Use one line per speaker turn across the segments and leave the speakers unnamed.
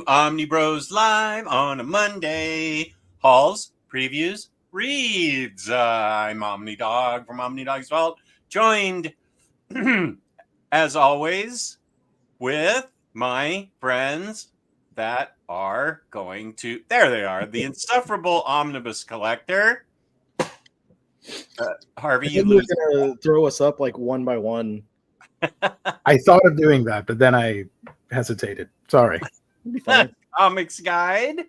to Omnibros Live on a Monday. Hauls, previews, reads. I'm OmniDog from OmniDog's Vault, joined, as always, with my friends that are going to... There they are. The insufferable Omnibus collector. Harvey, you
were going to throw us up like one by one.
I thought of doing that, but then I hesitated. Sorry.
Comics Guide.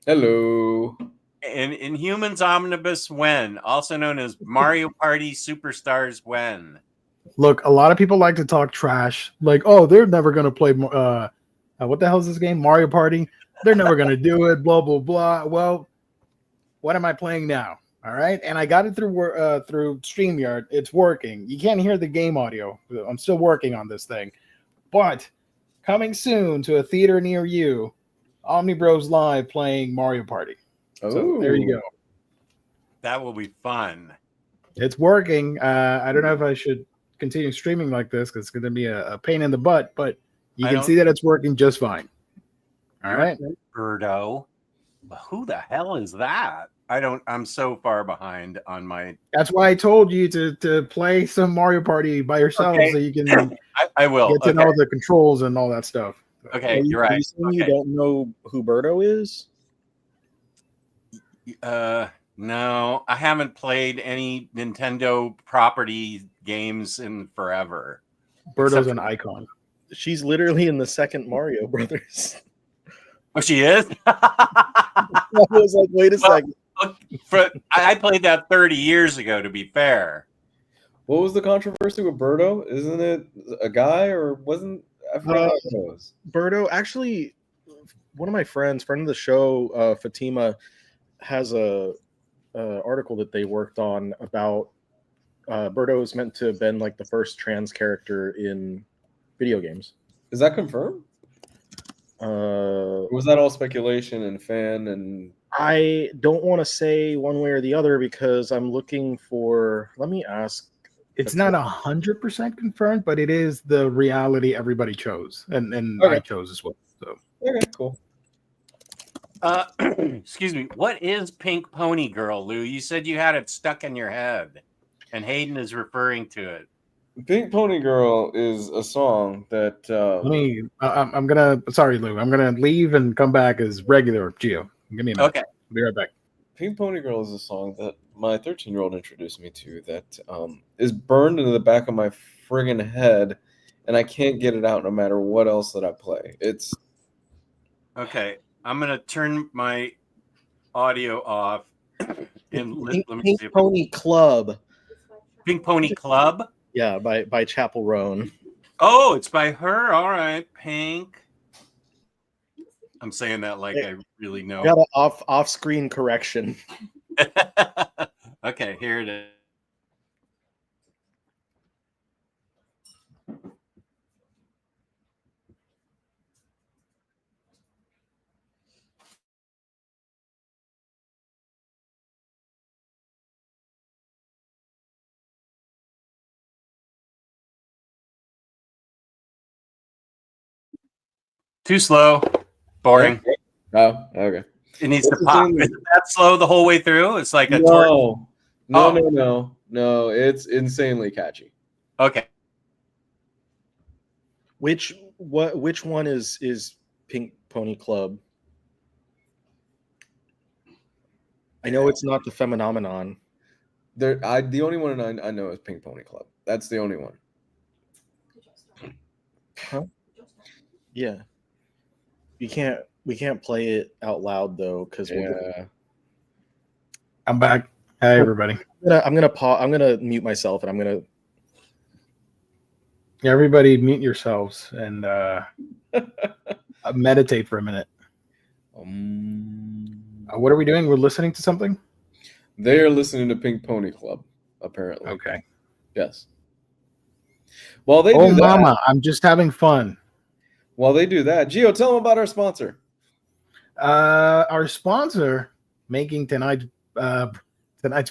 Hello.
And Inhumans Omnibus When, also known as Mario Party Superstars When.
Look, a lot of people like to talk trash. Like, oh, they're never going to play... what the hell is this game? Mario Party? They're never going to do it, blah, blah, blah. Well, what am I playing now? All right, and I got it through StreamYard. It's working. You can't hear the game audio. I'm still working on this thing. But coming soon to a theater near you, Omnibros Live playing Mario Party.
Oh.
So there you go.
That will be fun.
It's working. I don't know if I should continue streaming like this because it's going to be a pain in the butt, but you can see that it's working just fine. All right.
Birdo. Who the hell is that? I'm so far behind on my...
That's why I told you to play some Mario Party by yourself so you can
I will
get to know the controls and all that stuff.
Okay, you're right.
You don't know who Birdo is?
No, I haven't played any Nintendo property games in forever.
Birdo's an icon.
She's literally in the second Mario Brothers.
Oh, she is?
I was like, wait a second.
I played that 30 years ago, to be fair.
What was the controversy with Birdo? Isn't it a guy or wasn't... I forgot what it was.
Birdo, actually, one of my friends, friend of the show, Fatima, has a article that they worked on about Birdo is meant to have been like the first trans character in video games.
Is that confirmed?
Or
was that all speculation and fan and...
I don't want to say one way or the other because I'm looking for... Let me ask.
It's not 100% confirmed, but it is the reality everybody chose. And okay. I chose as well. So.
Okay, cool.
Excuse me. What is Pink Pony Girl, Lou? You said you had it stuck in your head. And Hayden is referring to it.
Pink Pony Girl is a song that...
I'm going to... Sorry, Lou. I'm going to leave and come back as regular Geo. Give me a minute.
Okay.
I'll be right back.
Pink Pony Girl is a song that my 13-year-old introduced me to that is burned into the back of my friggin' head, and I can't get it out no matter what else that I play. It's...
Okay. I'm going to turn my audio off. And let me
Pink
see
Pony Club.
Pink Pony Club?
Yeah, by Chapel Roan.
Oh, it's by her. All right, Pink. I'm saying that like I really know.
Got an off-screen correction.
Okay, here it is. Too slow. Boring.
Oh, okay.
It needs to pop. Is it that slow the whole way through? It's like a
No, it's insanely catchy.
Okay.
Which one is Pink Pony Club? I know it's not the Phenomenon.
The only one I know is Pink Pony Club. That's the only one.
Huh? Yeah. We can't play it out loud though because
I'm back. Hey everybody.
I'm gonna mute myself and I'm gonna
everybody mute yourselves and meditate for a minute. What are we doing? We're listening to something?
They are listening to Pink Pony Club, apparently.
Okay.
Yes. Well, they do that.
Mama, I'm just having fun.
While they do that, Gio, tell them about our sponsor.
Our sponsor making tonight's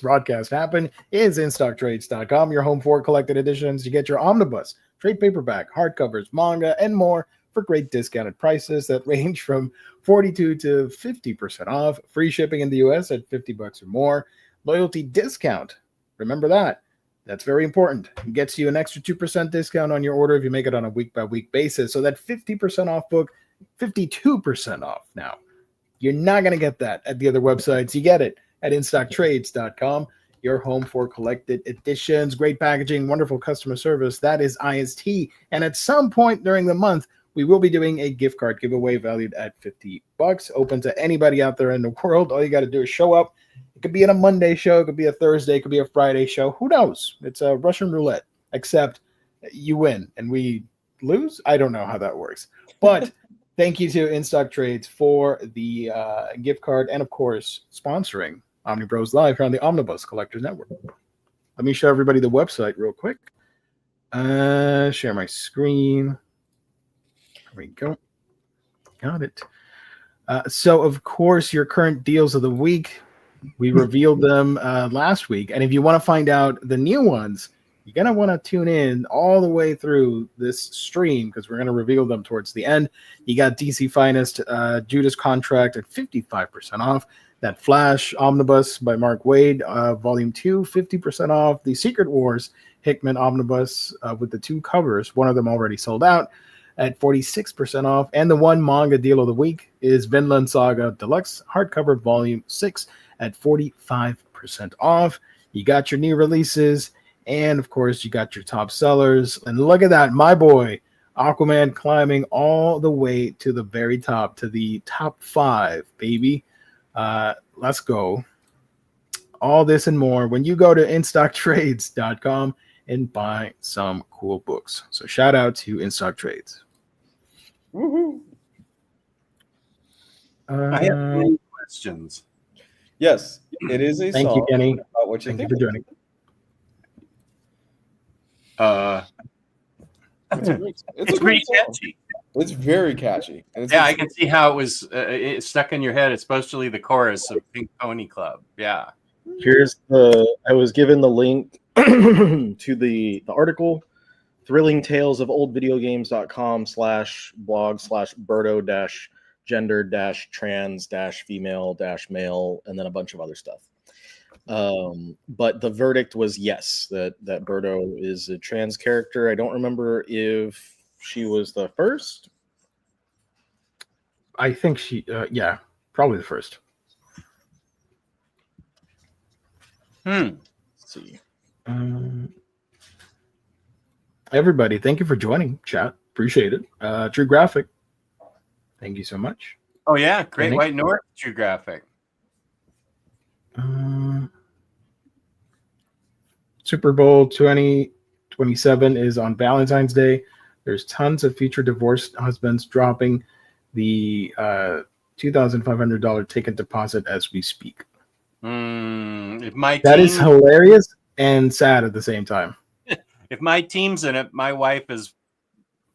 broadcast happen is InStockTrades.com, your home for collected editions. You get your Omnibus, trade paperback, hardcovers, manga, and more for great discounted prices that range from 42 to 50% off. Free shipping in the US at $50 or more. Loyalty discount. Remember that. That's very important. It gets you an extra 2% discount on your order if you make it on a week-by-week basis. So that 50% off book, 52% off now. You're not going to get that at the other websites. You get it at instocktrades.com, your home for collected editions. Great packaging, wonderful customer service. That is IST. And at some point during the month, we will be doing a gift card giveaway valued at $50, open to anybody out there in the world. All you got to do is show up. It could be in a Monday show. It could be a Thursday. It could be a Friday show. Who knows? It's a Russian roulette, except you win and we lose. I don't know how that works. But thank you to InStock Trades for the gift card and, of course, sponsoring Omnibros Live here on the Omnibus Collectors Network. Let me show everybody the website real quick. Share my screen. There we go. Got it. So, of course, your current deals of the week. We revealed them last week. And if you want to find out the new ones, you're going to want to tune in all the way through this stream because we're going to reveal them towards the end. You got DC Finest, Judas Contract at 55% off. That Flash Omnibus by Mark Waid, Volume 2, 50% off. The Secret Wars Hickman Omnibus with the 2 covers. One of them already sold out at 46% off. And the one manga deal of the week is Vinland Saga Deluxe Hardcover Volume 6 at 45% off. You got your new releases, and of course, you got your top sellers. And look at that, my boy, Aquaman climbing all the way to the very top, to the top 5, baby. Let's go. All this and more when you go to instocktrades.com and buy some cool books. So shout out to InStock Trades.
Woohoo!
I have many questions.
Yes, it is a
Thank
song
you, Kenny.
about what you
Thank you
think.
for joining.
It's pretty catchy.
It's very catchy. And it's
Yeah, I can see how it was stuck in your head, especially the chorus of Pink Pony Club. Yeah.
I was given the link to the article, Thrilling Tales of Old Video Games.com/blog/Berto-gender-trans-female-male, and then a bunch of other stuff. But the verdict was yes, that Berto is a trans character. I don't remember if she was the first.
I think she, yeah, probably the first.
Let's see.
Everybody, thank you for joining, chat. Appreciate it. True Graphic, thank you so much.
Oh, yeah. Great
Kenny?
White North, True Graphic.
Super Bowl 2027 is on Valentine's Day. There's tons of future divorced husbands dropping the $2,500 ticket deposit as we speak.
If my
That
team,
is hilarious and sad at the same time.
if my team's in it, my wife is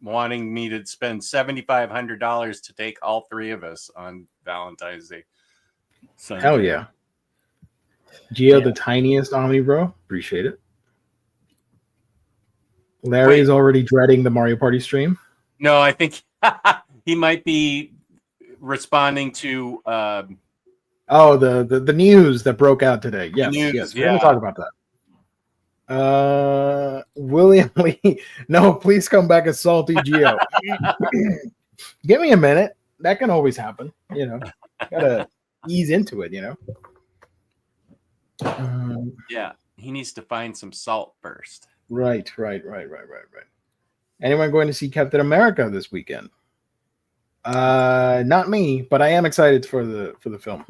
wanting me to spend $7,500 to take all 3 of us on Valentine's Day. Sunday.
Hell yeah. Gio, the tiniest Omnibro. Appreciate it. Larry is already dreading the Mario Party stream.
No, I think he might be responding to
the news that broke out today. Yes,
news,
yes. We're going to talk about that. William Lee. No, please come back as Salty Gio. Give me a minute. That can always happen. You know, gotta ease into it, you know.
yeah, he needs to find some salt first.
Right. Anyone going to see Captain America this weekend? Not me, but I am excited for the film.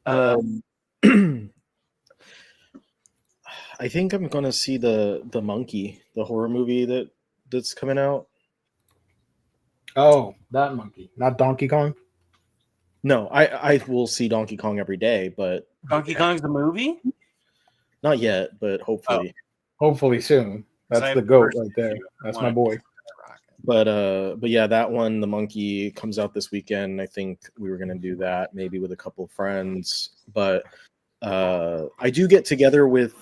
So.
I think I'm gonna see the Monkey, the horror movie that's coming out.
Oh, that monkey, not Donkey Kong.
No, I will see Donkey Kong every day, but
Donkey Kong's the movie?
not yet. But hopefully,
Hopefully soon. That's the goat right there. That's my boy.
But yeah, that one, the Monkey, comes out this weekend. I think we were gonna do that maybe with a couple of friends, but I do get together with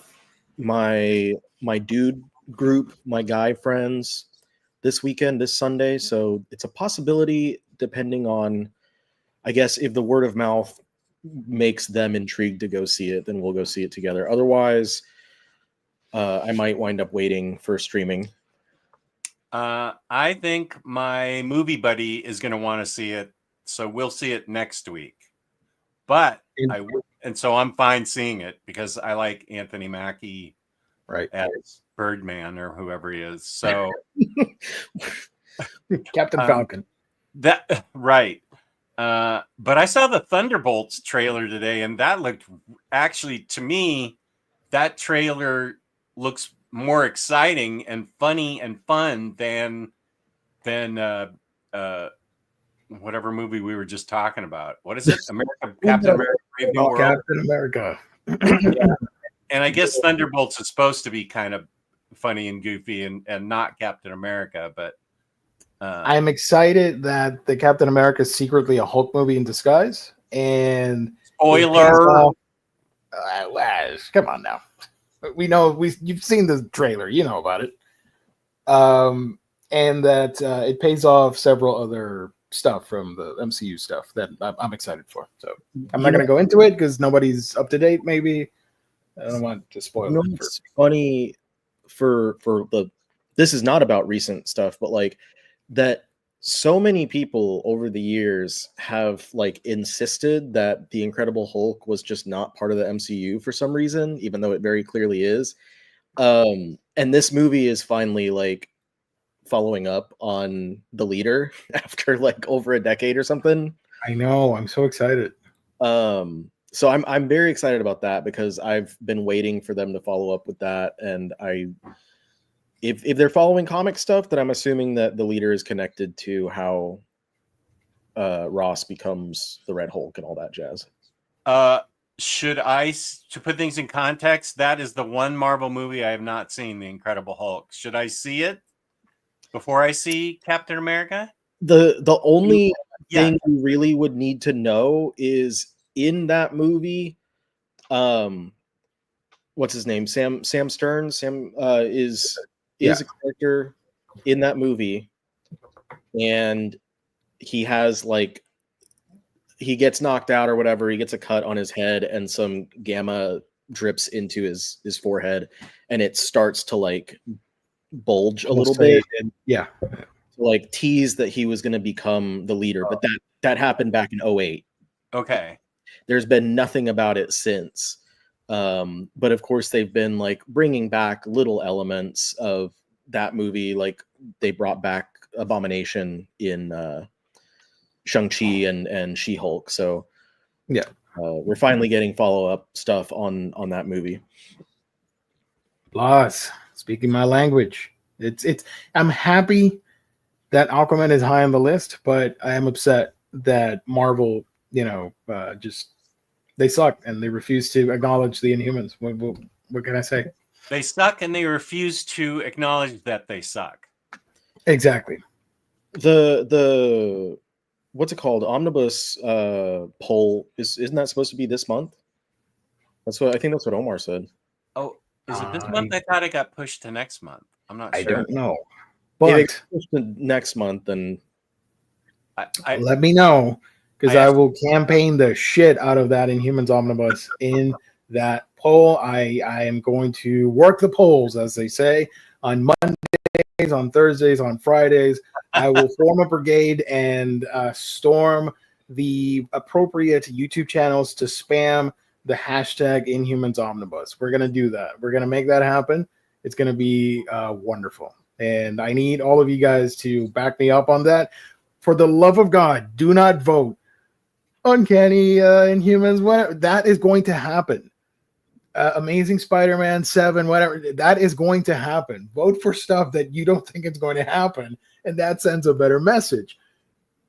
my dude group, my guy friends, this weekend, this Sunday. So it's a possibility, depending on, I guess, if the word of mouth makes them intrigued to go see it, then we'll go see it together. Otherwise, I might wind up waiting for streaming.
I think my movie buddy is going to want to see it, so we'll see it next week. But so I'm fine seeing it because I like Anthony Mackie
Right.
as Birdman or whoever he is. So
Captain Falcon.
That right. But I saw the Thunderbolts trailer today, and that looked actually, to me, that trailer looks more exciting and funny and fun than whatever movie we were just talking about. What is it? Captain America Brave New World.
Captain America.
Yeah. And I guess Thunderbolts is supposed to be kind of funny and goofy and not Captain America, but
I'm excited that the Captain America is secretly a Hulk movie in disguise. And
spoiler.
Come on now. We know you've seen the trailer, you know about it. And that it pays off several other stuff from the MCU stuff that I'm excited for. So I'm not going to go into it because nobody's up to date. Maybe I don't want to spoil it.
It's funny for the. This is not about recent stuff, but like that. So many people over the years have like insisted that the Incredible Hulk was just not part of the MCU for some reason, even though it very clearly is. And this movie is finally like following up on The Leader after like over a decade or something.
I know. I'm so excited.
So I'm very excited about that because I've been waiting for them to follow up with that, and if they're following comic stuff, then I'm assuming that The Leader is connected to how Ross becomes the Red Hulk and all that jazz.
To put things in context, that is the one Marvel movie I have not seen, The Incredible Hulk. Should I see it before I see Captain America?
The only thing you really would need to know is in that movie, what's his name? Sam Stern. Is a character in that movie, and he has like he gets knocked out or whatever, he gets a cut on his head and some gamma drips into his forehead and it starts to like bulge a little bit
and
like tease that he was going to become the leader, but that happened back in 2008.
Okay.
There's been nothing about it since. But of course they've been like bringing back little elements of that movie. Like they brought back Abomination in Shang-Chi and She-Hulk. So we're finally getting follow-up stuff on that movie.
Plus, speaking my language, I'm happy that Aquaman is high on the list, but I am upset that Marvel, just they suck and they refuse to acknowledge the Inhumans. What can I say?
They suck and they refuse to acknowledge that they suck.
Exactly.
The what's it called? Omnibus poll isn't that supposed to be this month? I think that's what Omar said.
Oh, is it this month? I thought it got pushed to next month. I'm not sure.
I don't know.
But
But
pushed to next month, and
let me know because I will campaign the shit out of that Inhumans Omnibus in that poll. I am going to work the polls, as they say, on Mondays, on Thursdays, on Fridays. I will form a brigade and storm the appropriate YouTube channels to spam the hashtag Inhumans Omnibus. We're going to do that. We're going to make that happen. It's going to be wonderful. And I need all of you guys to back me up on that. For the love of God, do not vote Uncanny Inhumans, whatever. That is going to happen. Amazing Spider-Man 7, whatever. That is going to happen. Vote for stuff that you don't think is going to happen, and that sends a better message.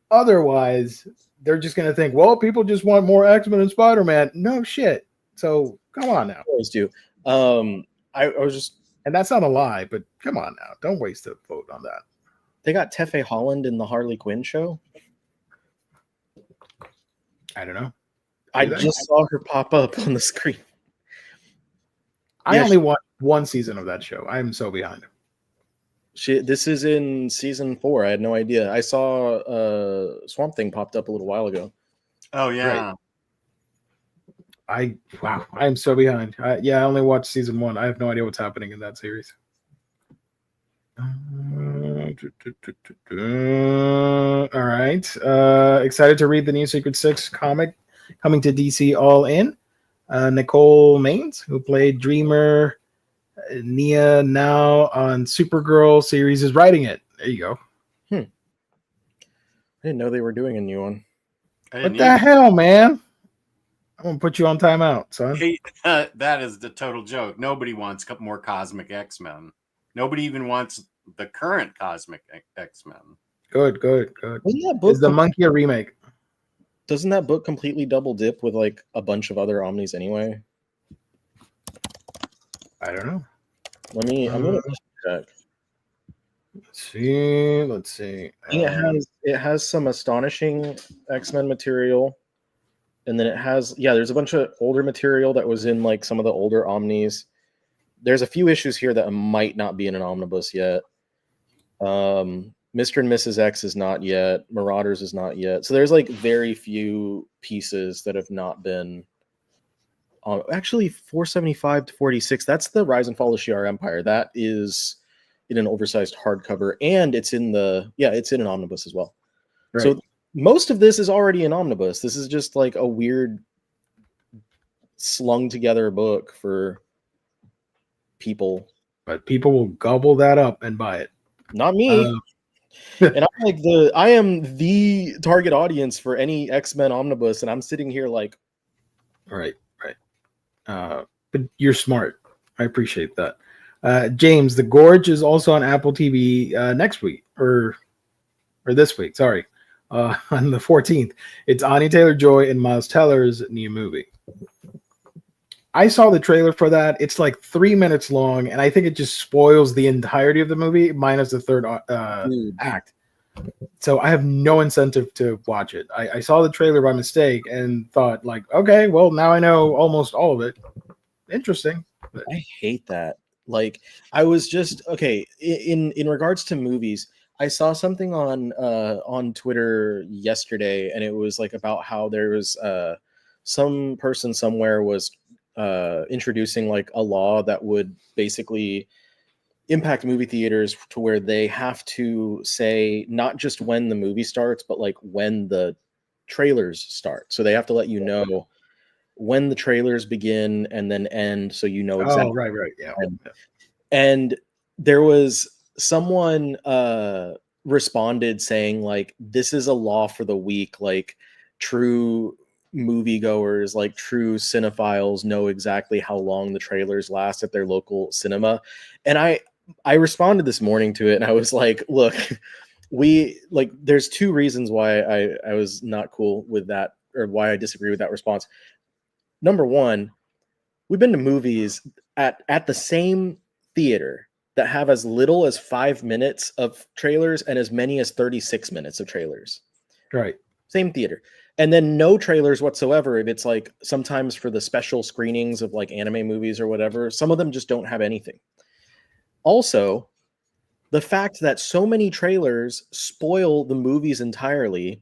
Otherwise, they're just going to think, well, people just want more X-Men and Spider-Man. No shit. So come on now.
always do. I was just.
And that's not a lie, but come on now. Don't waste a vote on that.
They got Tefe Holland in the Harley Quinn show.
I don't know.
I just saw her pop up on the screen.
I only watched one season of that show. I am so behind.
This is in season 4. I had no idea. I saw Swamp Thing popped up a little while ago.
Oh yeah.
I am so behind. I only watched season 1. I have no idea what's happening in that series. All right. Excited to read the new Secret Six comic coming to DC All In. Nicole Maines, who played Dreamer Nia now on Supergirl series, is writing it. There you go.
I didn't know they were doing a new one.
What the hell, man? I'm gonna put you on timeout, son.
Hey, that is the total joke. Nobody wants more Cosmic X-Men. Nobody even wants the current Cosmic X-Men.
Good.
Wasn't that book
Is the Monkey a remake?
Doesn't that book completely double dip with like a bunch of other Omnis anyway?
I don't know.
I'm gonna check.
Let's see.
It has some astonishing X-Men material, and then it has there's a bunch of older material that was in like some of the older Omnis. There's a few issues here that might not be in an omnibus yet. Mr. and Mrs. X is not yet. Marauders is not yet. So there's like very few pieces that have not been. Actually, 475 to 46. That's the Rise and Fall of Shi'ar Empire. That is in an oversized hardcover, and it's in an omnibus as well. Right. So most of this is already an omnibus. This is just like a weird slung together book for people.
But people will gobble that up and buy it.
Not me. And I am the target audience for any X-Men omnibus, and I'm sitting here like,
right. But you're smart. I appreciate that. James, The Gorge is also on Apple TV next week or this week. Sorry, on the 14th. It's Anya Taylor-Joy and Miles Teller's new movie. I saw the trailer for that. It's like 3 minutes long, and I think it just spoils the entirety of the movie, minus the third act. So I have no incentive to watch it. I saw the trailer by mistake and thought, like, okay, well, now I know almost all of it. Interesting. But
I hate that. Like, I was just in regards to movies. I saw something on Twitter yesterday, and it was like about how there was some person somewhere was introducing like a law that would basically impact movie theaters to where they have to say not just when the movie starts, but like when the trailers start. So they have to let you know when the trailers begin and then end, so you know exactly.
Oh, right, yeah.
And there was someone responded saying like, this is a law for the weak, like true moviegoers, like true cinephiles know exactly how long the trailers last at their local cinema. And I responded this morning to it, and I was like, look, there's two reasons why I was not cool with that, or why I disagree with that response. Number one, we've been to movies at the same theater that have as little as 5 minutes of trailers and as many as 36 minutes of trailers.
Right.
Same theater. And then no trailers whatsoever if it's like sometimes for the special screenings of like anime movies or whatever. Some of them just don't have anything. Also, the fact that so many trailers spoil the movies entirely,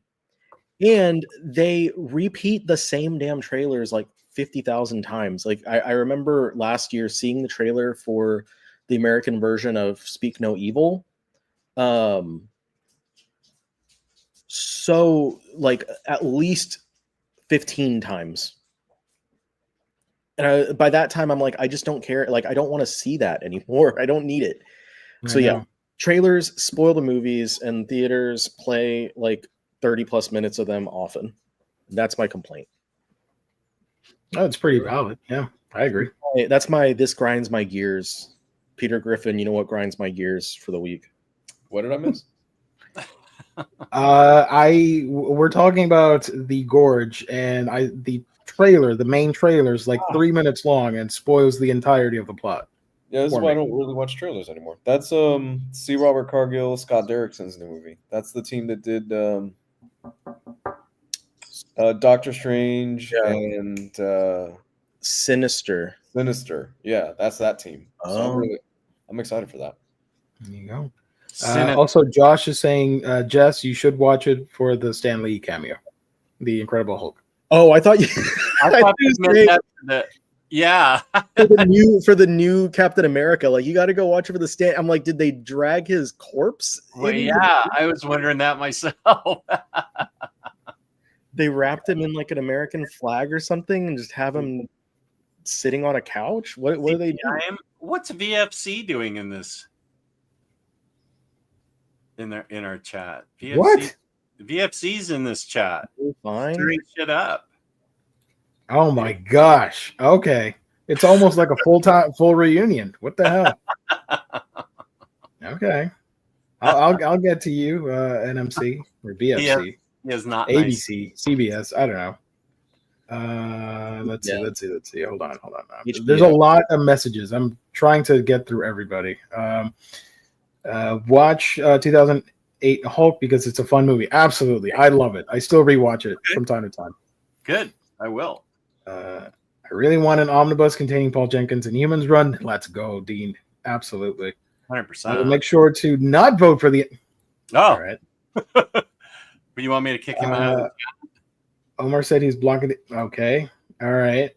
and they repeat the same damn trailers like 50,000 times. Like I remember last year seeing the trailer for the American version of Speak No Evil. So like at least 15 times. And by that time, I'm like, I just don't care. Like, I don't want to see that anymore. I don't need it. So yeah, trailers spoil the movies, and theaters play like 30 plus minutes of them often. That's my complaint.
Oh, it's pretty valid. Yeah, I agree.
That's this grinds my gears. Peter Griffin, you know what grinds my gears for the week?
What did I miss?
We're talking about The Gorge, and the main trailer is like 3 minutes long and spoils the entirety of the plot.
Yeah, this is why I don't really watch trailers anymore. That's C. Robert Cargill, Scott Derrickson's new movie. That's the team that did Doctor Strange and
Sinister.
Yeah, that's that team. So
Oh.
I'm excited for that.
There you go. Also, Josh is saying, Jess, you should watch it for the Stan Lee cameo, the Incredible Hulk.
Oh, I thought you.
I thought you meant that for the, yeah.
for the new Captain America. Like, you got to go watch it for the stand. I'm like, did they drag his corpse?
Well, yeah, I was wondering that myself.
They wrapped him in like an American flag or something and just have him sitting on a couch. What are they doing?
What's VFC doing in this? In our chat. VFC,
What?
VFC's in this chat.
Fine.
Stirring shit up.
Oh my gosh. Okay. It's almost like a full reunion. What the hell? Okay. I'll get to you, NMC or BFC.
He is not
ABC, nice. CBS. I don't know. Let's see. Hold on. There's a lot of messages. I'm trying to get through everybody. Watch 2008 Hulk because it's a fun movie. Absolutely. I love it. I still rewatch it from time to time.
Good. I will.
I really want an omnibus containing Paul Jenkins and Humans run. Let's go, Dean. Absolutely.
100%.
I will make sure to not vote for the.
Oh.
All right.
But you want me to kick him out?
Omar said he's blocking it. Okay. All right.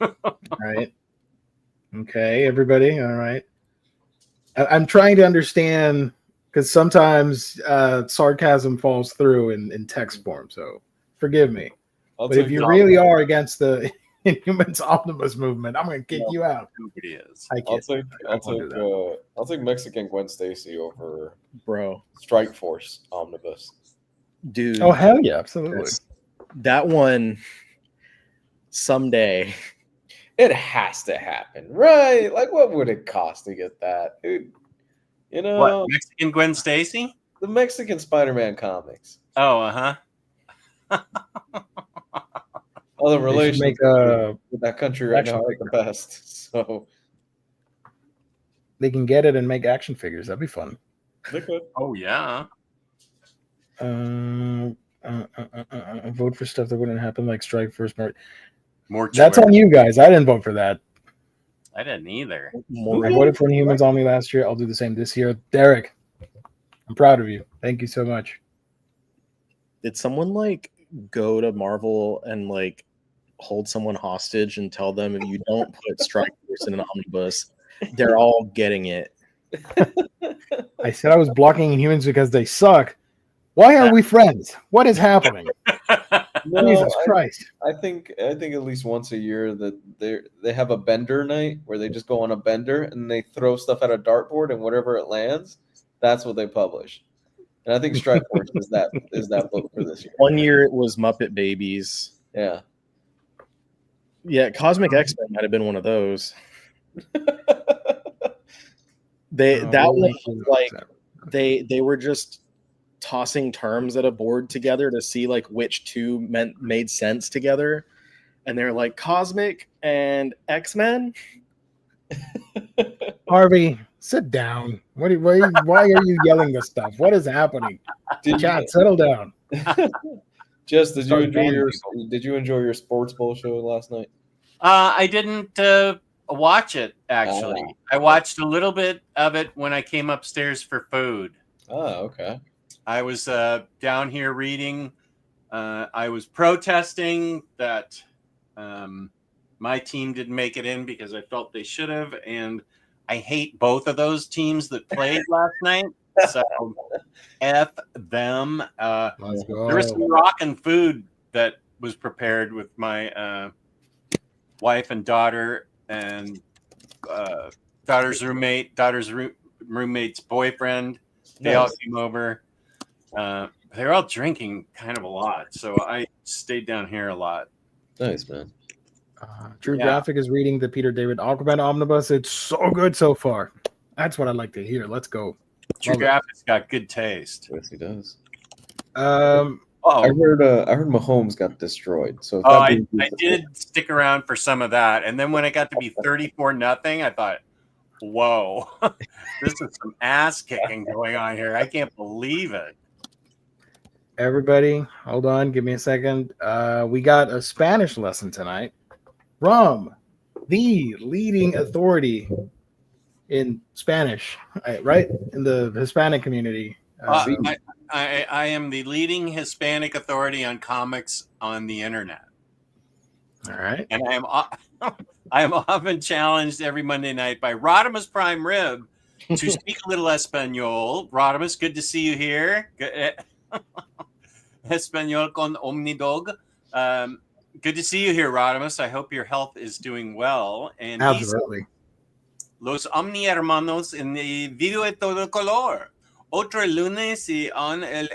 All right. Okay, everybody. All right. I'm trying to understand because sometimes sarcasm falls through in text form. So forgive me. But if you really are against the Inhumans Omnibus movement, I'm going to kick you out.
Nobody is.
I'll take Mexican Gwen Stacy over
bro
Strike Force Omnibus.
Dude.
Oh hell yeah, absolutely.
That one someday.
It has to happen, right? Like, what would it cost to get that? Dude, you know,
what, Mexican Gwen Stacy?
The Mexican Spider-Man comics.
Oh, uh-huh.
All the relations with that country right now are the best. So
they can get it and make action figures. That'd be fun.
They could.
Oh yeah.
Vote for stuff that wouldn't happen, like Strike First.
More.
That's on you guys. I didn't vote for that.
I didn't either.
I voted for Inhumans Omni last year. I'll do the same this year. Derek, I'm proud of you. Thank you so much.
Did someone like go to Marvel and like hold someone hostage and tell them if you don't put Strike Force in an omnibus, they're all getting it?
I said I was blocking Inhumans because they suck. Why are we friends? What is happening? Jesus Christ!
I think at least once a year that they have a bender night where they just go on a bender and they throw stuff at a dartboard and whatever it lands, that's what they publish. And I think Strike Force is that book for this year.
One year it was Muppet Babies.
Yeah.
Yeah, Cosmic X-Men might have been one of those. They were just tossing terms at a board together to see like which two made sense together, and they're like Cosmic and X-Men.
Harvey, sit down. Why are you yelling this stuff? What is happening? Chat, settle down.
Jess, did you enjoy your Sports Bowl show last night?
I didn't watch it actually. I watched a little bit of it when I came upstairs for food.
Oh, okay.
I was down here reading. I was protesting that my team didn't make it in because I felt they should have, and I hate both of those teams that played last night. So F them. There was some rockin' food that was prepared with my wife and daughter and daughter's roommate's boyfriend. They all came over. They're all drinking kind of a lot, so I stayed down here a lot.
Nice, man.
True Graphic is reading the Peter David Aquaman Omnibus. It's so good so far. That's what I'd like to hear. Let's go.
True Graphic's got good taste.
Yes, he does.
I
heard Mahomes got destroyed. So
I did stick around for some of that, and then when it got to be 34-0, I thought, "Whoa, this is some ass kicking going on here. I can't believe it."
Everybody, hold on. Give me a second. We got a Spanish lesson tonight from the leading authority in Spanish, right? In the Hispanic community.
I am the leading Hispanic authority on comics on the internet.
All right.
And I am often challenged every Monday night by Rodimus Prime Rib to speak a little Espanol. Rodimus, good to see you here. Espanol con Omnidog. Good to see you here, Rodimus. I hope your health is doing well. And
Absolutely.
Los Omni Hermanos en el video de todo color. Otro lunes y on el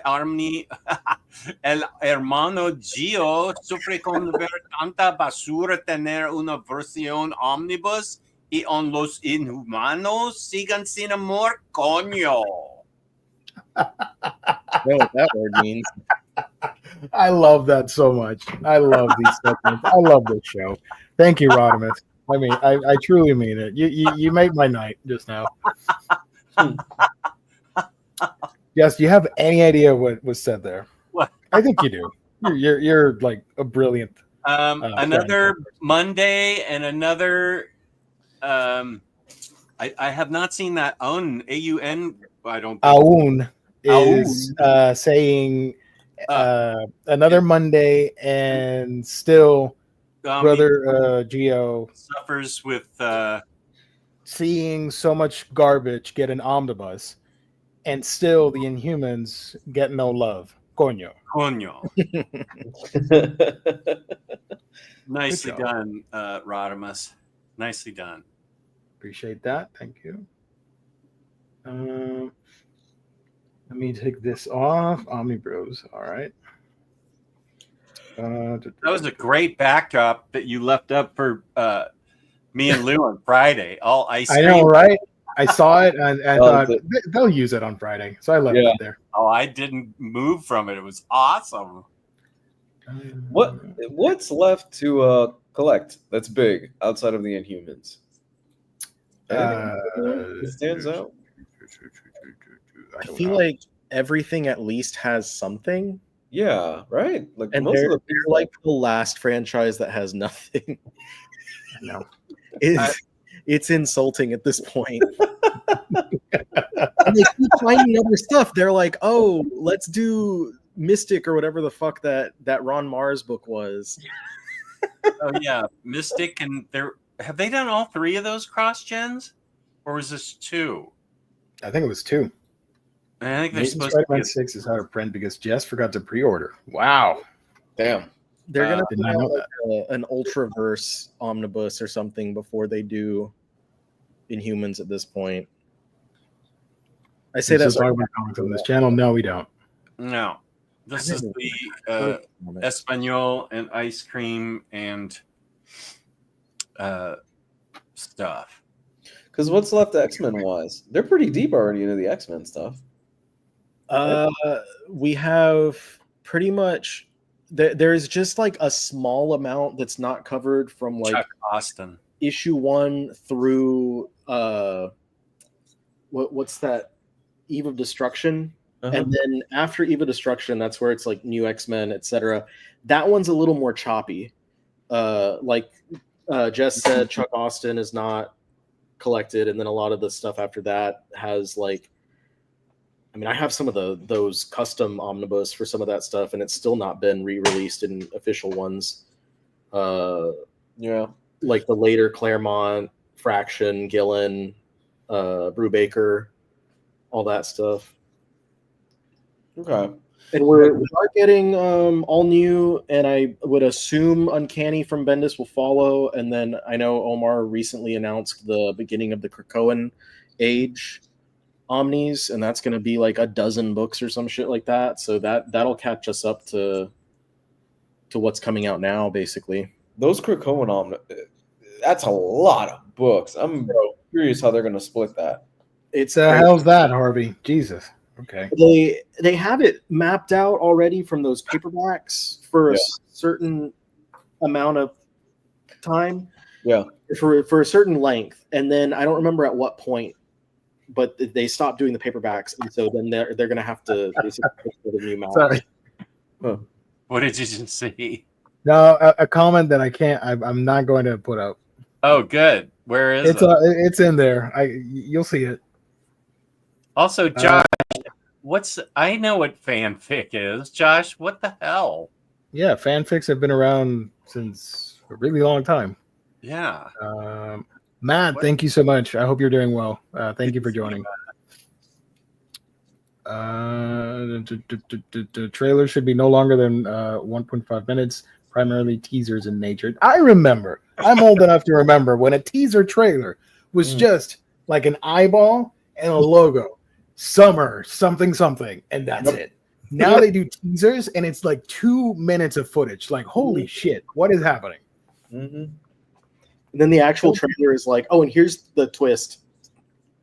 el hermano Gio sufre con ver tanta basura tener una versión Omnibus y on los Inhumanos sigan sin amor, coño.
Know what that word means.
I love that so much. I love these segments. I love this show. Thank you, Rodimus. I mean, I truly mean it. You made my night just now. Yes, do you have any idea what was said there?
What?
I think you do. You're like a brilliant.
Another Monday and another. I have not seen that AUN. I don't.
Aun is saying another Monday, and still brother Gio
suffers with
seeing so much garbage get an omnibus, and still the Inhumans get no love. Coño.
Nicely done, Rodimus. Nicely done.
Appreciate that. Thank you. Let me take this off. Omnibros. All right.
That was a great backdrop that you left up for me and Lou on Friday. All ice cream.
I know, right? I saw it and I thought they'll use it on Friday, so I left it there.
Oh, I didn't move from it. It was awesome.
What's left to collect that's big outside of the Inhumans? It stands out.
I feel like everything at least has something.
Yeah, right. Like,
and
most
they're
of
like the last franchise that has nothing.
No,
it's insulting at this point. And they keep finding other stuff. They're like, oh, let's do Mystic or whatever the fuck that Ron Mars book was.
Oh yeah, Mystic, and have they done all three of those cross gens, or was this two?
I think it was two.
I think they're supposed
Spider-Man
to be
6 is out of print because Jess forgot to pre-order. Wow.
damn.
They're gonna
did
put
not
out
know
like an Ultraverse omnibus or something before they do Inhumans at this point. I say
Let's
that
talk about comics on this channel. No, we don't.
No, this is the Espanol and ice cream and stuff.
Because what's left X-Men wise? They're pretty deep already into the X-Men stuff.
We have pretty much there's just like a small amount that's not covered from like
Chuck Austin
issue 1 through what's that, Eve of Destruction. And then after Eve of Destruction, that's where it's like New X-Men, etc. That one's a little more choppy. Like Jess said, Chuck Austin is not collected, and then a lot of the stuff after that has like, I mean, I have some of those custom omnibus for some of that stuff, and it's still not been re-released in official ones.
Yeah,
like the later Claremont, Fraction, Gillen, Brubaker, all that stuff.
Okay.
And we are getting all new, and I would assume Uncanny from Bendis will follow. And then I know Omar recently announced the beginning of the Krakoan Age Omnis, and that's going to be like a dozen books or some shit like that. So that'll catch us up to what's coming out now, basically.
Those Krakoan Omni, that's a lot of books. I'm curious how they're going to split that.
It's
how's that, Harvey? Jesus. Okay.
They have it mapped out already from those paperbacks for a certain amount of time.
Yeah.
For a certain length, and then I don't remember at what point, but they stopped doing the paperbacks, and so then they're going to have to basically put the new mouth.
Sorry.
What did you just see?
No, a comment that I'm not going to put up.
Oh, good. Where is it?
It's in there. You'll see it.
Also, Josh, I know what fanfic is. Josh, what the hell?
Yeah, fanfics have been around since a really long time.
Yeah.
Matt, thank you so much. I hope you're doing well. Thank you for joining. The trailer should be no longer than 1.5 minutes, primarily teasers in nature. I remember. I'm old enough to remember when a teaser trailer was just like an eyeball and a logo. Summer, something, and that's it. Now they do teasers and it's like 2 minutes of footage. Like, holy shit, what is happening?
And then the actual trailer is like, oh, and here's the twist.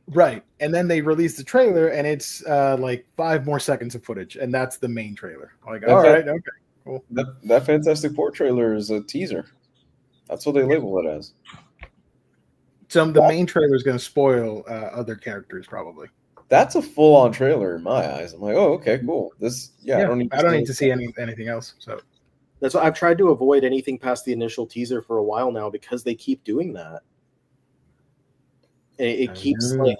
Right. And then they release the trailer and it's like 5 more seconds of footage. And that's the main trailer. Like, all right, okay, cool.
That Fantastic Four trailer is a teaser. That's what they label it as.
So the main trailer is going to spoil other characters, probably.
That's a full-on trailer in my eyes. I'm like, oh, okay, cool. I don't need
to see anything else. So
that's why I've tried to avoid anything past the initial teaser for a while now because they keep doing that. It keeps like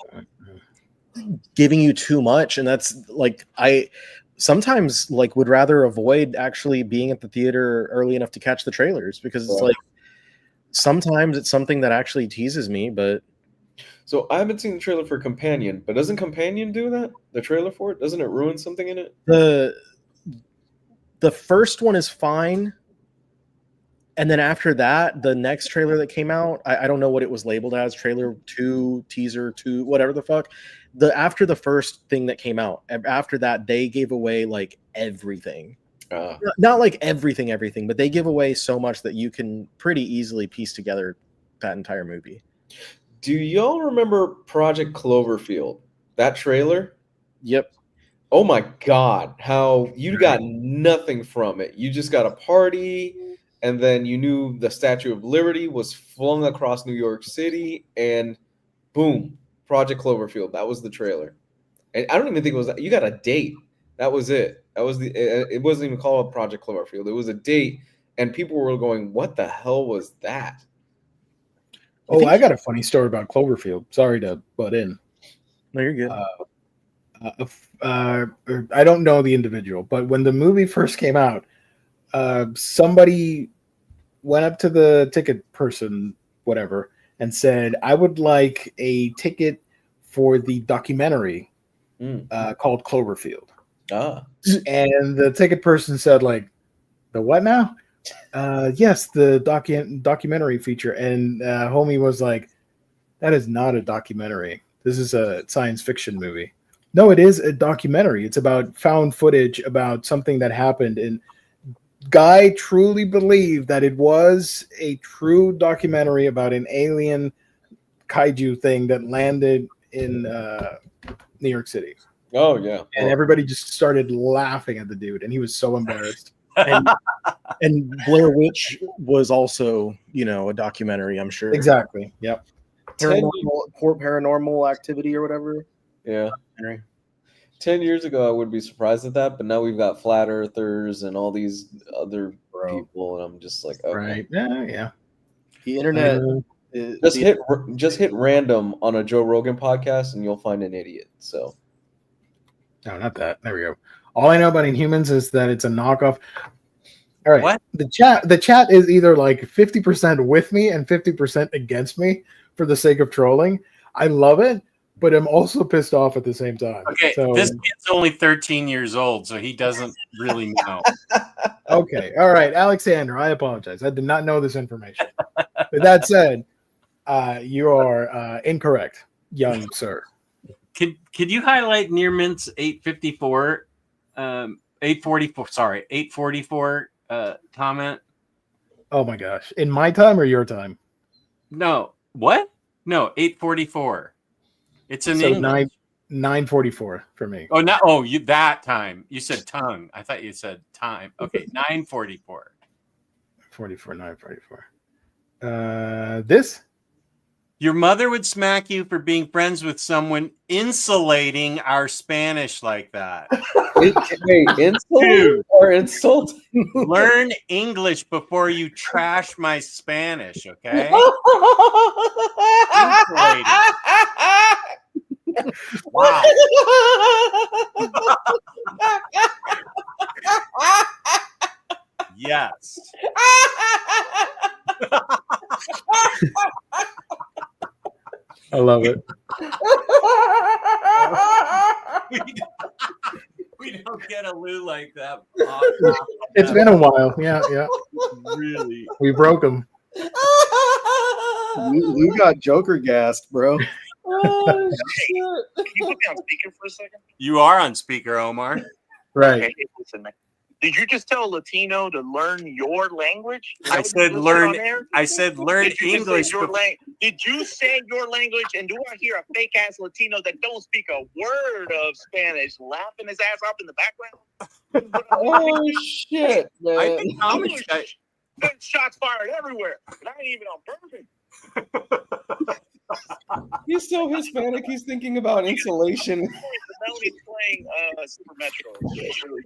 giving you too much, and that's like I sometimes like would rather avoid actually being at the theater early enough to catch the trailers because it's like sometimes it's something that actually teases me, but.
So I haven't seen the trailer for Companion, but doesn't Companion do that? The trailer for it? Doesn't it ruin something in it?
The first one is fine. And then after that, the next trailer that came out, I don't know what it was labeled as, trailer 2, teaser 2, whatever the fuck. After the first thing that came out, after that, they gave away like everything. Not like everything, but they give away so much that you can pretty easily piece together that entire movie.
Do y'all remember Project Cloverfield? That trailer?
Yep.
Oh my God, how you got nothing from it. You just got a party, and then you knew the Statue of Liberty was flung across New York City, and boom, Project Cloverfield. That was the trailer. And I don't even think it was, you got a date. That was it. It wasn't even called Project Cloverfield. It was a date, and people were going, what the hell was that?
Oh, I got a funny story about Cloverfield. Sorry to butt in.
No, you're good.
I don't know the individual, but when the movie first came out, somebody went up to the ticket person, whatever, and said, I would like a ticket for the documentary called Cloverfield. And the ticket person said, like, the what now? Yes, the documentary feature. And homie was like, that is not a documentary. This is a science fiction movie. No, it is a documentary. It's about found footage about something that happened. And Guy truly believed that it was a true documentary about an alien kaiju thing that landed in New York City.
Oh, yeah.
And everybody just started laughing at the dude. And he was so embarrassed.
And Blair Witch was also, a documentary, I'm sure.
Exactly. Yep.
Paranormal Activity or whatever.
Yeah. 10 years ago, I would be surprised at that, but now we've got flat earthers and all these other people, and I'm just like, okay.
Right. Yeah.
The internet.
Just hit random on a Joe Rogan podcast, and you'll find an idiot. So.
No, not that. There we go. All I know about Inhumans is that it's a knockoff. All right.
What?
The chat is either like 50% with me and 50% against me for the sake of trolling. I love it, but I'm also pissed off at the same time.
Okay,
so,
this kid's only 13 years old, so he doesn't really know.
Okay. All right, Alexander, I apologize. I did not know this information. With that said, you are incorrect, young sir.
Could you highlight Nearmint's 844 comment?
Oh my gosh. In my time or your time?
No. What? No, 844. It's in
so
English.
9:44 for me.
Oh, no. Oh, that time. You said tongue. I thought you said time. Okay, 944.
9:44. This?
Your mother would smack you for being friends with someone insulating our Spanish like that.
Wait, insult
Dude.
or insult?
Learn English before you trash my Spanish, okay? Wow. Yes.
I love it.
We don't get a Lou like that.
It's been a while. Yeah.
Really.
We broke him.
Lou got Joker gassed, bro.
Oh, shit.
Can you put me on speaker for a second?
You are on speaker, Omar.
Right.
Okay, listen, man. Did you just tell a Latino to learn your language? Is that
I
what
said
you listed
learn.
on there?
I said learn
Did you just say
English.
your Did you say your language? And do I hear a fake ass Latino that don't speak a word of Spanish laughing his ass off in the background?
Oh, shit, man.
I think
English, shots fired everywhere. And I ain't even on bourbon.
He's so Hispanic, he's thinking about insulation.
Melody's playing Super Metro. It's really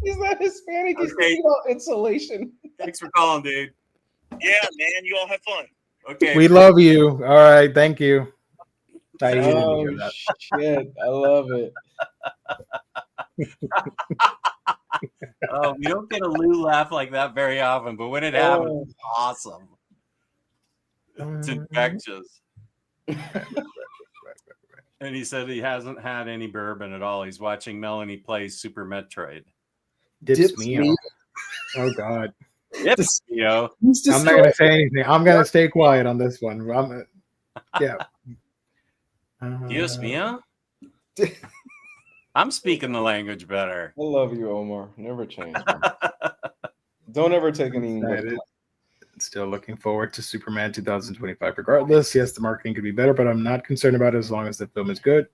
He's not Hispanic, he's
Okay.
thinking about insulation.
Thanks for calling, dude.
Yeah, man. You all have fun.
Okay.
We love you. All right. Thank you. I needed to
Oh,
hear that.
shit. I love it.
Oh, we don't get a Lou laugh like that very often, but when it happens,
Oh.
it's awesome. It's infectious. And he said he hasn't had any bourbon at all. He's watching Melanie play Super Metroid.
Dips me off. Oh God.
It's yo.
I'm not gonna say anything. I'm gonna stay quiet on this one. Yeah.
Dios mío. I'm speaking the language better.
I love you, Omar. Never change. Man. Don't ever take any English.
Excited. Still looking forward to Superman 2025. Regardless, yes, the marketing could be better, but I'm not concerned about it as long as the film is good.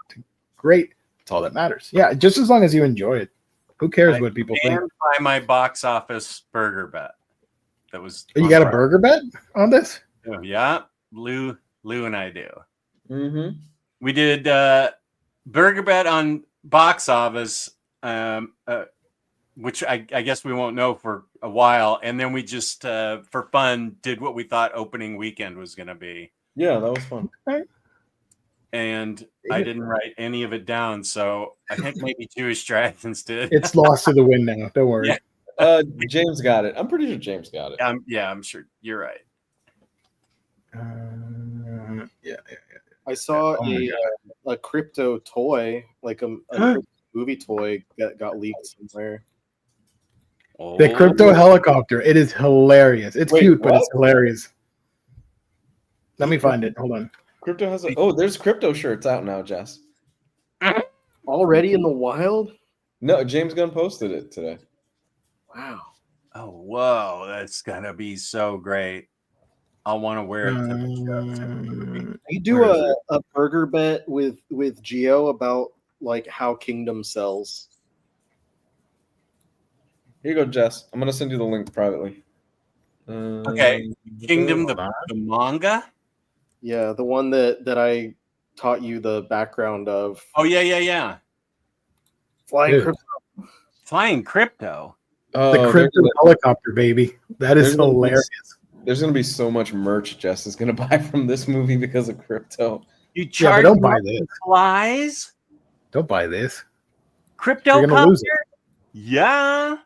Great. That's all that matters. Yeah, just as long as you enjoy it. Who cares what people think?
And by my box office burger bet. That was.
You got a burger bet on this?
Yeah, Lou and I do.
Mm-hmm.
We did burger bet on box office, which I guess we won't know for a while, and then we just for fun did what we thought opening weekend was going to be.
Yeah, that was fun.
And I didn't write any of it down, so I think maybe Jewish Dragons did.
It's lost to the wind now. Don't worry.
Yeah.
James got it. I'm pretty sure James got it.
I'm sure you're right.
Yeah.
I saw
Oh my
a Krypto toy, like a Krypto movie toy that got leaked somewhere.
The Krypto helicopter. It is hilarious. It's
Wait,
cute, but
what?
it's hilarious. Let me find it. Hold on.
Krypto has a. Oh, there's Krypto shirts out now, Jess.
Already in the wild?
No, James Gunn posted it today.
Wow.
Oh, whoa, that's gonna be so great. I want to wear it to the show.
You do a burger bet with Gio about like how Kingdom sells.
Here you go, Jess. I'm gonna send you the link privately.
Okay, Kingdom, the manga.
Yeah, the one that I taught you the background of.
Oh yeah.
Flying
Dude.
Krypto.
Flying Krypto.
Oh,
The Krypto helicopter, baby. That is
there's gonna be-
hilarious.
There's gonna be so much merch Jess is gonna buy from this movie because of Krypto.
You
Yeah, but
charge
don't buy this.
flies.
Don't buy this.
Crypto
You're gonna lose it.
copter? Yeah.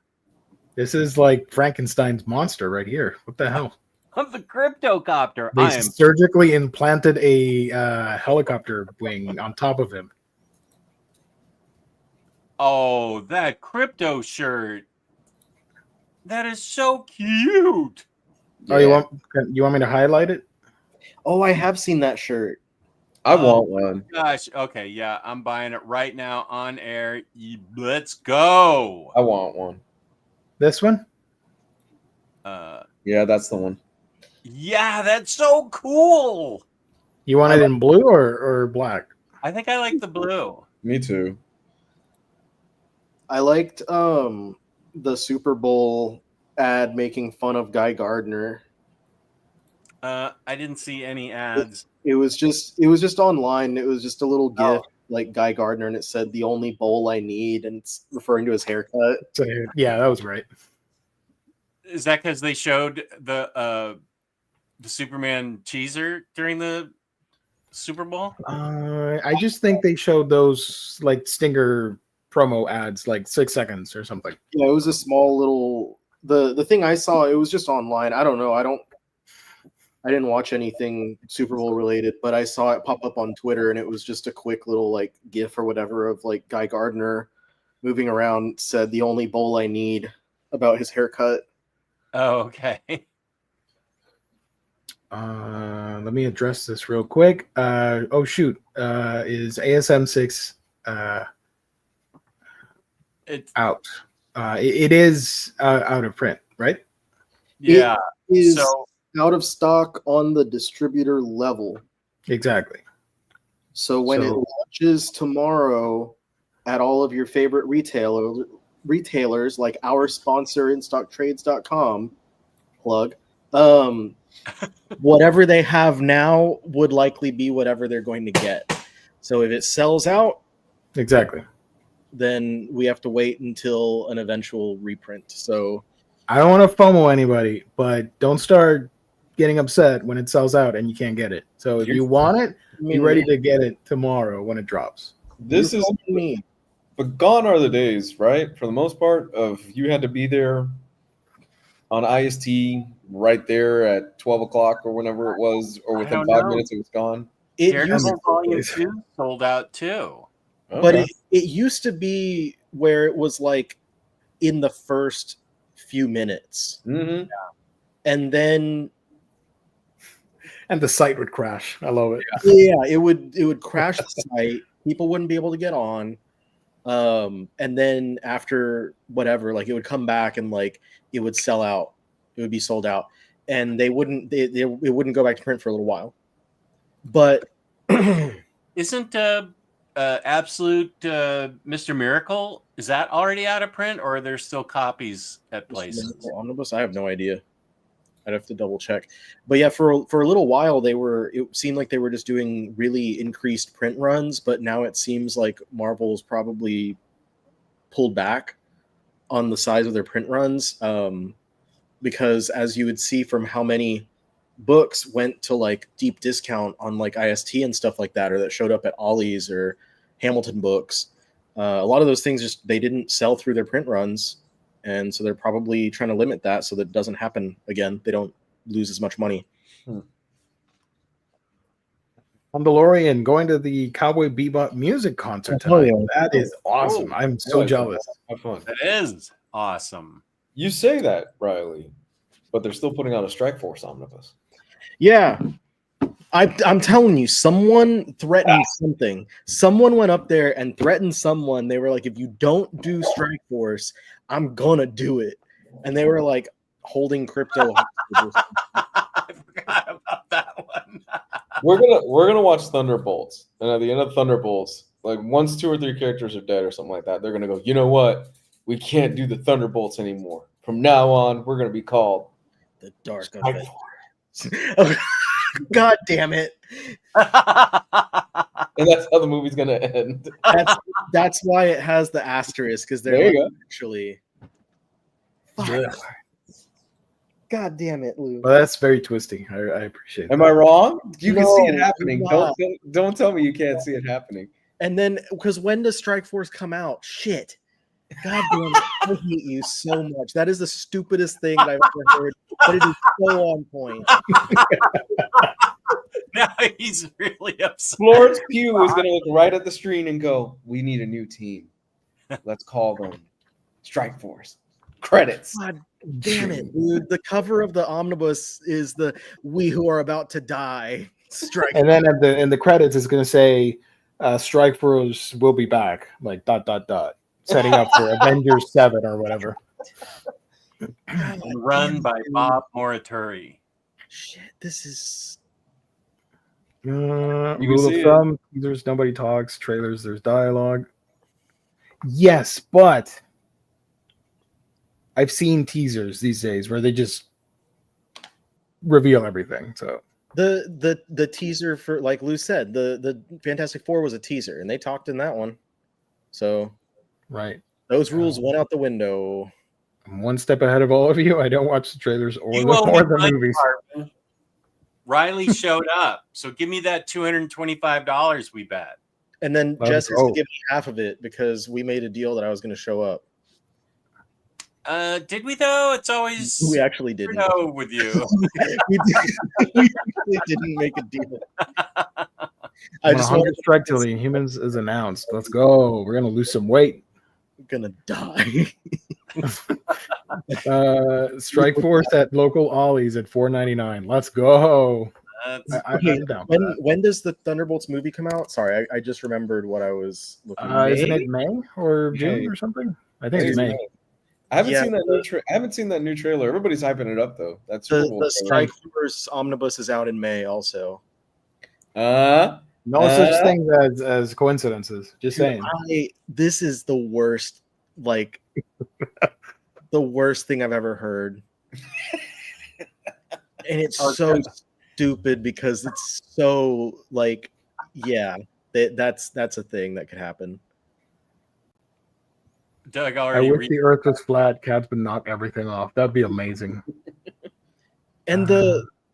This is like Frankenstein's monster right here. What the hell?
Of the cryptocopter.
They
I am
surgically implanted a helicopter wing on top of him.
Oh, that crypto shirt. That is so cute.
Oh, you want me to highlight it?
Oh, I have seen that shirt.
I want one.
Gosh. Okay, yeah, I'm buying it right now on air. Let's go.
I want one.
This one?
Yeah, that's the one.
Yeah, that's so cool.
You want it in blue or black?
I think I like the blue.
Me too.
I liked the Super Bowl ad making fun of Guy Gardner.
I didn't see any ads.
It was just online. It was just a little
Oh.
gift like Guy Gardner, and it said "the only bowl I need," and it's referring to his haircut.
So, yeah, that was right.
Is that because they showed the Superman teaser during the Super Bowl?
I just think they showed those like stinger promo ads, like 6 seconds or something.
Yeah, it was a small little. The thing I saw, it was just online. I don't know. I didn't watch anything Super Bowl related, but I saw it pop up on Twitter, and it was just a quick little like GIF or whatever of like Guy Gardner moving around. Said "the only bowl I need" about his haircut.
Oh, okay.
Let me address this real quick. Oh shoot, is ASM 6
It's
out? It is out of print, right?
yeah.
Is
So
out of stock on the distributor level.
Exactly.
So when it
So-
launches tomorrow at all of your favorite retailers like our sponsor InStockTrades.com, plug, whatever they have now would likely be whatever they're going to get. So if it sells out,
Exactly.
then we have to wait until an eventual reprint. So
I don't want to FOMO anybody, but don't start getting upset when it sells out and you can't get it. So if you want it, be ready to get it tomorrow when it drops.
This is
me.
But gone are the days, right? For the most part, of you had to be there on IST right there at 12 o'clock or whenever it was, or
I
within
don't
5
know.
minutes it was gone.
It
Daredevil
used,
Volume 2 sold out too.
but
Okay.
it used to be where it was like in the first few minutes,
Mhm.
and then
And the site would crash. I love it.
it would crash the site. People wouldn't be able to get on. And then after whatever, like it would come back and like it would sell out. It would be sold out, and it wouldn't go back to print for a little while. But
Isn't Absolute Mr. Miracle, is that already out of print, or are there still copies at places?
Omnibus, I have no idea. I'd have to double check. But yeah, for a little while it seemed like they were just doing really increased print runs, but now it seems like Marvel's probably pulled back on the size of their print runs. Because as you would see from how many books went to like deep discount on like IST and stuff like that, or that showed up at Ollie's or Hamilton Books, a lot of those things just they didn't sell through their print runs. And so they're probably trying to limit that so that it doesn't happen again. They don't lose as much money.
Mandalorian going to the Cowboy Bebop music concert
Oh,
tonight.
yeah.
That is awesome. I'm so
Yeah,
jealous.
Have fun.
That is awesome.
You say that, Riley, but they're still putting out a Strike Force omnibus.
Yeah. I'm telling you, someone threatened something. Someone went up there and threatened someone. They were like, if you don't do Strike Force, I'm going to do it. And they were like holding Krypto.
I forgot about that one.
We're gonna watch Thunderbolts, and at the end of Thunderbolts, like once 2 or 3 characters are dead or something like that, they're gonna go, you know what? We can't do the Thunderbolts anymore. From now on, we're gonna be called
The Dark
Strike
Event. God damn it.
and that's how the movie's gonna end.
That's why it has the asterisk, because
There
they're
you
like, actually. Fuck.
Yeah.
God damn it, Lou.
Well, that's very twisty. I appreciate
Am
that.
I wrong? You can see it
No,
happening.
you're
Don't,
not.
don't tell me you can't see it happening.
And then, because when does Strike Force come out? Shit. God damn it. I hate you so much. That is the stupidest thing that I've ever heard, but it is so on point.
Now he's really upset.
Florence Pugh is gonna look right at the screen and go, "We need a new team. Let's call them Strike Force." Credits.
God damn it, dude. The cover of the omnibus is the "We Who Are About to Die" Strike.
And then in the credits, it's going to say Strike Force will be back, like ... setting up for Avengers 7 or whatever.
Run by Bob Morituri.
Shit, this is.
can
Rule
see
of
it.
thumb: there's nobody talks, trailers, there's dialogue. Yes, but I've seen teasers these days where they just reveal everything. So
The teaser for, like Lou said, the Fantastic Four was a teaser, and they talked in that one. So
Right.
those rules went out the window.
I'm one step ahead of all of you. I don't watch the trailers or
You
the,
owe me
or the
money,
movies.
Marvin. Riley showed up, so give me that $225 we bet.
And then
Let's
Jess has to
go.
give me half of it because we made a deal that I was going to show up.
Did we though? It's always
We actually didn't.
no with you.
we actually didn't make a deal. I
I'm
just
on a
wanted
hunger strike till the Inhumans is announced. Let's go. We're gonna lose some weight.
gonna die.
Strike Force at local Ollie's at $4.99. Let's go.
Okay,
I'm down for that.
when does the Thunderbolts movie come out? Sorry, I just remembered what I was looking at.
Isn't it May or June
May.
or something? I think it's May.
I haven't
Yeah,
seen that I haven't seen that new trailer. Everybody's hyping it up though. That's
The Strike Force Omnibus is out in May also.
No such thing as coincidences. Just saying.
This is the worst, like the worst thing I've ever heard. And it's so stupid because it's so like, yeah, that's a thing that could happen.
Doug
I
already
wish the Earth was flat. Cats would knock everything off. That'd be amazing.
And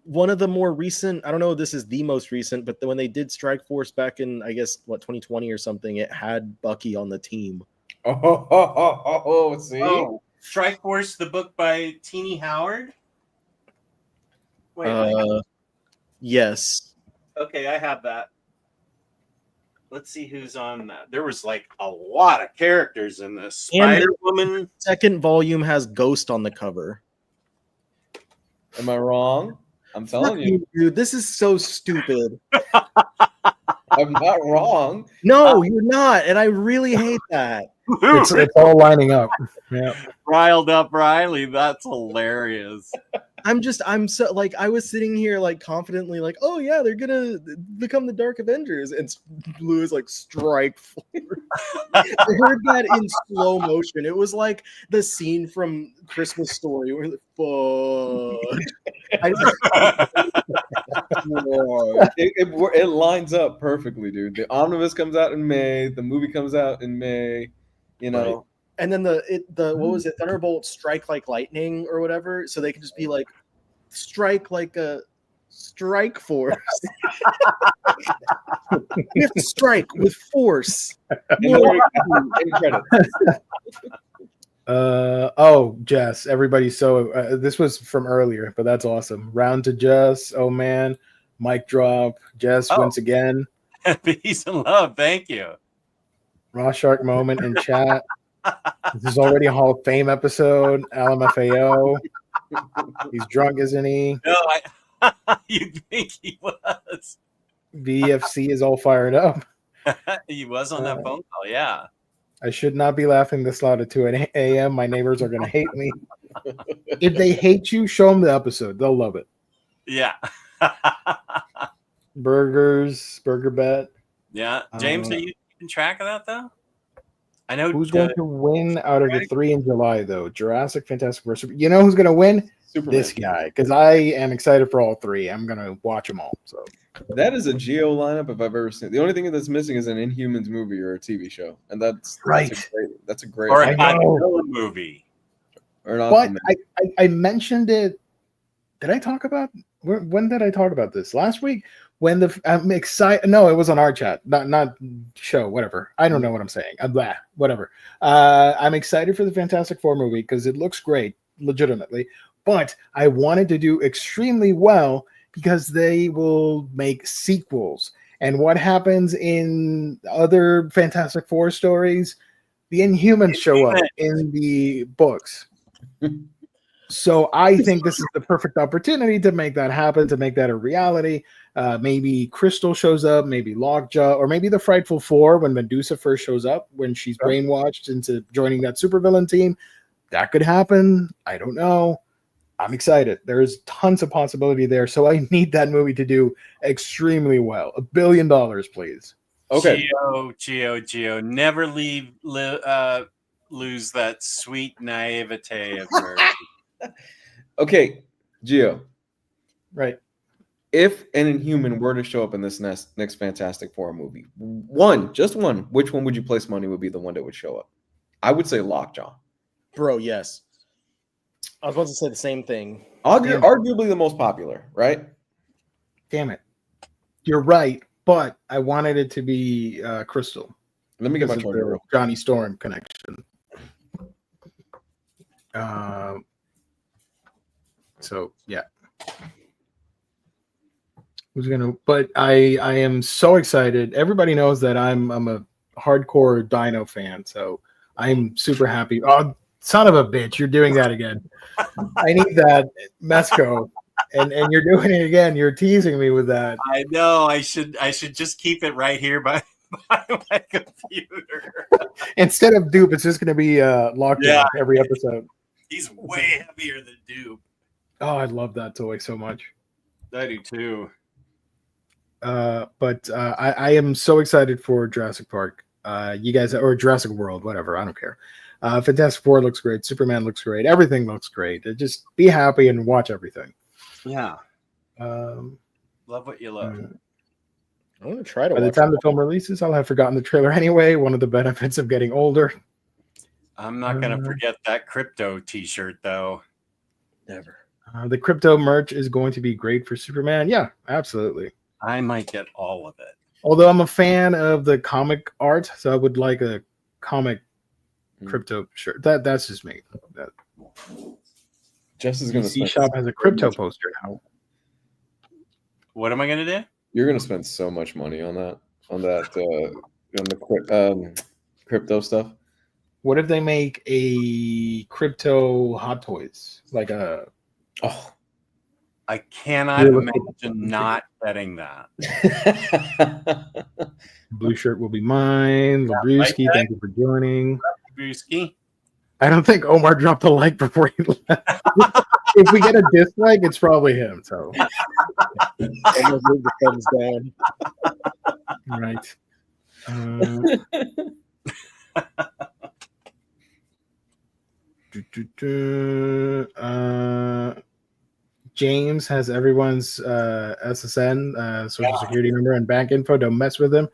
one of the more recent, I don't know if this is the most recent, but when they did Strike Force back in, I guess, 2020 or something, it had Bucky on the team.
See?
Oh, Strike Force, the book by Teenie Howard? Wait.
Yes.
Okay, I have that. Let's see who's on that. There was like a lot of characters in this. Spider-Woman.
Second volume has Ghost on the cover.
Am I wrong? I'm telling you,
dude, this is so stupid.
I'm not wrong.
No, you're not, and I really hate that.
It's all lining up. Yeah.
Riled up Riley. That's hilarious.
I'm so like, I was sitting here like confidently like, oh yeah, they're gonna become the Dark Avengers, and Blue is like Strike Force. I heard that in slow motion. It was like the scene from Christmas Story where
It lines up perfectly, dude. The Omnibus comes out in May. The movie comes out in May. You know.
Right. And then the what was it? Thunderbolt strike like lightning or whatever, so they can just be like strike like a strike force. We have to strike with force.
Jess, everybody. So this was from earlier, but that's awesome. Round to Jess. Oh man, mic drop. Jess once again.
Peace and love. Thank you.
Raw Shark moment in chat. This is already a Hall of Fame episode. LMFAO. He's drunk, isn't he?
No, you'd think he was.
VFC is all fired up.
He was on that phone call, yeah.
I should not be laughing this loud at 2 a.m. My neighbors are going to hate me. If they hate you, show them the episode. They'll love it.
Yeah.
Burger bet.
Yeah. James, are you keeping track of that, though? I know
who's going to win out of the 3 in July, though? Jurassic, Fantastic Four. You know who's going to win?
Superman.
This guy, because I am excited for all 3. I'm going to watch them all. So
that is a Geo lineup if I've ever seen. The only thing that's missing is an Inhumans movie or a TV show, and that's
right.
That's a great
or a Godzilla movie.
Or not.
But I mentioned it. Did I talk about? When did I talk about this? Last week. When I'm excited. No, it was on our chat, not show. Whatever. I don't know what I'm saying. Whatever. I'm excited for the Fantastic Four movie because it looks great, legitimately. But I wanted to do extremely well because they will make sequels. And what happens in other Fantastic Four stories? The Inhumans show up in the books. So I think this is the perfect opportunity to make that happen, to make that a reality. Maybe Krypto shows up, maybe Lockjaw, or maybe the Frightful Four when Medusa first shows up, when she's brainwashed into joining that supervillain team. That could happen. I don't know. I'm excited. There's tons of possibility there. So I need that movie to do extremely well. $1 billion, please.
Okay.
Geo. Never lose that sweet naivete of yours.
Okay, Geo.
Right.
if an Inhuman were to show up in this next Fantastic Four movie, just one, which one would you place money would be the one that would show up? I would say Lockjaw.
Bro, yes. I was about to say the same thing.
Arguably the most popular, right?
Damn it. You're right, but I wanted it to be Crystal.
Let me get my
This is
toilet
the
roll.
Johnny Storm connection. So yeah. But I am so excited. Everybody knows that I'm a hardcore Dino fan, so I'm super happy. Oh, son of a bitch, you're doing that again. I need that Mesco. And you're doing it again. You're teasing me with that.
I know. I should just keep it right here by my computer.
Instead of dupe, it's just going to be locked in every episode.
He's way heavier than Dupe.
Oh, I love that toy so much.
I do too.
But I am so excited for Jurassic Park. You guys, or Jurassic World, whatever. I don't care. Fantastic Four looks great. Superman looks great. Everything looks great. Just be happy and watch everything.
Yeah. Love what you love.
I'm gonna try to.
By the time the film releases, I'll have forgotten the trailer anyway. One of the benefits of getting older.
I'm not gonna forget that Krypto T-shirt though.
Never.
The Krypto merch is going to be great for Superman. Yeah, absolutely.
I might get all of it.
Although I'm a fan of the comic art, so I would like a comic Krypto shirt. That's just me.
Jess is going to
DC Shop has a Krypto poster now.
What am I gonna do?
You're going to spend so much money on the crypto stuff.
What if they make a Krypto Hot Toys, like a?
Oh,
I cannot imagine not betting that.
Blue shirt will be mine. Labruski, thank you for joining.
Brewski.
I don't think Omar dropped a like before he left. If we get a dislike, it's probably him. So,
Almost move the thumbs down.
right. James has everyone's SSN, social security number, and bank info. Don't mess with him.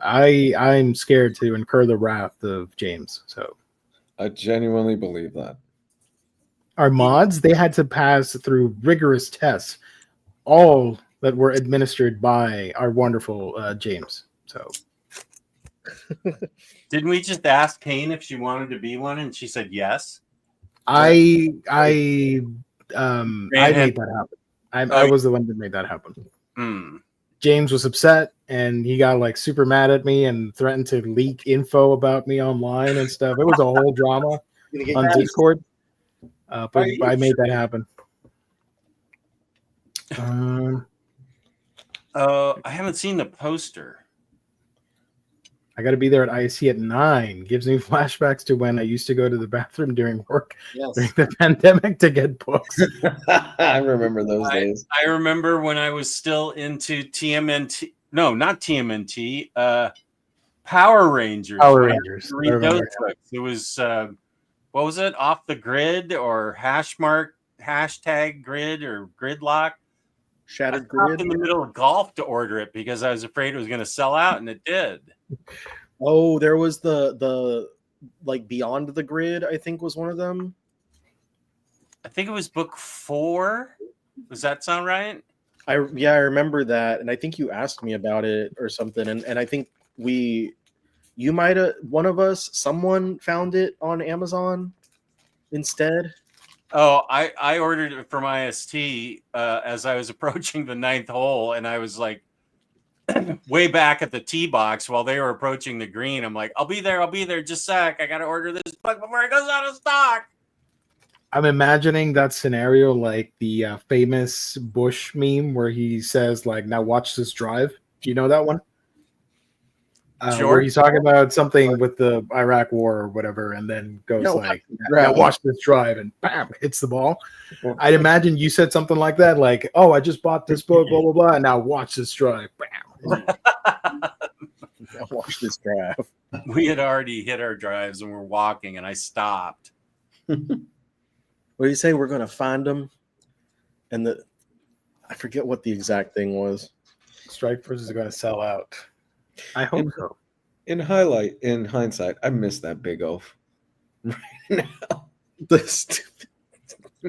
I'm scared to incur the wrath of James. So
I genuinely believe that.
our mods, they had to pass through rigorous tests, all that were administered by our wonderful James. So
Didn't we just ask Kane if she wanted to be one, and she said yes?
I made that happen. I was the one that made that happen. James was upset, and he got like super mad at me and threatened to leak info about me online and stuff. It was a whole drama on Discord. But I made that happen.
I haven't seen the poster.
I got to be there at IC at 9. Gives me flashbacks to when I used to go to the bathroom during work during the pandemic to get books.
I remember those days.
I remember when I was still into TMNT. No, not TMNT. Power Rangers.
Power Rangers.
It was what was it? Off the Grid or hashtag grid or gridlock.
Shattered
I stopped
Grid
in the middle of golf to order it because I was afraid it was going to sell out, and it did.
Oh, there was the like Beyond the Grid, I think was one of them.
I think it was book 4. Does that sound right?
I remember that, and I think you asked me about it or something, and I think you might have, someone found it on Amazon instead.
Oh, I ordered it from IST as I was approaching the 9th hole, and I was like way back at the tee box while they were approaching the green. I'm like, I'll be there, just a sec. I got to order this book before it goes out of stock.
I'm imagining that scenario like the famous Bush meme where he says, like, now watch this drive. Do you know that one?
Sure.
Where he's talking about something with the Iraq war or whatever, and then goes now watch this drive, and bam, hits the ball. I'd imagine you said something like that, like, oh, I just bought this book, blah, blah, blah, and now watch this drive. Bam.
Watch this drive.
We had already hit our drives and we're walking, and I stopped.
What do you say? We're going to find them, and I forget what the exact thing was.
Strike Force is going to sell out. I hope so.
In hindsight, I miss that big oaf. Right now.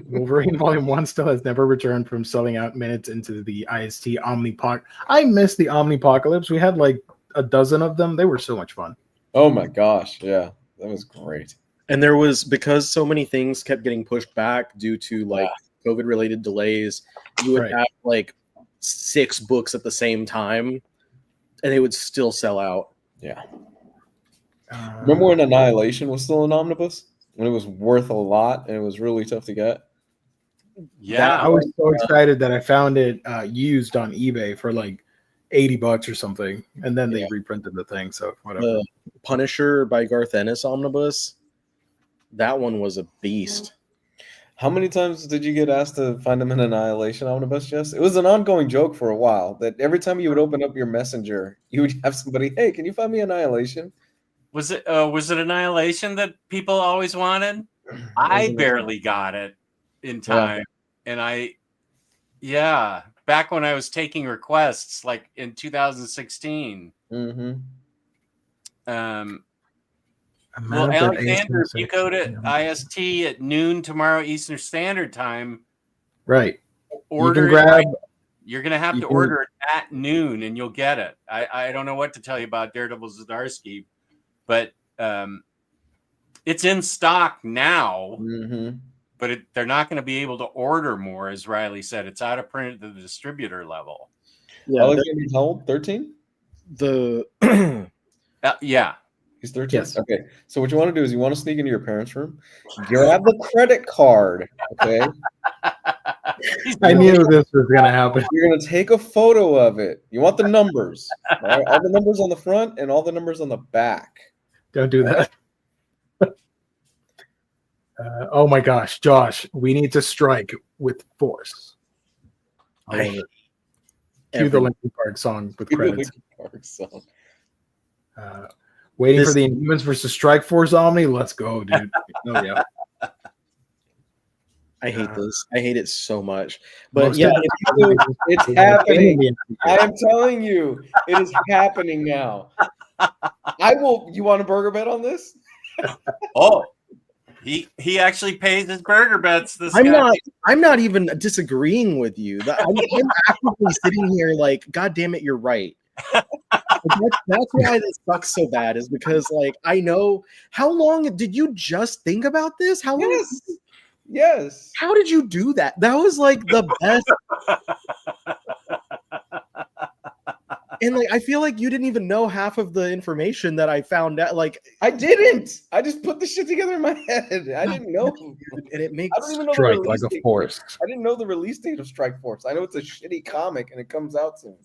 Wolverine Volume 1 still has never returned from selling out minutes into the IST Omnipoc. I miss the Omnipocalypse. We had like a dozen of them. They were so much fun.
Oh my gosh, yeah, that was great.
And there was, because so many things kept getting pushed back due to like COVID related delays, you would have like 6 books at the same time and they would still sell out.
Yeah. Remember when Annihilation was still an omnibus? When it was worth a lot and it was really tough to get?
Yeah.
I was so excited that I found it used on eBay for like $80 or something. And then they reprinted the thing. So whatever.
The Punisher by Garth Ennis omnibus, that one was a beast.
How many times did you get asked to find them in Annihilation omnibus, Jess? It was an ongoing joke for a while that every time you would open up your messenger, you would have somebody, hey, can you find me Annihilation?
Was it Annihilation that people always wanted? I barely got it in time. And back when I was taking requests, like in 2016.
Mm-hmm.
Well, Alexander, if you go to IST at noon tomorrow Eastern Standard Time,
right?
Order it. You're going to have to order it at noon, and you'll get it. I don't know what to tell you about Daredevil Zdarsky, but it's in stock now.
Mm-hmm.
But they're not going to be able to order more, as Riley said. It's out of print at the distributor level.
Yeah, Alexander's how old? 13?
Yeah.
He's 13?
Yes.
Okay. So what you want to do is you want to sneak into your parents' room, grab the credit card, okay?
I knew this was going to happen.
You're going to take a photo of it. You want the numbers. Right? All the numbers on the front and all the numbers on the back.
Don't do that. Oh my gosh, Josh, we need to strike with force. I love it. Cue the Linkin Park song with credits. Waiting for the Inhumans versus Strike Force Omni. Let's go, dude. Oh yeah.
I hate this. I hate it so much. But
it's happening. I am telling you, it is happening now. You want a burger bet on this?
Oh. He actually pays his burger bets.
I'm not even disagreeing with you. I'm actively sitting here like, God damn it, you're right. That's why this sucks so bad, is because like I know. How long did you just think about this? How long?
Yes.
How did you do that? That was like the best. And like I feel like you didn't even know half of the information that I found out. Like
I didn't. I just put the shit together in my head. I didn't know.
And it makes
I don't even know
Strike like a force.
I didn't know the release date of Strike Force. I know it's a shitty comic and it comes out soon.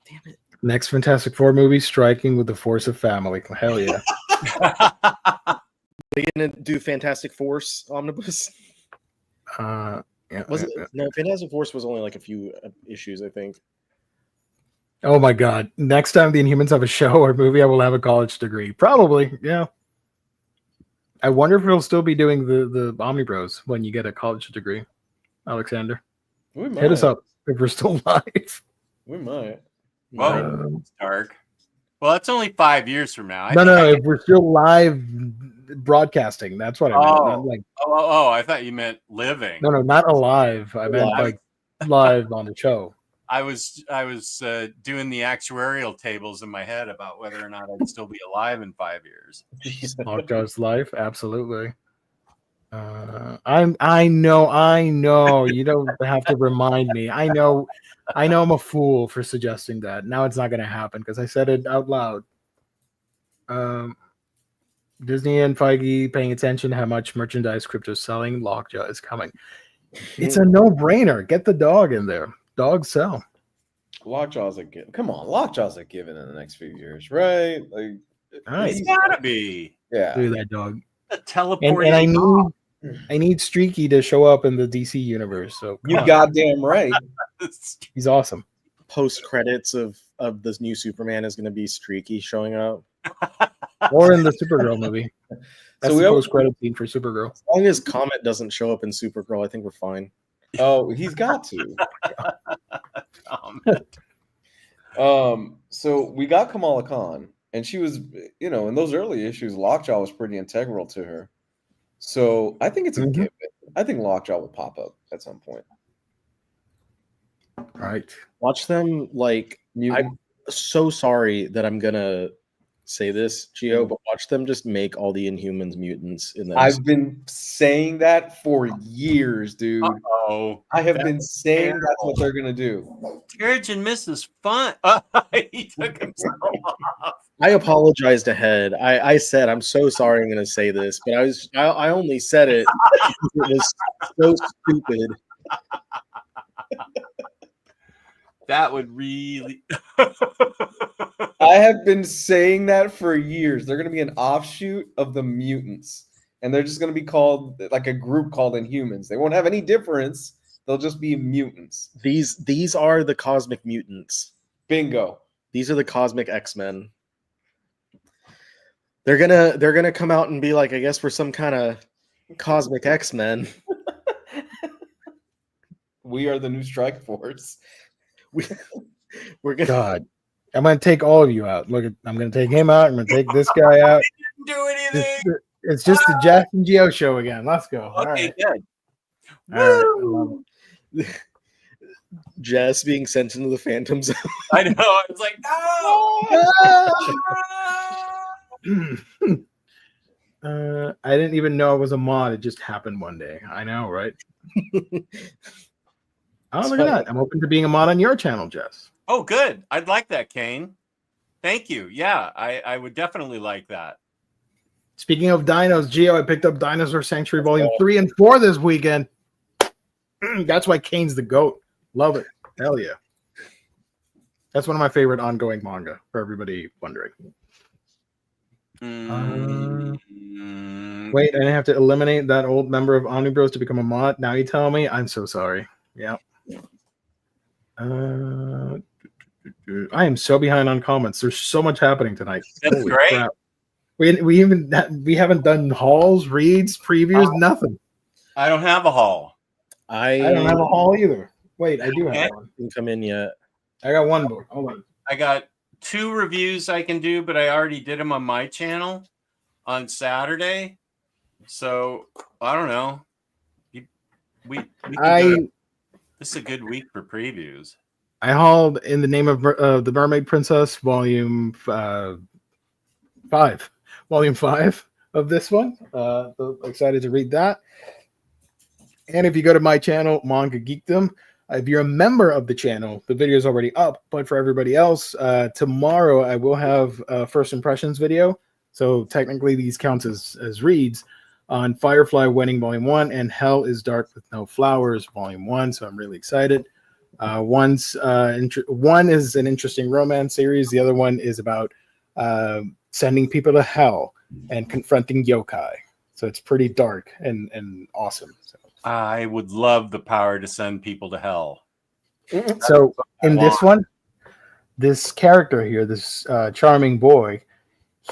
Damn it.
Next Fantastic Four movie, striking with the force of family. Hell yeah.
Are you gonna do Fantastic Force omnibus?
Yeah.
No, Fantastic Force was only like a few issues, I think.
Oh my god. Next time the Inhumans have a show or movie, I will have a college degree. Probably, yeah. I wonder if he'll still be doing the Omnibros when you get a college degree, Alexander.
We might.
Hit us up if we're still live.
We might.
Well, it's dark. Well, that's only 5 years from now.
If we're still live broadcasting, that's what I meant. Not like,
I thought you meant living.
No, not alive. I meant like live on the show.
I was doing the actuarial tables in my head about whether or not I'd still be alive in 5 years.
Lockjaw's life, absolutely. I know. You don't have to remind me. I know I'm a fool for suggesting that. Now it's not going to happen because I said it out loud. Disney and Feige paying attention to how much merchandise Krypto's selling. Lockjaw is coming. It's a no-brainer. Get the dog in there. Dogs sell.
Lockjaw's a given. Come on, Lockjaw's a given in the next few years, right? Like,
it's gotta be.
Yeah.
Do that dog.
A teleporting.
And I need Streaky to show up in the DC universe. So
goddamn right.
He's awesome.
Post credits of this new Superman is going to be Streaky showing up,
or in the Supergirl movie. That's
So
the post credit scene for Supergirl.
as long as Comet doesn't show up in Supergirl, I think we're fine.
Oh, he's got to. So we got Kamala Khan, and she was, in those early issues, Lockjaw was pretty integral to her. So I think it's a
Mhm.
given. I think Lockjaw will pop up at some point.
Right.
Watch them like.
Mutant.
I'm so sorry that I'm gonna say this, Gio, but watch them just make all the Inhumans mutants in this.
I've been saying that for years, dude.
Oh,
I have been saying that's what they're gonna do.
Terrigen Mist is fun. He took himself off.
I apologized ahead. I said I'm so sorry I'm gonna say this, but I only said it because it was so stupid.
That would really.
I have been saying that for years. They're gonna be an offshoot of the mutants, and they're just gonna be called like a group called Inhumans. They won't have any difference. They'll just be mutants.
These are the cosmic mutants.
Bingo.
These are the cosmic X-Men. They're gonna come out and be like, I guess we're some kind of cosmic X-Men.
We are the new Strike Force.
We're gonna.
God, I'm gonna take all of you out. I'm gonna take him out. I'm gonna take this guy out.
Didn't do anything.
It's just the Jack and Geo show again. Let's go. All
Okay,
right.
good.
All right. I love
Jess being sent into the Phantom Zone.
I know. I was like, no.
I didn't even know it was a mod. It just happened one day. I know, right? Oh, look at that. I'm open to being a mod on your channel, Jess.
Oh, good. I'd like that, Kane. Thank you. Yeah, I would definitely like that.
Speaking of dinos, Geo, I picked up Dinosaur Sanctuary Volume 3 and 4 this weekend. That's why Kane's the GOAT. Love it. Hell yeah. That's one of my favorite ongoing manga, for everybody wondering. Wait, I didn't have to eliminate that old member of Omnibros to become a mod. Now you tell me? I'm so sorry. Yeah. I am so behind on comments. There's so much happening tonight.
That's
Holy
great.
crap. We haven't done hauls, reads, previews, nothing.
I don't have a haul.
I don't have a haul either. Wait, I do
Okay.
have one.
Didn't come in yet.
I got one book. Hold on.
I got 2 reviews I can do, but I already did them on my channel on Saturday. So I don't know. We can this is a good week for previews.
I hauled In the Name of the Mermaid Princess, Volume 5. Volume 5 of this one. So excited to read that. And if you go to my channel, Manga Geekdom, if you're a member of the channel, the video is already up. But for everybody else, tomorrow I will have a first impressions video. So technically these counts as reads on Firefly Wedding Volume 1 and Hell is Dark with No Flowers Volume 1. So I'm really excited. One is an interesting romance series. The other one is about sending people to hell and confronting yokai. So it's pretty dark and awesome. So.
I would love the power to send people to hell.
So in this one, this character here, this charming boy,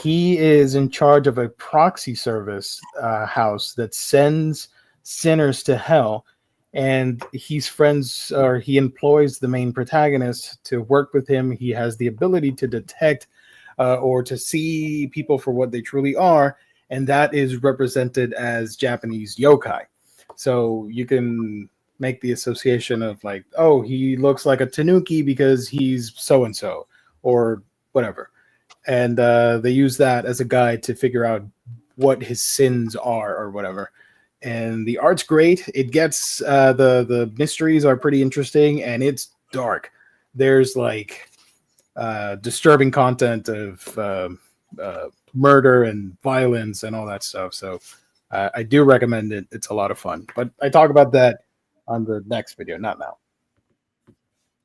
he is in charge of a proxy service house that sends sinners to hell. And he's friends, or he employs the main protagonist to work with him. He has the ability to detect or to see people for what they truly are. And that is represented as Japanese yokai. So you can make the association of like, oh, he looks like a tanuki because he's so-and-so or whatever. And they use that as a guide to figure out what his sins are or whatever. And the art's great. It gets the mysteries are pretty interesting, and it's dark. There's like disturbing content of murder and violence and all that stuff. So I do recommend it. It's a lot of fun. But I talk about that on the next video, not now.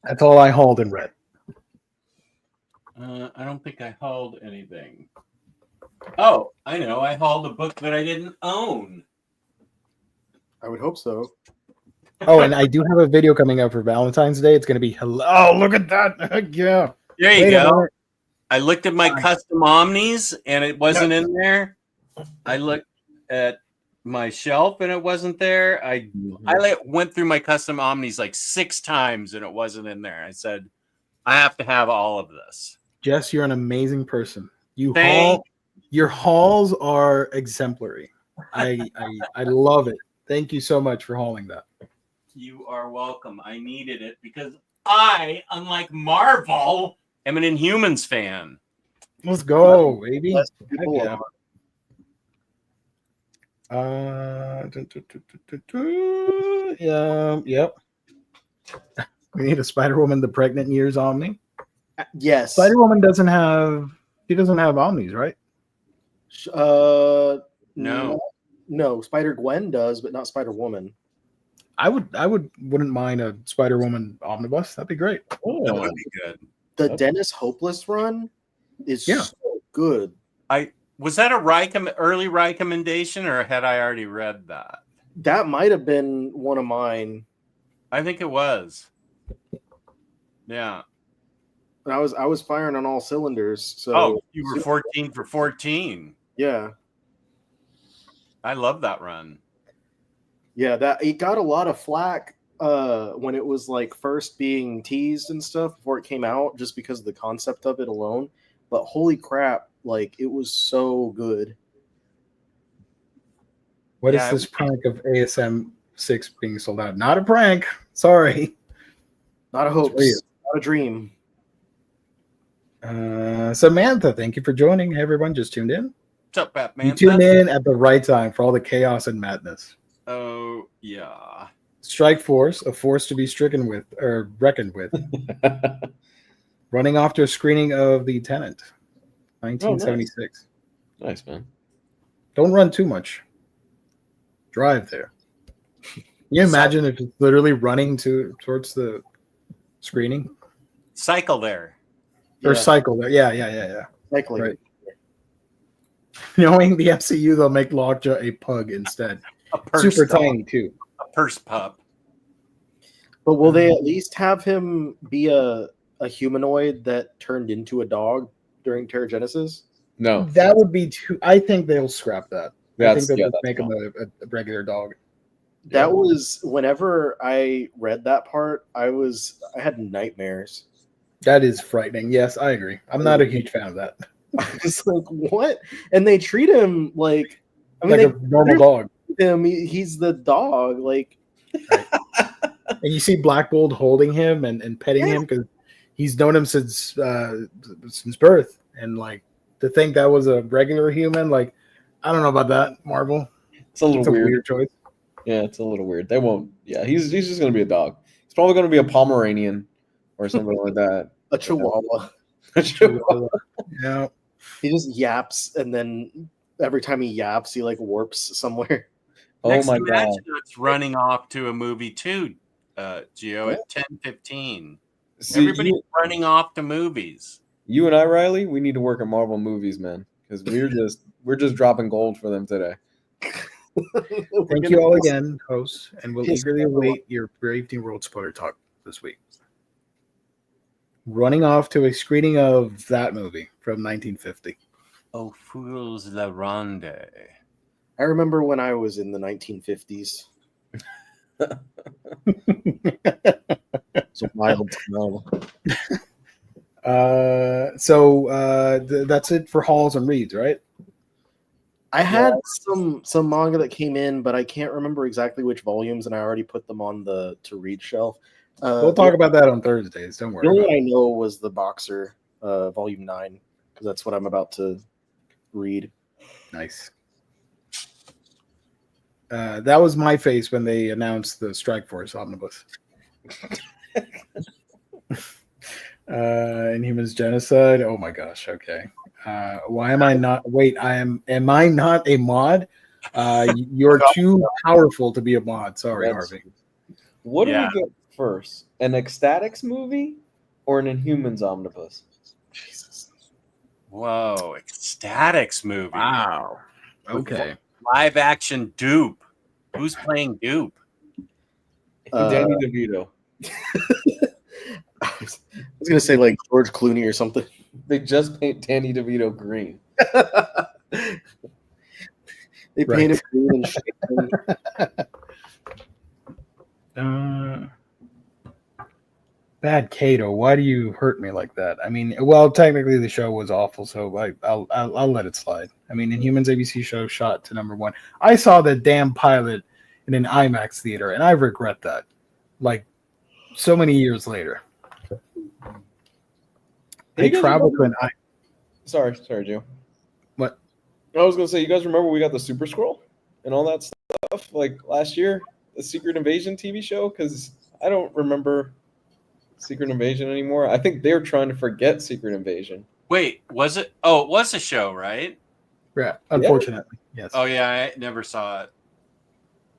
That's all I hauled and read.
I don't think I hauled anything. Oh, I know. I hauled a book that I didn't own.
I would hope so.
Oh, and I do have a video coming out for Valentine's Day. It's going to be hello. Oh, look at that. Yeah.
There you
Wait a
go.
minute.
I looked at my custom Omnis and it wasn't in there. I looked at my shelf and it wasn't there. I went through my custom Omnis like 6 times and it wasn't in there. I said, I have to have all of this.
Jess, you're an amazing person.
Thank
Your hauls are exemplary. I love it. Thank you so much for hauling that.
You are welcome. I needed it because I, unlike Marvel, am an Inhumans fan.
Let's go, baby.
Less
Heck
people
yeah. Yep. We need a Spider-Woman, the pregnant years Omni.
Yes.
Spider-Woman doesn't have Omnis, right?
No.
No, Spider-Gwen does, but not Spider-Woman.
I wouldn't mind a Spider-Woman omnibus. That'd be great.
That would be good.
The Dennis Hopeless run is so good.
Was that a early recommendation, or had I already read that?
That might have been one of mine.
I think it was. Yeah.
I was firing on all cylinders. So
you were 14 for 14.
Yeah.
I love that run.
Yeah, that it got a lot of flack when it was like first being teased and stuff before it came out, just because of the concept of it alone. But holy crap, like it was so good.
What is this prank of ASM 6 being sold out? Not a prank. Sorry.
Not a hoax. Not a dream.
Samantha, thank you for joining. Hey, everyone, just tuned in.
What's up, Batman?
You tuned in at the right time for all the chaos and madness.
Oh, yeah.
Strike Force, a force to be stricken with or reckoned with. Running off to a screening of The Tenant, 1976.
Nice, man.
Don't run too much. Drive there. Can you imagine if it's literally running towards the screening?
Cycle there.
Or cycle there. Yeah.
Cycling.
Right. Knowing the MCU, they'll make Lockjaw a pug instead.
A purse
Super
dog.
tiny, too.
A purse pup.
But will they at least have him be a humanoid that turned into a dog during Terrigenesis?
No.
That would be too... I think they'll scrap that. I think they'll
that's
make him a regular dog.
That was... Whenever I read that part, I had nightmares.
That is frightening. Yes, I agree. I'm not a huge fan of that.
I was like, what? And they treat him like...
Like a normal dog.
He's the dog. Like...
Right. And you see Black Bolt holding him and petting him because he's known him since birth. And like to think that was a regular human, like I don't know about that, Marvel.
It's a little
weird choice.
Yeah, it's a little weird. They won't. Yeah, he's just gonna be a dog. He's probably gonna be a Pomeranian or something like that.
A Chihuahua.
Yeah.
He just yaps, and then every time he yaps, he like warps somewhere.
Next
my
to
god!
It's running off to a movie too, Gio, at 10:15.
See,
Everybody's running off to movies.
You and I, Riley, we need to work on Marvel movies, man, because we're just dropping gold for them today.
Thank you all again, hosts, and we'll eagerly await your Brave New World spoiler talk this week. Running off to a screening of that movie from 1950.
Oh, Fools La Ronde.
I remember when I was in the 1950s. It's a wild time.
That's it for hauls and reads, right?
I had some manga that came in, but I can't remember exactly which volumes, and I already put them on the to read shelf.
We'll talk about that on Thursdays. Don't worry.
The only one I know was the Boxer, volume 9, because that's what I'm about to read.
Nice. That was my face when they announced the Strike Force Omnibus. Inhumans Genocide. Oh my gosh. Okay. Why am I not? Wait. Am I not a mod? You're too powerful to be a mod. Sorry, Harvey.
What do we get first? An Ecstatics movie or an Inhumans omnibus?
Jesus.
Whoa, Ecstatics movie.
Wow. Okay.
Live action Dupe. Who's playing Dupe?
Danny DeVito.
I was gonna say like George Clooney or something.
They just paint Danny DeVito green.
They
Right.
paint him green and shake him.
Bad Kato, why do you hurt me like that? I mean, well, technically the show was awful, so I'll let it slide. I mean, Inhumans ABC show shot to #1. I saw the damn pilot in an IMAX theater, and I regret that. Like so many years later,
Hey,
I
you guys
traveled to an
remember- Sorry, Joe.
What?
I was gonna say, you guys remember we got the Super Scroll and all that stuff like last year, the Secret Invasion TV show? Because I don't remember Secret Invasion anymore. I think they're trying to forget Secret Invasion.
Wait, was it? Oh, it was a show, right?
Yeah, unfortunately, yes.
Oh yeah, I never saw it.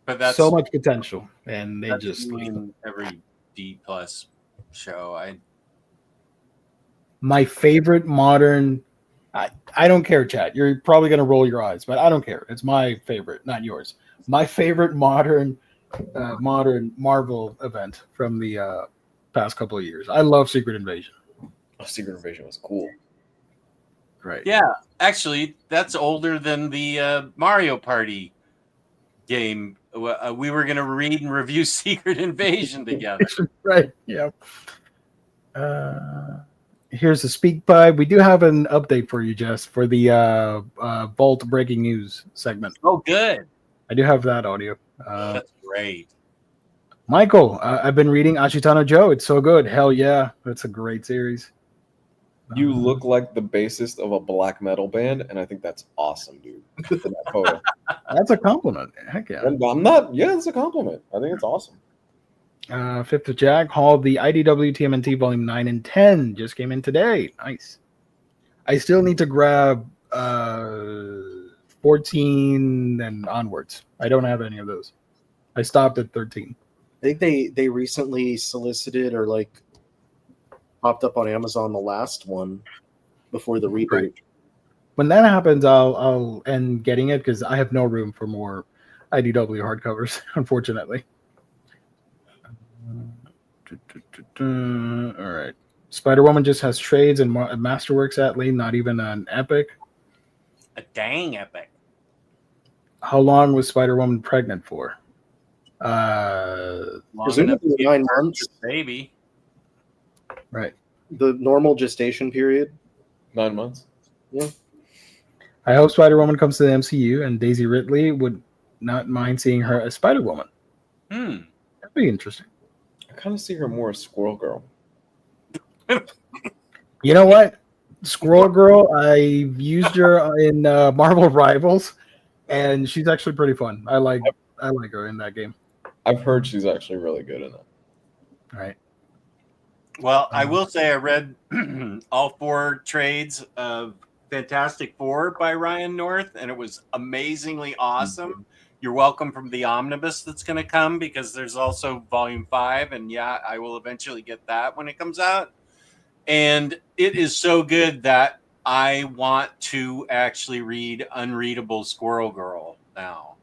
But that's
so much potential, and they
that's
just
in every D+ show.
my favorite modern. I don't care, chat. You're probably gonna roll your eyes, but I don't care. It's my favorite, not yours. My favorite modern Marvel event from the past couple of years. I love Secret Invasion.
Oh, Secret Invasion was cool.
Right.
Yeah, actually, that's older than the Mario Party game. We were going to read and review Secret Invasion together.
Right. Yeah. Here's the speak pipe. We do have an update for you, Jess, for the Vault breaking news segment.
Oh, good.
I do have that audio.
That's great.
Michael, I've been reading Ashitano Joe. It's so good. Hell yeah. That's a great series.
You look like the bassist of a black metal band, and I think that's awesome, dude. For that photo.
That's a compliment. Heck yeah.
And I'm not. Yeah, it's a compliment. I think it's awesome.
5th of Jack hauled the IDW TMNT Volume 9 and 10. Just came in today. Nice. I still need to grab 14 and onwards. I don't have any of those. I stopped at 13.
I think they recently solicited or like popped up on Amazon the last one before the reboot.
When that happens, I'll end getting it because I have no room for more IDW hardcovers, unfortunately. All right. Spider-Woman just has trades and Masterworks Atlee, not even an epic.
A dang epic.
How long was Spider-Woman pregnant for?
Long enough
Presumably
to give
9
birth
months.
to the baby.
Right.
The normal gestation period.
9 months.
I hope Spider-Woman comes to the MCU and Daisy Ridley would not mind seeing her as Spider-Woman.
Hmm.
That'd be interesting.
I kind of see her more as Squirrel Girl.
You know what? Squirrel Girl, I've used her in Marvel Rivals, and she's actually pretty fun. I like her in that game.
I've heard she's actually really good in it.
All right.
Well, I will say I read all 4 trades of Fantastic Four by Ryan North, and it was amazingly awesome. You're welcome from the Omnibus that's going to come because there's also Volume 5, and yeah, I will eventually get that when it comes out. And it is so good that I want to actually read Unreadable Squirrel Girl now.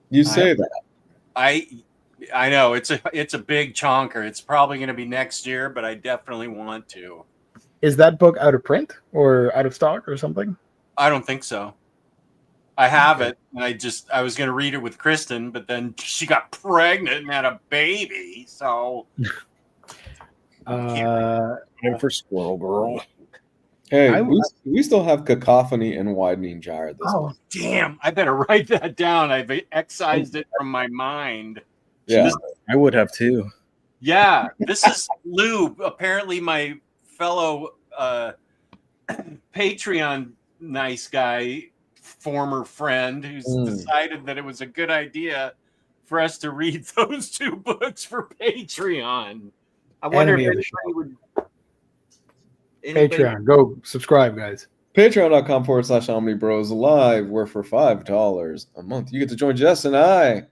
You say that.
I know it's a big chonker. It's probably going to be next year, but I definitely want to.
Is that book out of print or out of stock or something?
I don't think so. I have it, and I was going to read it with Kristen, but then she got pregnant and had a baby, so.
And for Squirrel Girl.
Hey, we still have Cacophony and Widening Gyre this
Oh,
month.
damn. I better write that down. I've excised it from my mind.
Yeah.
I would have too.
Yeah, this is Lou, apparently my fellow Patreon nice guy, former friend, who's decided that it was a good idea for us to read those 2 books for Patreon. I wonder if anybody would...
Patreon. Go subscribe, guys.
Patreon.com/Omnibros live, where for $5 a month, you get to join Jess and I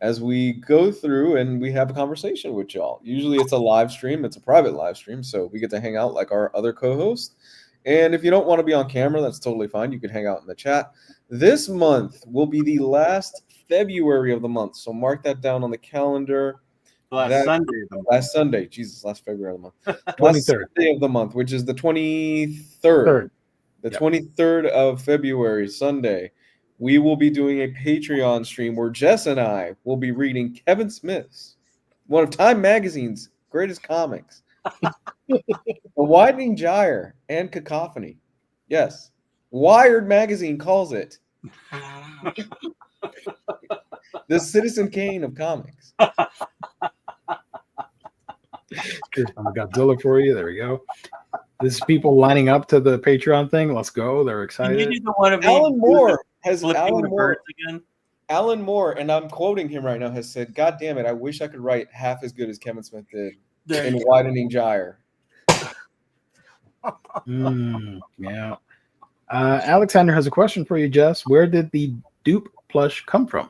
as we go through and we have a conversation with y'all. Usually it's a live stream. It's a private live stream, so we get to hang out like our other co-hosts. And if you don't want to be on camera, that's totally fine. You can hang out in the chat. This month will be the last February of the month, so mark that down on the calendar.
Last Sunday.
Jesus, last February of the month.
23rd.
Last Sunday of the month, which is the 23rd.
Third.
The
Yep.
23rd of February, Sunday, we will be doing a Patreon stream where Jess and I will be reading Kevin Smith's, one of Time Magazine's greatest comics, The Widening Gyre and Cacophony. Yes, Wired Magazine calls it the Citizen Kane of comics.
I'm a Godzilla for you. There we go. This is people lining up to the Patreon thing. Let's go. They're
Can you
excited.
do the one of me
Alan Moore has
flipping
Alan
the
Moore,
birds again?
Alan Moore, and I'm quoting him right now, has said, "God damn it, I wish I could write half as good as Kevin Smith did
There
in
you go.
Widening Gyre."
Yeah. Alexander has a question for you, Jess. Where did the dupe plush come from?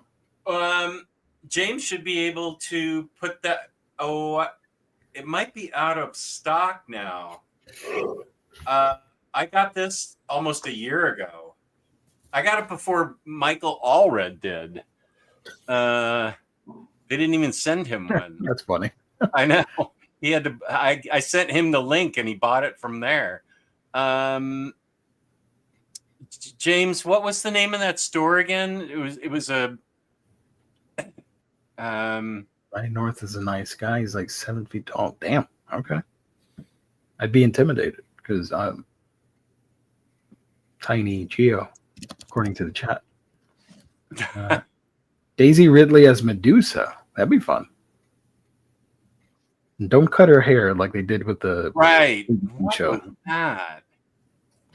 James should be able to put that. Oh, it might be out of stock now. I got this almost a year ago. I got it before Michael Allred did. They didn't even send him one.
That's funny.
I know. He had to. I sent him the link, and he bought it from there. James, what was the name of that store again? It was a.
Ryan North is a nice guy. He's like 7 feet tall. Damn. Okay. I'd be intimidated because I'm tiny Geo, according to the chat. Daisy Ridley as Medusa. That'd be fun. And don't cut her hair like they did with the
Right. What
show.
was that?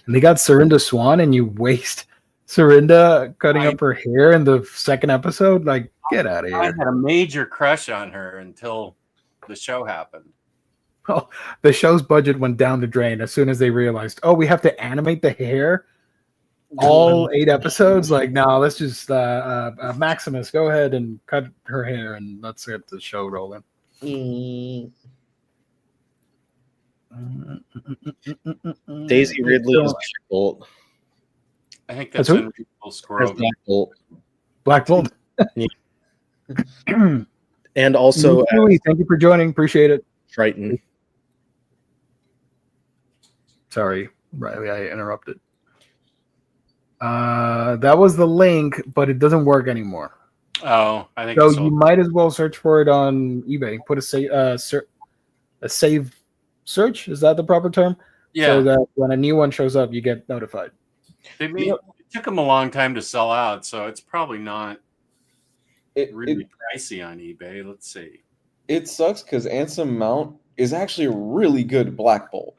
And they got Serinda Swan, and you waste Serinda cutting up her hair in the second episode. Like, get out of
I
here.
had a major crush on her until the show happened.
Oh, the show's budget went down the drain as soon as they realized, oh, we have to animate the hair all 8 episodes. Like, no, let's just Maximus, go ahead and cut her hair, and let's get the show rolling.
Daisy Ridley is Black Bolt.
I think that's
That's who?
when people
As
scroll.
Black Bolt.
Black Bolt.
And also
Louis, thank you for joining. Appreciate it.
Triton.
Sorry, Riley, I interrupted. That was the link, but it doesn't work anymore.
Oh, I think
So
it's
you
sold.
might as well search for it on eBay. Put a save search. Is that the proper term?
Yeah,
So that when a new one shows up, you get notified.
it took them a long time to sell out, so it's probably not really pricey on eBay. Let's see.
It sucks because Ansem Mount is actually a really good Black Bolt.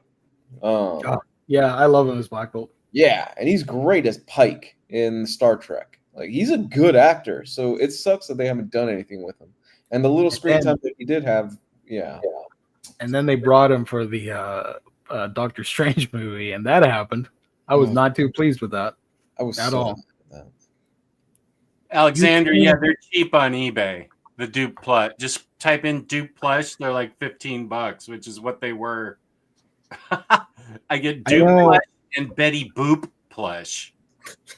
Yeah, I love him as Black Bolt.
Yeah, and he's great as Pike in Star Trek. Like, he's a good actor, so it sucks that they haven't done anything with him. And the little screen time that he did have, yeah.
And then they brought him for the Doctor Strange movie, and that happened. I was not too pleased with that.
I was
At
so
all.
mad at that.
Alexander, yeah, they're cheap on eBay. The dupe plush. Just type in dupe plush. They're like $15, which is what they were. I get dupe plush and Betty Boop plush.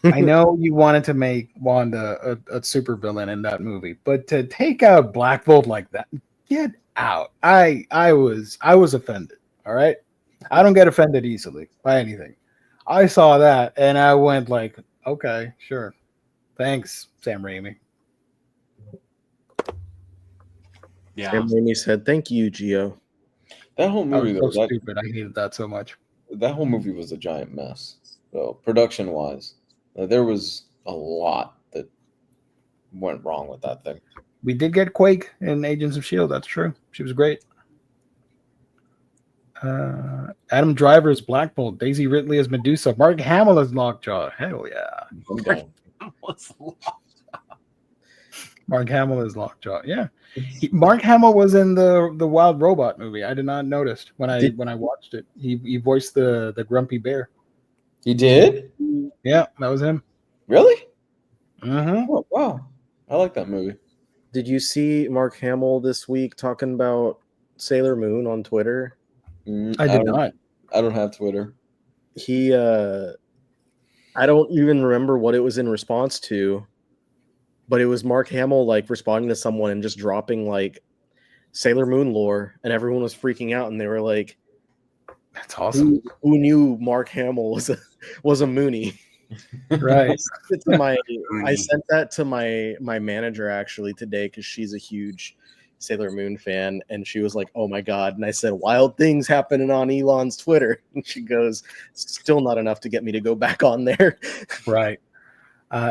I know you wanted to make Wanda a supervillain in that movie, but to take out Black Bolt like that, get out. I was offended. All right, I don't get offended easily by anything. I saw that and I went like, okay, sure, thanks, Sam Raimi.
Yeah.
Sam Raimi said, "Thank you, Gio."
That whole
That
movie,
was so
though,
stupid. I hated that so much.
that whole movie was a giant mess. So production-wise, there was a lot that went wrong with that thing.
We did get Quake in Agents of S.H.I.E.L.D. That's true. She was great. Adam Driver is Black Bolt. Daisy Ridley as Medusa. Mark Hamill as Lockjaw. Hell yeah.
I'm down.
Mark Hamill is Lockjaw. Yeah. Mark Hamill was in the Wild Robot movie. I did not notice when I watched it. He voiced the grumpy bear.
He did?
Yeah, that was him.
Really?
Mm-hmm.
Oh, wow. I like that movie.
Did you see Mark Hamill this week talking about Sailor Moon on Twitter?
I did not.
I don't have Twitter.
He I don't even remember what it was in response to, but it was Mark Hamill like responding to someone and just dropping like Sailor Moon lore, and everyone was freaking out, and they were like,
That's awesome.
who knew Mark Hamill was a Moonie?
Right.
It's I sent that to my manager actually today because she's a huge Sailor Moon fan, and she was like, "Oh my god!" And I said, "Wild things happening on Elon's Twitter," and she goes, "Still not enough to get me to go back on there."
Right.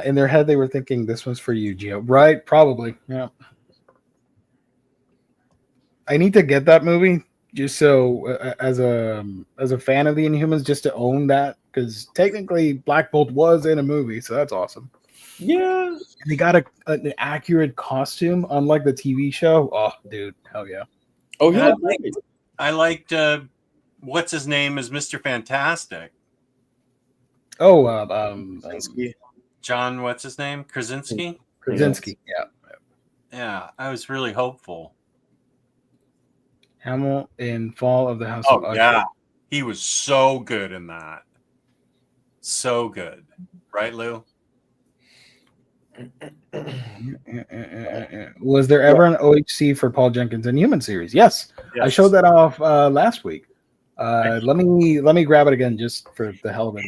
In their head, they were thinking this was for you, Gio. Right? Probably. Yeah. I need to get that movie just so, as a fan of the Inhumans, just to own that, because technically Black Bolt was in a movie, so that's awesome.
Yeah.
And they got an accurate costume, unlike the TV show. Oh, dude, hell yeah!
Oh,
And
he looked great.
I liked what's his name as Mr. Fantastic.
Oh,
John, what's his name? Krasinski?
Krasinski. Yeah.
Yeah, I was really hopeful.
Hamill in Fall of the House of
Oh,
Usher.
yeah. He was so good in that. So good. Right, Lou?
Was there ever an OHC for Paul Jenkins Inhuman series? Yes. I
Yes.
showed that off last week. Let me grab it again just for the hell of it.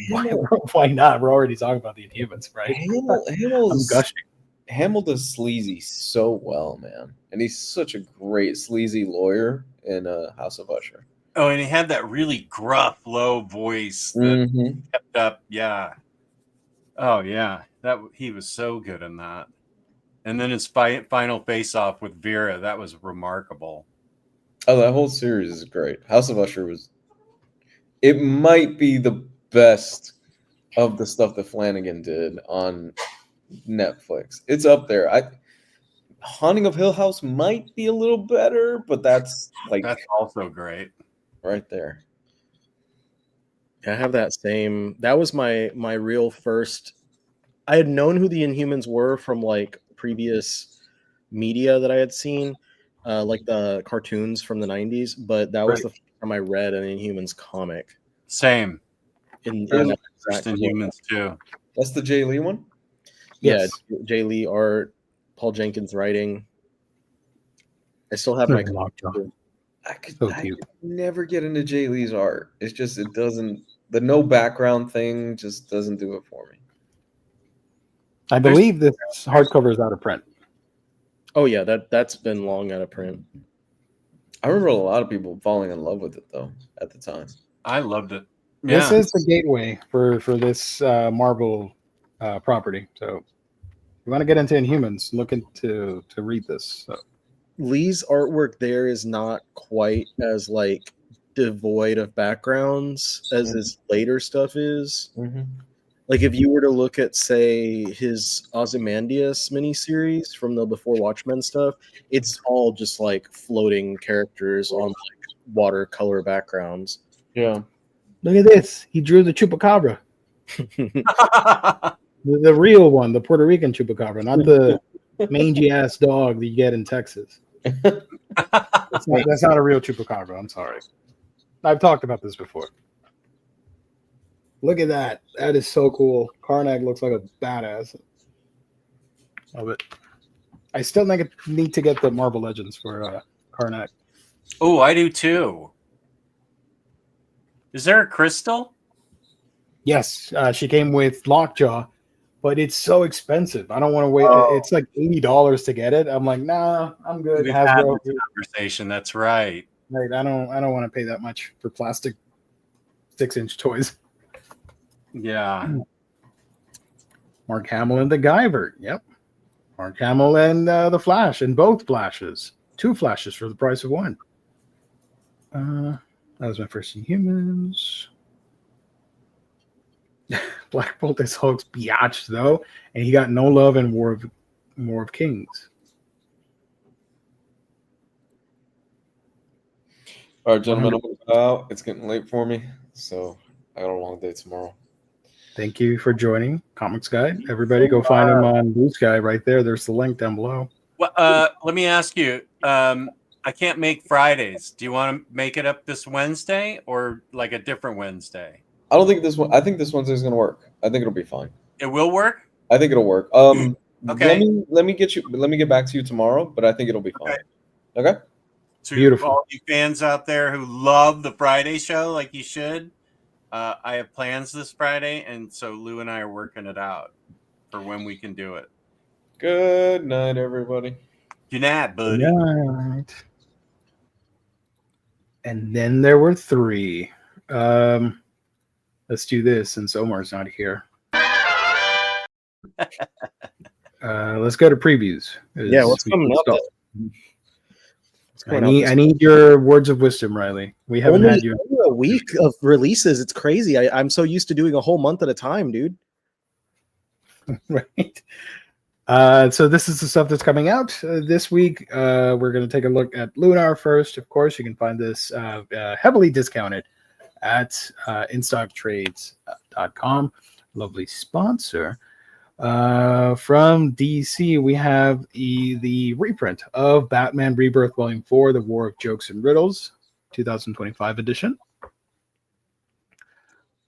Why not? We're already talking about the Inhumans, right? I'm gushing.
Hamill does sleazy so well, man, and he's such a great sleazy lawyer in House of Usher.
Oh, and he had that really gruff, low voice that
Mm-hmm.
kept up. Yeah. Oh, yeah. He was so good in that. And then his final face-off with Vera, that was remarkable.
Oh, that whole series is great. House of Usher was. It might be the best of the stuff that Flanagan did on Netflix. It's up there. Haunting of Hill House might be a little better, but that's
That's also great.
right there.
I have that same. That was my real first. I had known who the Inhumans were from like previous media that I had seen, like the cartoons from the '90s. But that was
Right.
the first time I read an Inhumans comic.
Same.
In
Really?
that
First
exact
Inhumans, too.
That's the Jay Lee one.
Yes.
Yeah, Jay Lee art, Paul Jenkins writing. I still have my.
Lockjaw.
I could
So cute.
never get into Jay Lee's art. It's just it doesn't. The no background thing just doesn't do it for me.
I believe this hardcover is out of print.
Oh yeah, that's been long out of print.
I remember a lot of people falling in love with it though at the time.
I loved it.
This
Yeah.
is the gateway for this Marvel property. So if you want to get into Inhumans, look into to read this. So.
Lee's artwork there is not quite as like devoid of backgrounds as his later stuff is.
Mm-hmm.
Like if you were to look at, say, his Ozymandias miniseries from the Before Watchmen stuff, it's all just like floating characters on like watercolor backgrounds.
Yeah.
Look at this. He drew the chupacabra, the real one, the Puerto Rican chupacabra, not the mangy ass dog that you get in Texas. That's not a real chupacabra. I'm sorry. I've talked about this before. Look at that. That is so cool. Karnak looks like a badass. Love it. I still need to get the Marvel Legends for Karnak.
Oh, I do too. Is there a crystal?
Yes, she came with Lockjaw, but it's so expensive. I don't want to wait.
Oh.
It's like $80 to get it. I'm like, nah, I'm good.
We've had
Hasbro,
this conversation. That's right.
right, I don't want to pay that much for plastic 6-inch toys.
Yeah.
Mark Hamill and the Guyver. Yep. Mark Hamill and the Flash, and both Flashes. 2 Flashes for the price of 1. That was my first Inhumans. Black Bolt is Hulk's biatch, though, and he got no love in War of Kings.
All right, gentlemen, I'm gonna go out. It's getting late for me, so I got a long day tomorrow.
Thank you for joining Comics Guide. Everybody go find him on Blue Sky right there. There's the link down below.
Well, let me ask you. I can't make Fridays. Do you want to make it up this Wednesday or like a different Wednesday?
I don't think this one. I think this Wednesday's gonna work. I think it'll be fine.
It will work.
I think it'll work.
Okay.
Let me get back to you tomorrow, but I think it'll be fine. Okay.
To
Beautiful.
all you fans out there who love the Friday show, like you should, I have plans this Friday, and so Lou and I are working it out for when we can do it.
Good night, everybody.
Good night, buddy.
Right. And then there were 3. Let's do this since Omar's not here. Let's go to previews.
Yeah, what's coming up?
I need your words of wisdom, Riley. We haven't had you
only a week of releases. It's crazy. I'm so used to doing a whole month at a time, dude.
right. So this is the stuff that's coming out this week. We're going to take a look at Lunar first. Of course, you can find this heavily discounted at instocktrades.com. Lovely sponsor. From DC, we have the reprint of Batman Rebirth Volume 4, The War of Jokes and Riddles, 2025 edition.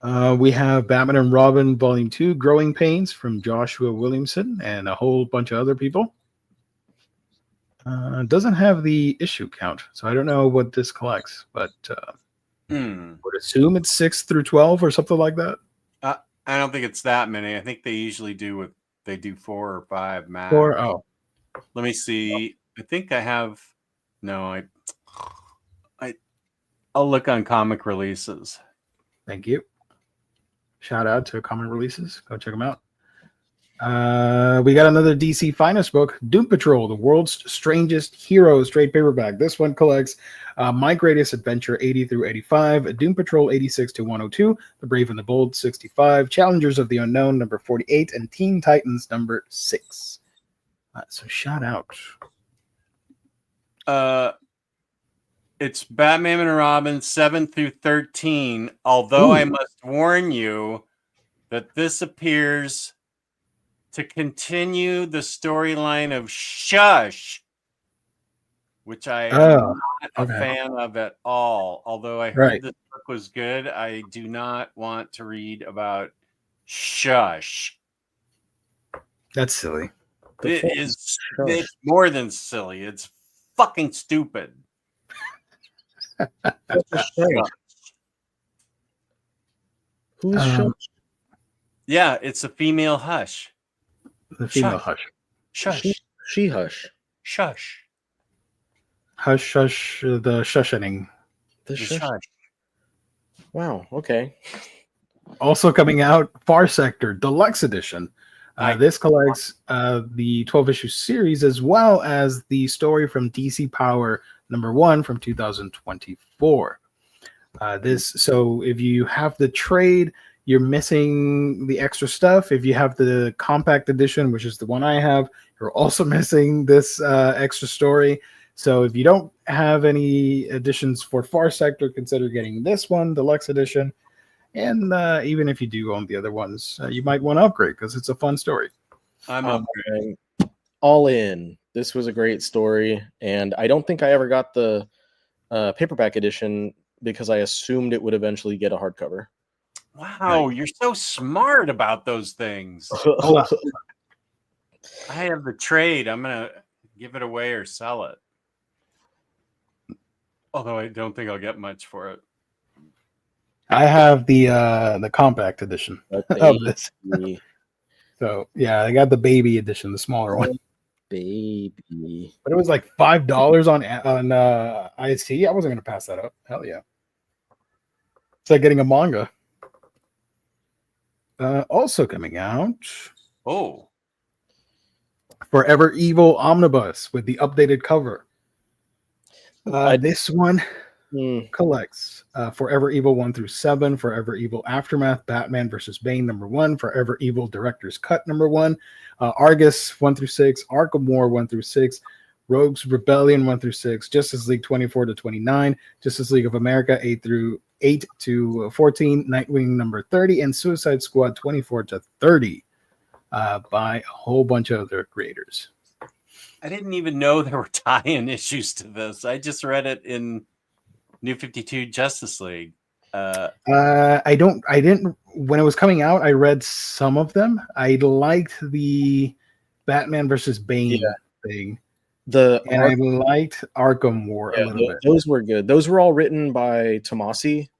We have Batman and Robin Volume 2, Growing Pains, from Joshua Williamson and a whole bunch of other people. Doesn't have the issue count, so I don't know what this collects, but would assume it's 6 through 12 or something like that.
I don't think it's that many. I think they usually do 4 or 5 max.
4, oh.
Let me see. I think I have. No, I'll look on comic releases.
Thank you. Shout out to comic releases. Go check them out. We got another DC Finest book, Doom Patrol, The World's Strangest Heroes, trade paperback. This one collects My Greatest Adventure 80 through 85, Doom Patrol 86 to 102, The Brave and the Bold 65, Challengers of the Unknown number 48, and Teen Titans number 6. So shout out.
It's Batman and Robin 7 through 13, although
Ooh.
I must warn you that this appears to continue the storyline of Shush, which I am not a fan of at all. Although I heard this book was good, I do not want to read about Shush.
That's silly.
It's more than silly. It's fucking stupid.
Who's Shush?
Yeah, it's a female Hush.
The female Hush.
Shush.
She Hush.
Shush.
Hush, hush, the shushening.
The Shush. Wow, okay.
Also coming out, Far Sector Deluxe Edition. This collects the 12-issue series as well as the story from DC Power number 1 from 2024. So if you have the trade, you're missing the extra stuff. If you have the compact edition, which is the one I have, you're also missing this extra story. So if you don't have any editions for Far Sector, consider getting this one, Deluxe Edition. And even if you do own the other ones, you might want to upgrade because it's a fun story.
I'm upgrading.
All in. This was a great story. And I don't think I ever got the paperback edition because I assumed it would eventually get a hardcover.
Wow, you're so smart about those things. I have the trade. I'm going to give it away or sell it. Although I don't think I'll get much for it.
I have the compact edition of this. So yeah, I got the baby edition, the smaller one.
Baby.
But it was like $5 on IC. I wasn't gonna pass that up. Hell yeah. It's like getting a manga. Also coming out.
Oh.
Forever Evil Omnibus with the updated cover. This one collects Forever Evil 1 through 7, Forever Evil Aftermath, Batman versus Bane number 1, Forever Evil Director's Cut number 1, Argus 1 through 6, Arkham War 1 through 6, Rogues Rebellion 1 through 6, Justice League 24 to 29, Justice League of America 8 to 14, Nightwing number 30, and Suicide Squad 24 to 30 by a whole bunch of other creators.
I didn't even know there were tie-in issues to this. I just read it in New 52 Justice League.
I didn't when it was coming out, I read some of them. I liked the Batman versus Bane thing. I liked Arkham War a little bit.
Those were good. Those were all written by Tomasi.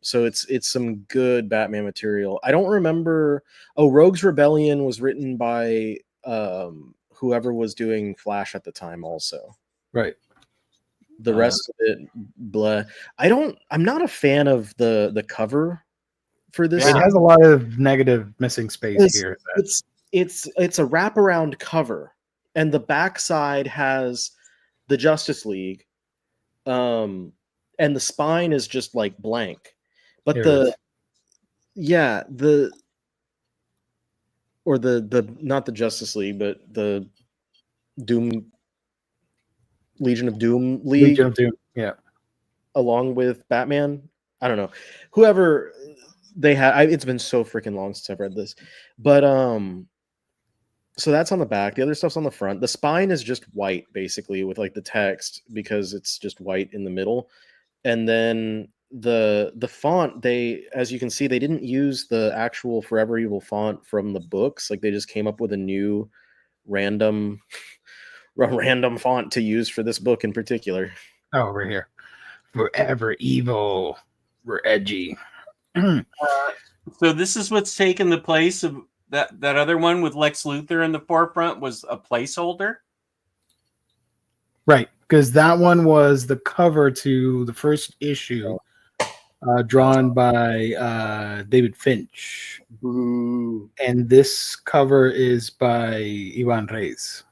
So it's some good Batman material. I don't remember. Oh, Rogue's Rebellion was written by whoever was doing Flash at the time. Also,
Right.
the rest of it, blah. I'm not a fan of the cover for this.
It has a lot of negative missing space here.
It's a wraparound cover, and the backside has the Justice League, and the spine is just like blank. But the not the Justice League, but the Doom Legion of Doom League,
Legion of Doom, yeah,
along with Batman. I don't know, whoever they had. It's been so freaking long since I've read this, but so that's on the back. The other stuff's on the front. The spine is just white, basically, with like the text, because it's just white in the middle. And then the font, they, as you can see, they didn't use the actual Forever Evil font from the books. Like, they just came up with a new random font to use for this book in particular.
Oh, right here. Forever Evil. We're edgy.
So this is what's taken the place of that other one with Lex Luthor in the forefront was a placeholder.
Right, because that one was the cover to the first issue, drawn by David Finch.
Ooh.
And this cover is by Ivan Reis.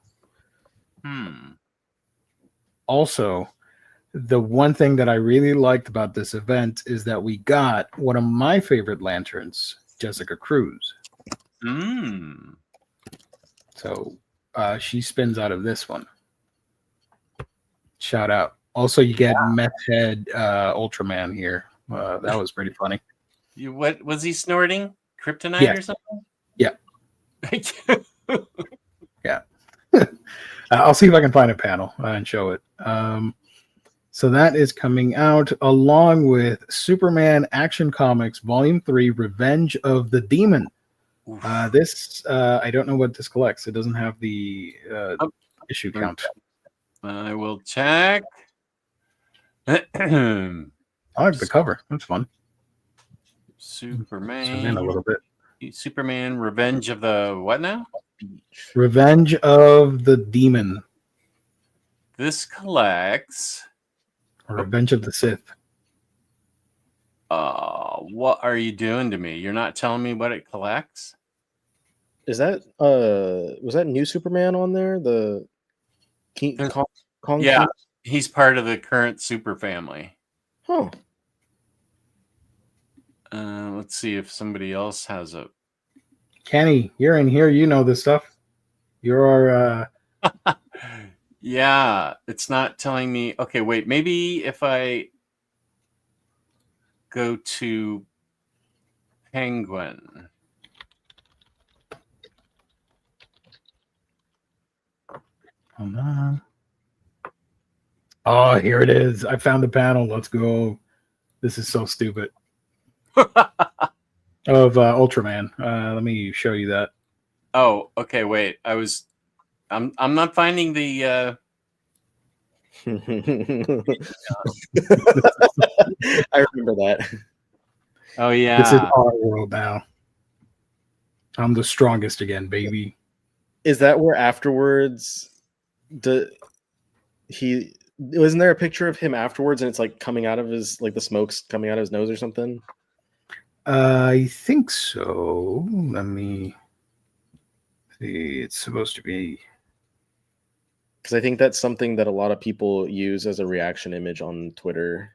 Also, the one thing that I really liked about this event is that we got one of my favorite lanterns, Jessica Cruz. So she spins out of this one. Shout out. Also, you get Meth Head Ultraman here. That was pretty funny.
What was he snorting? Kryptonite or something?
Yeah. Yeah. I'll see if I can find a panel and show it. So that is coming out along with Superman Action Comics Volume 3, Revenge of the Demon. This, I don't know what this collects. It doesn't have the issue count.
I will check.
I like the cover. That's fun.
Superman
a little bit.
Superman Revenge of the what now?
Revenge of the Demon.
This collects
Revenge of the Sith.
What are you doing to me? You're not telling me what it collects?
Is that was that New Superman on there? The Kong
yeah,
King?
he's part of the current super family.
Oh.
Let's see if somebody else has a.
Kenny, you're in here. You know this stuff. You're our.
Yeah, it's not telling me. Okay, wait. Maybe if I go to Penguin.
Hold on. Oh, here it is. I found the panel. Let's go. This is so stupid. Of Ultraman. Let me show you that.
Oh, okay. Wait, I'm not finding the.
I remember that.
Oh yeah.
This is our world now. I'm the strongest again, baby.
Is that where afterwards wasn't there a picture of him afterwards and it's like coming out of his, like the smoke's coming out of his nose or something?
I think so. Let me see. It's supposed to be,
because I think that's something that a lot of people use as a reaction image on Twitter.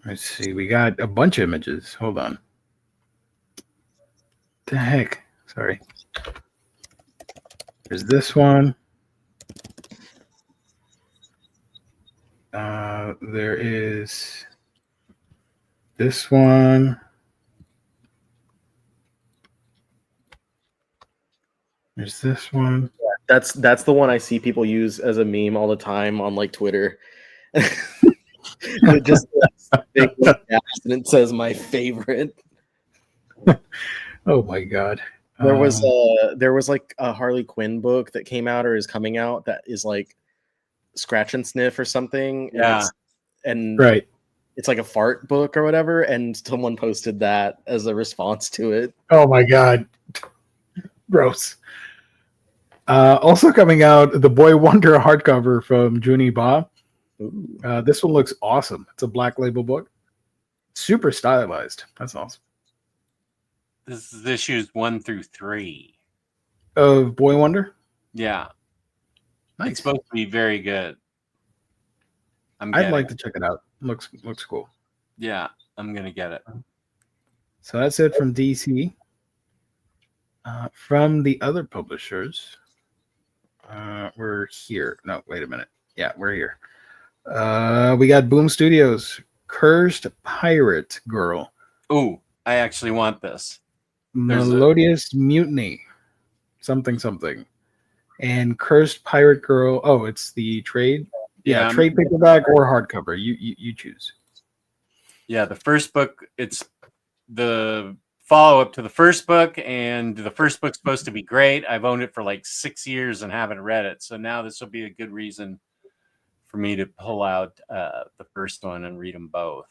let's see. We got a bunch of images. Hold on. The heck? Sorry. There's this one. There is this one. There's this one.
That's the one I see people use as a meme all the time on like Twitter. It just big and it says my favorite.
Oh my god.
There was like a Harley Quinn book that came out or is coming out that is like Scratch and Sniff or something.
Yeah.
and
Right.
it's like a fart book or whatever, and someone posted that as a response to it.
Oh my god. Gross. Also coming out, the Boy Wonder hardcover from Juni Ba.
Ooh.
This one looks awesome. It's a black label book. Super stylized. That's awesome.
This is issues 1 through 3.
Of Boy Wonder?
Yeah.
Nice.
It's supposed to be very good.
I'd like to check it out. Looks cool.
Yeah, I'm gonna get it.
So that's it from DC. From the other publishers, we're here. No, wait a minute. Yeah, we're here. We got Boom Studios, Cursed Pirate Girl,
Ooh, I actually want this.
Melodious Mutiny, something, and Cursed Pirate Girl. Oh, it's the trade. Yeah, trade paperback or hardcover. You choose.
Yeah, the first book. It's the follow-up to the first book, and the first book's supposed to be great. I've owned it for like 6 years and haven't read it, so now this will be a good reason for me to pull out the first one and read them both.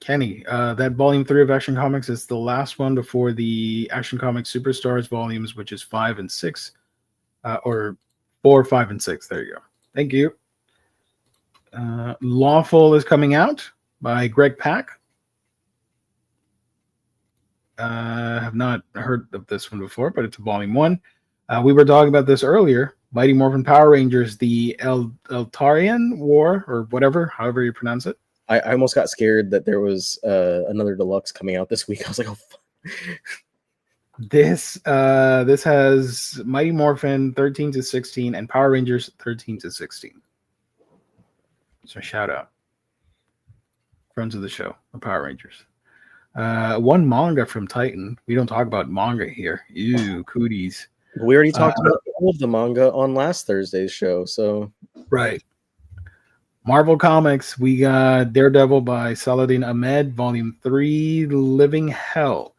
Kenny, that volume 3 of Action Comics is the last one before the Action Comics Superstars volumes, which is 5 and 6, or 4, 5, and 6. There you go. Thank you. Lawful is coming out by Greg Pak. Have not heard of this one before, but it's a volume 1. We were talking about this earlier. Mighty Morphin Power Rangers, the Eltarian War, or whatever, however you pronounce it.
I almost got scared that there was another deluxe coming out this week. I was like, oh, fuck.
This has Mighty Morphin 13 to 16 and Power Rangers 13 to 16. So shout out. Friends of the show, the Power Rangers. One manga from Titan. We don't talk about manga here. Ew, cooties.
We already talked about all of the manga on last Thursday's show. So
right. Marvel Comics, we got Daredevil by Saladin Ahmed, Volume 3, Living Hell.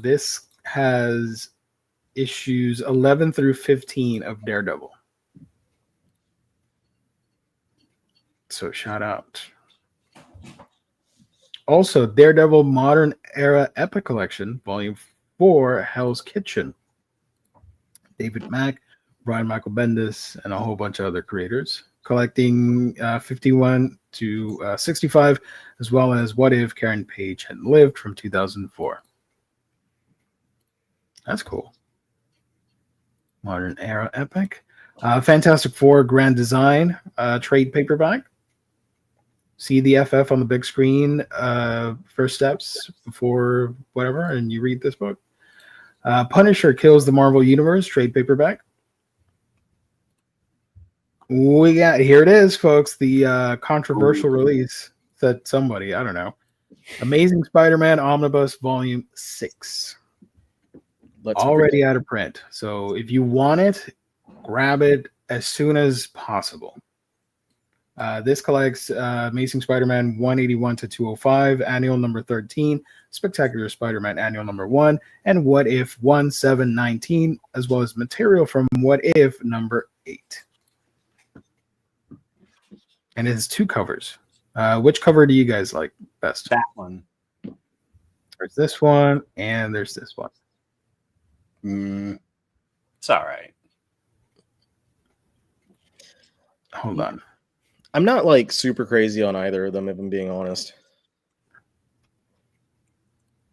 This has issues 11 through 15 of Daredevil. So shout out. Also, Daredevil Modern Era Epic Collection, Volume 4, Hell's Kitchen. David Mack, Brian Michael Bendis, and a whole bunch of other creators. Collecting 51 to 65, as well as What If Karen Page Hadn't Lived from 2004. That's cool. Modern Era Epic. Fantastic Four Grand Design trade paperback. See the FF on the big screen, first steps before whatever, and you read this book. Punisher Kills the Marvel Universe trade paperback. We got, here it is, folks, the controversial release that somebody, I don't know. Amazing Spider-Man Omnibus Volume 6. Already out of print. So if you want it, grab it as soon as possible. This collects Amazing Spider-Man 181 to 205, Annual Number 13, Spectacular Spider-Man Annual Number 1, and What If 1719, as well as material from What If Number 8. And it has 2 covers. Which cover do you guys like best?
That one.
There's this one, and there's this one.
It's all right.
Hold on.
I'm not like super crazy on either of them, if I'm being honest.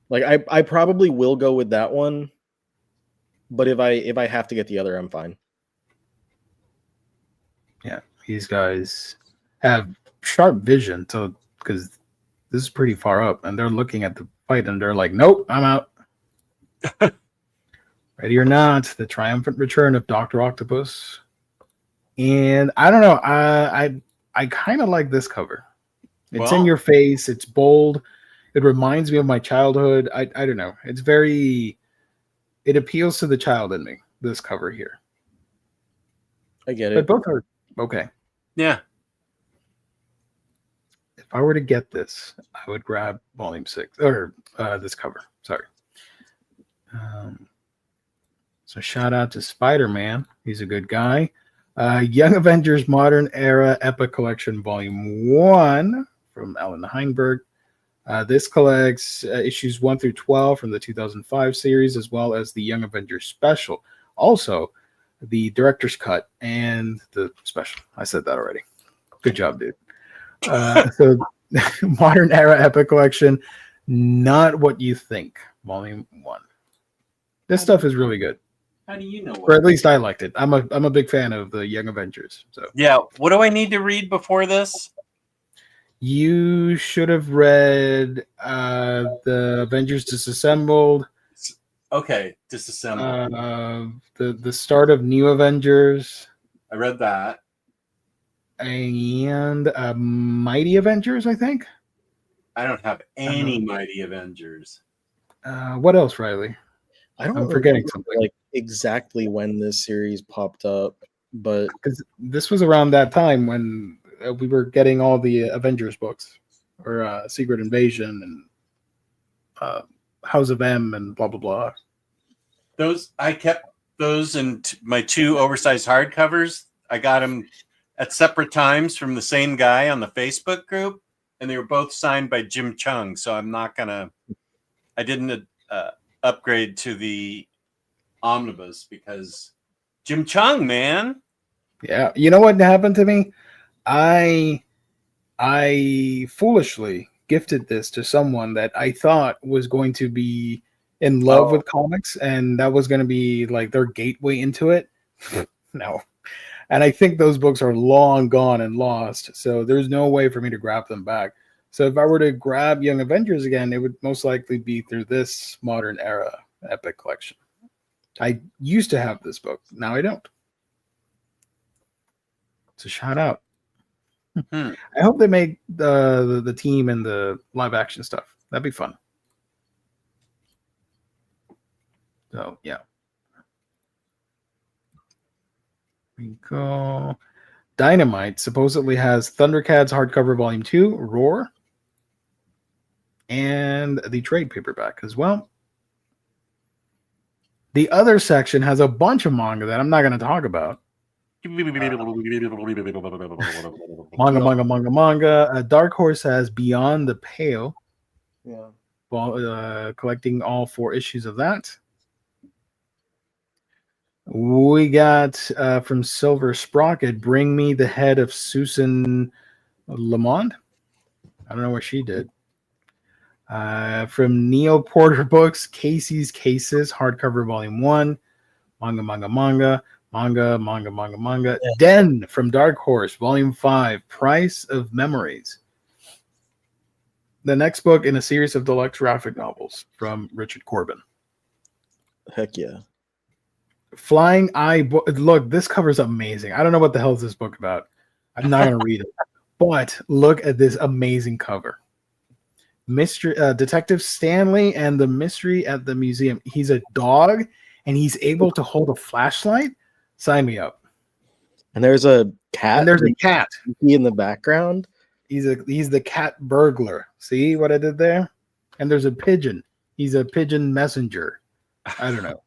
Like I probably will go with that one, but if I have to get the other, I'm fine.
Yeah, these guys have sharp vision, so because this is pretty far up, and they're looking at the fight, and they're like, "Nope, I'm out." Ready or not, the triumphant return of Dr. Octopus, and I don't know, I kind of like this cover. It's in your face. It's bold. It reminds me of my childhood. I don't know. It's very. It appeals to the child in me. This cover here.
I get
But
it.
both are okay.
Yeah.
If I were to get this, I would grab Volume 6 or this cover. Sorry. So shout out to Spider-Man. He's a good guy. Young Avengers Modern Era Epic Collection Volume 1 from Alan Heinberg. This collects issues 1 through 12 from the 2005 series, as well as the Young Avengers special. Also, the director's cut and the special. I said that already. Good job, dude. So, Modern Era Epic Collection, Not What You Think, Volume 1. This stuff is really good.
How do you know?
Or at least I liked it. I'm a big fan of the Young Avengers. So
Yeah. What do I need to read before this?
you should have read the Avengers Disassembled.
Okay, disassemble.
The start of New Avengers
I read that.
and Mighty Avengers, I think.
I don't have any Mighty Avengers.
What else, Riley?
I don't
I'm forgetting
remember,
something.
like exactly when this series popped up, but
Because this was around that time when we were getting all the Avengers books, or Secret Invasion and House of M and blah blah blah.
Those I kept those in my 2 oversized hardcovers. I got them at separate times from the same guy on the Facebook group, and they were both signed by Jim Chung. So I'm not gonna. I didn't upgrade to the Omnibus because Jim Chung, man.
Yeah, you know what happened to me? I foolishly gifted this to someone that I thought was going to be in love with comics, and that was going to be like their gateway into it. No. And I think those books are long gone and lost, so there's no way for me to grab them back. So if I were to grab Young Avengers again, it would most likely be through this Modern Era Epic Collection. I used to have this book. Now I don't. So shout out. I hope they make the team and the live action stuff. That'd be fun. So yeah. We go. Dynamite supposedly has Thundercats hardcover volume 2, Roar, and the trade paperback as well. The other section has a bunch of manga that I'm not going to talk about. Manga. Dark Horse has Beyond the Pale.
yeah.
Collecting all 4 issues of that. We got from Silver Sprocket, Bring Me the Head of Susan Lamond. I don't know what she did. From Neil Porter Books, Casey's Cases, hardcover volume 1. Manga. Yeah. Den from Dark Horse, volume 5, Price of Memories. The next book in a series of deluxe graphic novels from Richard Corbin.
Heck yeah.
Flying Eye look, this cover's amazing. I don't know what the hell is this book about. I'm not gonna read it, but look at this amazing cover. Mystery Detective Stanley and the Mystery at the Museum. He's a dog and he's able to hold a flashlight. Sign me up.
And there's a cat.
And there's a cat
in the background.
He's the cat burglar. See what I did there? And there's a pigeon. He's a pigeon messenger. I don't know.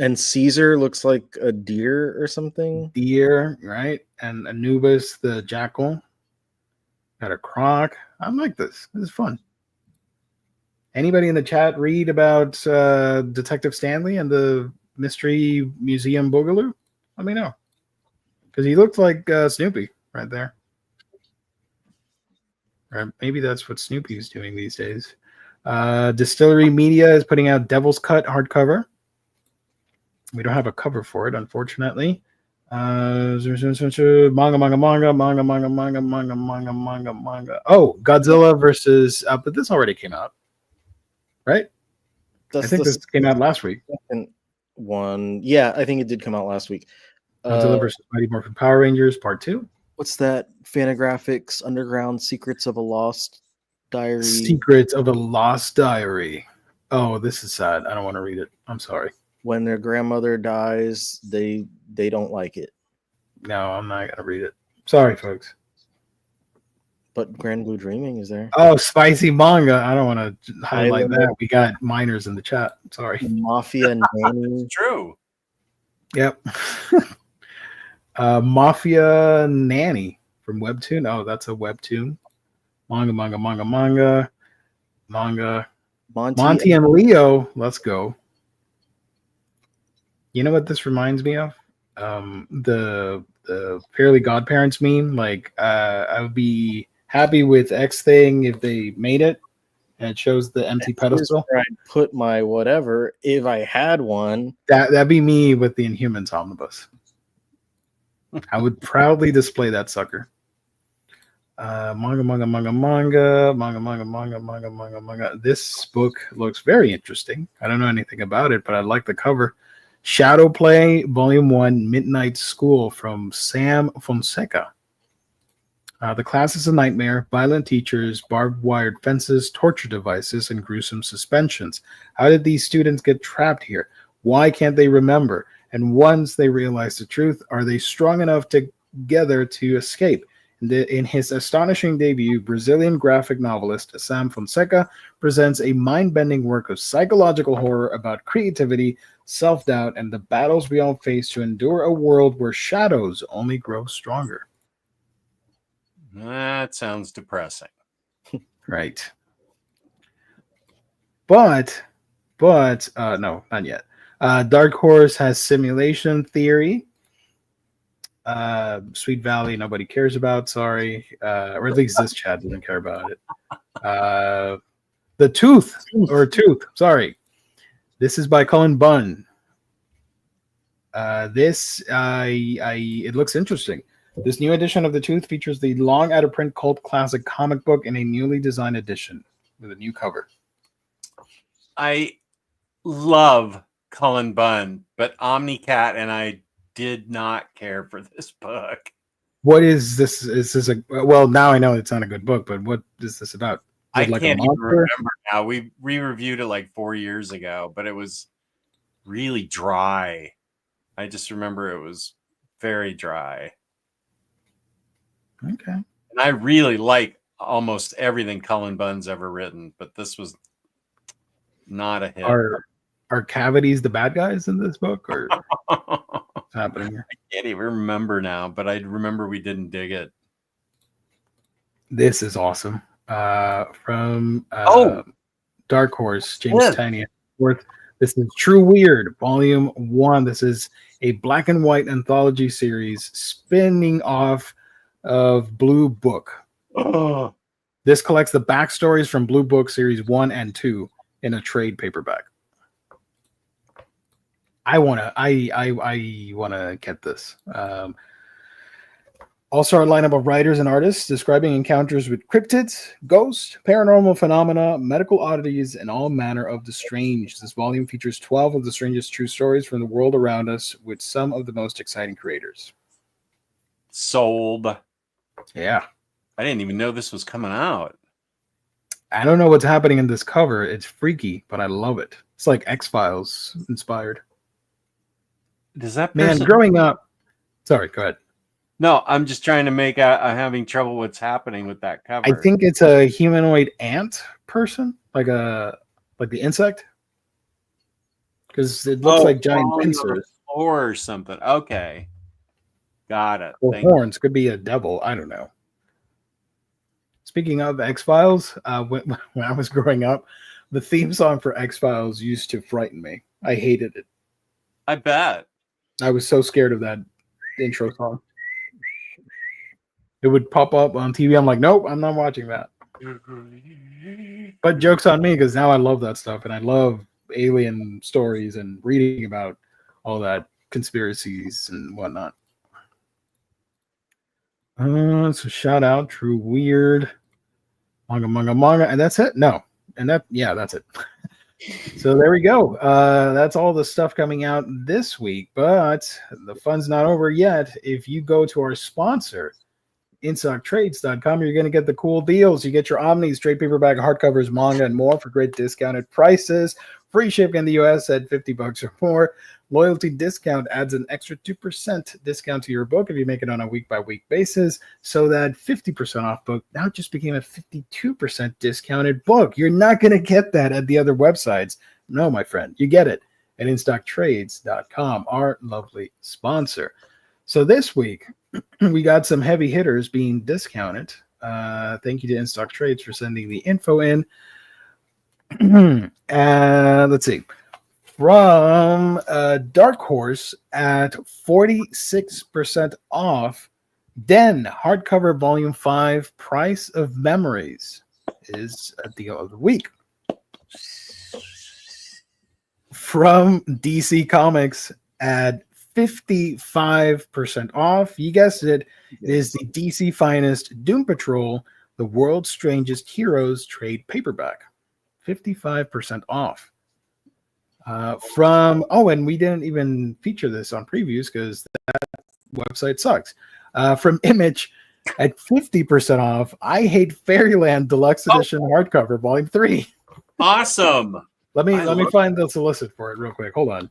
And Caesar looks like a deer or something.
Deer, right? And Anubis, the jackal. Got a croc. I like this. This is fun. Anybody in the chat read about Detective Stanley and the Mystery Museum Boogaloo? Let me know. Because he looked like Snoopy right there. Or maybe that's what Snoopy's doing these days. Distillery Media is putting out Devil's Cut hardcover. We don't have a cover for it, unfortunately. Manga. Oh, Godzilla versus. But this already came out, right? I think this came out last week.
One, yeah, I think it did come out last week.
Godzilla versus Mighty Morphin Power Rangers Part 2.
What's that? Fantagraphics Underground Secrets of a Lost Diary.
Secrets of a Lost Diary. Oh, this is sad. I don't want to read it. I'm sorry.
When their grandmother dies, they don't like it.
No, I'm not gonna read it. Sorry, folks.
But Grand Blue Dreaming is there.
Oh, spicy manga. I don't want to highlight that. We got minors in the chat. Sorry.
Mafia Nanny.
True.
Yep. Mafia Nanny from Webtoon. Oh, that's a Webtoon. Manga. Monty and Leo. Let's go. You know what this reminds me of? The Fairly Godparents meme. Like, I would be happy with X thing if they made it, and it shows the empty pedestal.
Where I'd put my whatever if I had one.
That'd be me with the Inhumans omnibus. I would proudly display that sucker. Manga. This book looks very interesting. I don't know anything about it, but I like the cover. Shadow Play, Volume 1, Midnight School from Sam Fonseca. The class is a nightmare, violent teachers, barbed wired fences, torture devices, and gruesome suspensions. How did these students get trapped here? Why can't they remember? And once they realize the truth, are they strong enough together to escape? In his astonishing debut, Brazilian graphic novelist Sam Fonseca presents a mind-bending work of psychological horror about creativity, self-doubt, and the battles we all face to endure a world where shadows only grow stronger.
That sounds depressing.
Right. But no, not yet. Dark Horse has Simulation Theory. Sweet Valley, nobody cares about, sorry. Or at least this chat doesn't care about it. The Tooth, sorry. This is by Cullen Bunn. It looks interesting. This new edition of The Tooth features the long out-of-print cult classic comic book in a newly designed edition with a new cover.
I love Cullen Bunn, but Omnicat and I did not care for this book.
What is this? Is this well, now I know it's not a good book, but what is this about?
I can't even remember now. We reviewed it like 4 years ago, but it was really dry. I just remember it was very dry.
Okay.
And I really like almost everything Cullen Bunn's ever written, but this was not a hit.
Are cavities the bad guys in this book, or what's happening here?
I can't even remember now, but I remember we didn't dig it.
This is awesome. From Dark Horse, James Tynion. This is True Weird, Volume 1. This is a black and white anthology series spinning off of Blue Book.
Oh.
This collects the backstories from Blue Book Series 1 and 2 in a trade paperback. I wanna get this. Also, our lineup of writers and artists describing encounters with cryptids, ghosts, paranormal phenomena, medical oddities, and all manner of the strange. This volume features 12 of the strangest true stories from the world around us with some of the most exciting creators.
Sold.
Yeah.
I didn't even know this was coming out.
I don't know what's happening in this cover. It's freaky, but I love it. It's like X-Files inspired.
Does that
Man, growing up... Sorry, go ahead.
No, I'm just trying to make out. I'm having trouble what's happening with that cover.
I think it's a humanoid ant person, like the insect, because it looks like giant pincers
or something. Okay, got it.
or horns. Could be a devil. I don't know. Speaking of X-Files, when I was growing up, the theme song for X-Files used to frighten me. I hated it.
I bet.
I was so scared of that intro song. It would pop up on TV. I'm like, nope, I'm not watching that. But joke's on me, because now I love that stuff, and I love alien stories and reading about all that conspiracies and whatnot. So shout out True Weird, manga, and that's it. No, and that's it. So there we go. That's all the stuff coming out this week, but the fun's not over yet. If you go to our sponsor, InStockTrades.com, you're going to get the cool deals. You get your Omnis, trade paperback, hardcovers, manga, and more for great discounted prices. Free shipping in the US at $50 or more. Loyalty discount adds an extra 2% discount to your book if you make it on a week-by-week basis. So that 50% off book now just became a 52% discounted book. You're not going to get that at the other websites. No, my friend, you get it at InStockTrades.com, our lovely sponsor. So this week, we got some heavy hitters being discounted. Thank you to In Stock Trades for sending the info in. Let's see. From Dark Horse at 46% off, Den hardcover volume 5, Price of Memories is a deal of the week. From DC Comics at 55% off, you guessed it, is the DC Finest Doom Patrol, the World's Strangest Heroes trade paperback. 55% off. And we didn't even feature this on previews because that website sucks. From Image at 50% off, I Hate Fairyland Deluxe Edition hardcover, Volume 3.
Awesome.
Let me find the solicit for it real quick. Hold on.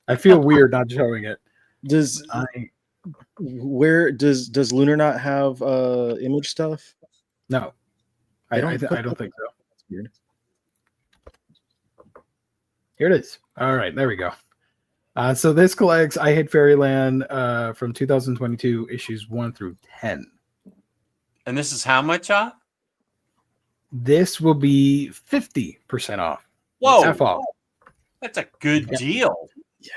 I feel weird not showing it.
Does Lunar not have Image stuff?
No, I don't think so.
That's weird.
Here it is. All right, there we go. So this collects I Hate Fairyland from 2022 issues 1 through 10.
And this is how much off?
This will be 50% off.
Whoa.
Half off.
That's a good deal.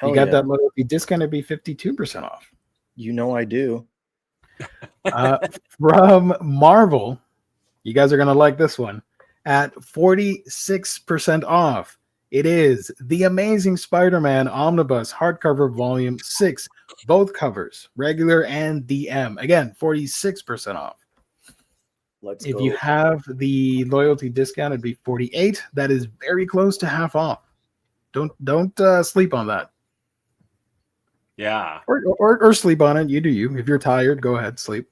Hell
You got
yeah.
that little discount to be 52% off.
You know I do.
From Marvel, you guys are going to like this one. At 46% off, it is The Amazing Spider-Man Omnibus hardcover volume 6, both covers, regular and DM. Again, 46% off.
Let's
If
go.
you have the loyalty discount, it'd be 48. That is very close to half off. Don't sleep on that.
Yeah.
Or sleep on it. You do you. If you're tired, go ahead, sleep.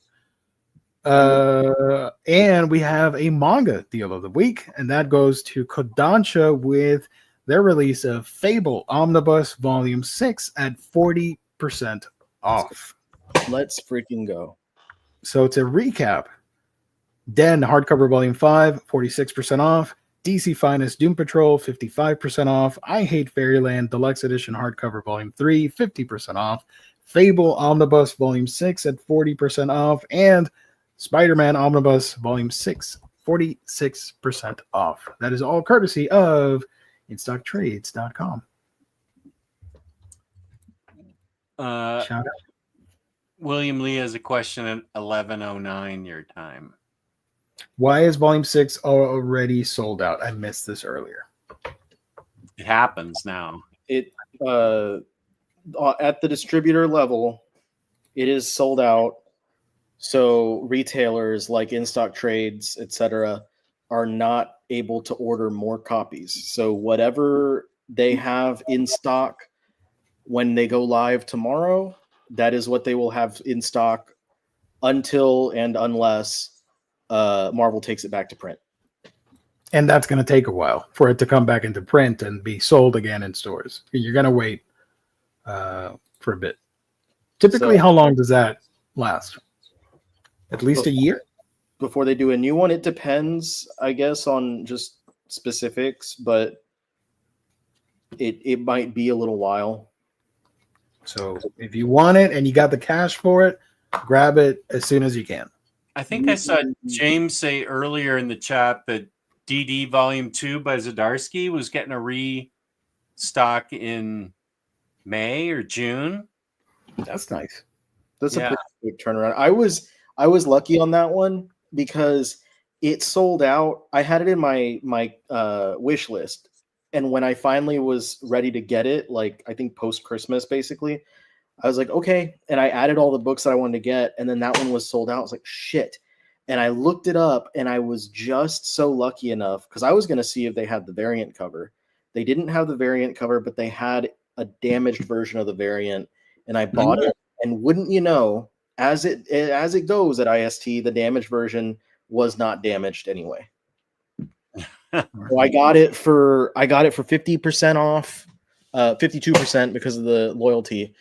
And we have a manga deal of the week, and that goes to Kodansha with their release of Fable Omnibus Volume 6 at 40% off.
Let's freaking go.
So to recap, Den hardcover Volume 5, 46% off. DC Finest Doom Patrol, 55% off. I Hate Fairyland Deluxe Edition hardcover Volume 3, 50% off. Fable Omnibus Volume 6 at 40% off. And Spider-Man Omnibus Volume 6, 46% off. That is all courtesy of InStockTrades.com. Shout out.
William Lee has a question at 11:09 your time.
Why is Volume 6 already sold out? I missed this earlier.
It happens now.
It at the distributor level, it is sold out. So retailers like In Stock Trades, etc., are not able to order more copies. So whatever they have in stock when they go live tomorrow, that is what they will have in stock until and unless Marvel takes it back to print.
And that's going to take a while for it to come back into print and be sold again in stores. You're going to wait for a bit. Typically, how long does that last? At least a year?
Before they do a new one, it depends, I guess, on just specifics, but it might be a little while.
So if you want it and you got the cash for it, grab it as soon as you can.
I think I saw James say earlier in the chat that DD Volume 2 by Zdarsky was getting a restock in May or June.
That's nice.
That's
Yeah.
a pretty quick turnaround. I was lucky on that one because it sold out. I had it in my wish list, and when I finally was ready to get it, like I think post Christmas, basically, I was like, okay, and I added all the books that I wanted to get, and then that one was sold out. I was like, shit. And I looked it up, and I was just so lucky enough because I was going to see if they had the variant cover. They didn't have the variant cover, but they had a damaged version of the variant, and I bought it. And wouldn't you know, as it goes at IST, the damaged version was not damaged anyway. So I got it for 50% off, 52% because of the loyalty.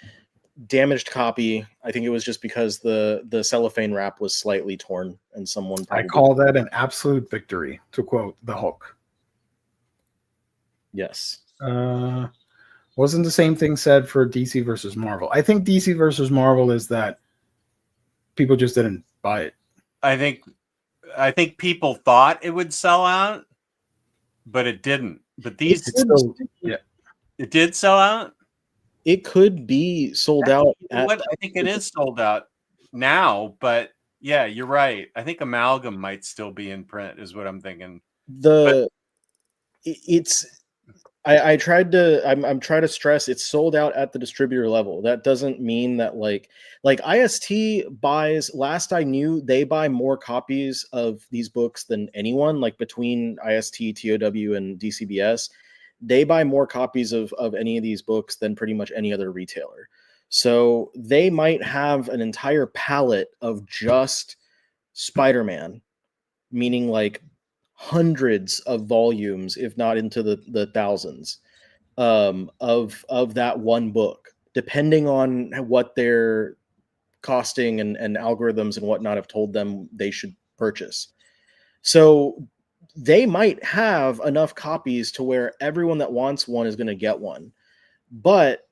Damaged copy. I think it was just because the cellophane wrap was slightly torn, and someone.
I call that an absolute victory, to quote the Hulk.
Yes.
Wasn't the same thing said for DC versus Marvel? I think DC versus Marvel is that people just didn't buy it.
I think people thought it would sell out, but it didn't. But these,
Yeah.
it did sell out.
It could be sold out.
You know what? I think it is sold out now, but yeah, you're right. I think Amalgam might still be in print, is what I'm thinking.
I tried to I'm trying to stress it's sold out at the distributor level. That doesn't mean that like IST buys, last I knew, they buy more copies of these books than anyone, like between IST, TOW, and DCBS. They buy more copies of any of these books than pretty much any other retailer. So they might have an entire palette of just Spider-Man, meaning like hundreds of volumes, if not into the thousands, of that one book, depending on what their costing and algorithms and whatnot have told them they should purchase. So they might have enough copies to where everyone that wants one is going to get one, but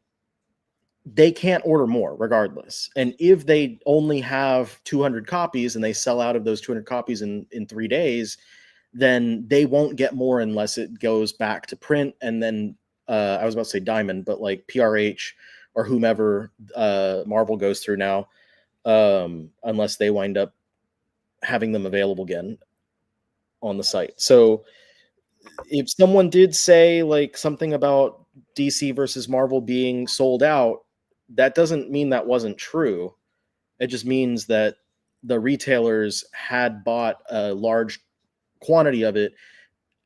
they can't order more regardless. And if they only have 200 copies and they sell out of those 200 copies in 3 days, then they won't get more unless it goes back to print. And then I was about to say Diamond, but like PRH or whomever Marvel goes through now, unless they wind up having them available again on the site. So if someone did say like something about DC versus Marvel being sold out, that doesn't mean that wasn't true. It just means that the retailers had bought a large quantity of it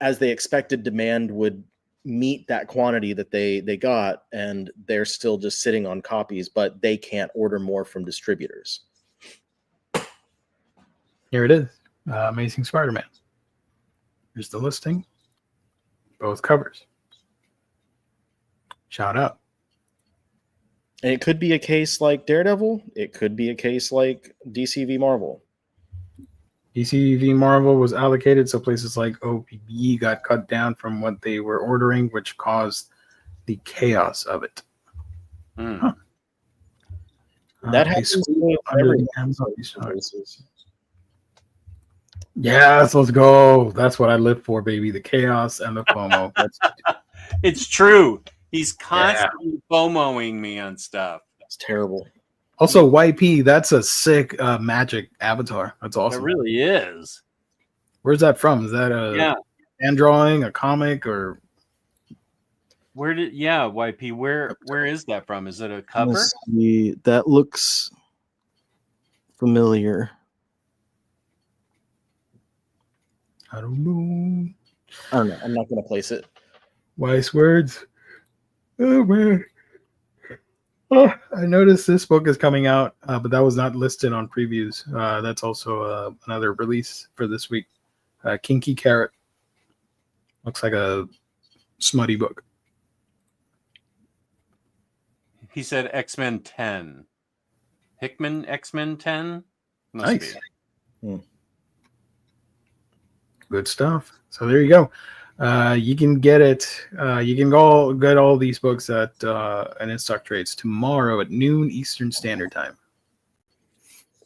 as they expected demand would meet that quantity that they got, and they're still just sitting on copies, but they can't order more from distributors.
Here it is. Amazing Spider-Man. Here's the listing. Both covers. Shout out.
And it could be a case like Daredevil. It could be a case like DC v Marvel.
DC v Marvel was allocated, so places like OPB got cut down from what they were ordering, which caused the chaos of it.
Mm.
Huh. That happens under the
Amazon. Yes, let's go. That's what I live for, baby. The chaos and the FOMO.
It's true. He's constantly FOMOing me on stuff.
It's terrible.
Also, YP, that's a sick magic avatar. That's awesome.
It really is.
Where's that from? Is that a hand drawing, a comic, or
YP? Where is that from? Is it a cover?
That looks familiar.
I don't know.
I'm not gonna place it.
Wise words. Oh man. Oh, I noticed this book is coming out, but that was not listed on previews. That's also another release for this week. Kinky Carrot. Looks like a smutty book.
He said X-Men 10. Hickman X-Men 10?
Nice. Good stuff. So there you go. You can get it. You can go get all these books at an In Stock Trades tomorrow at noon Eastern Standard Time.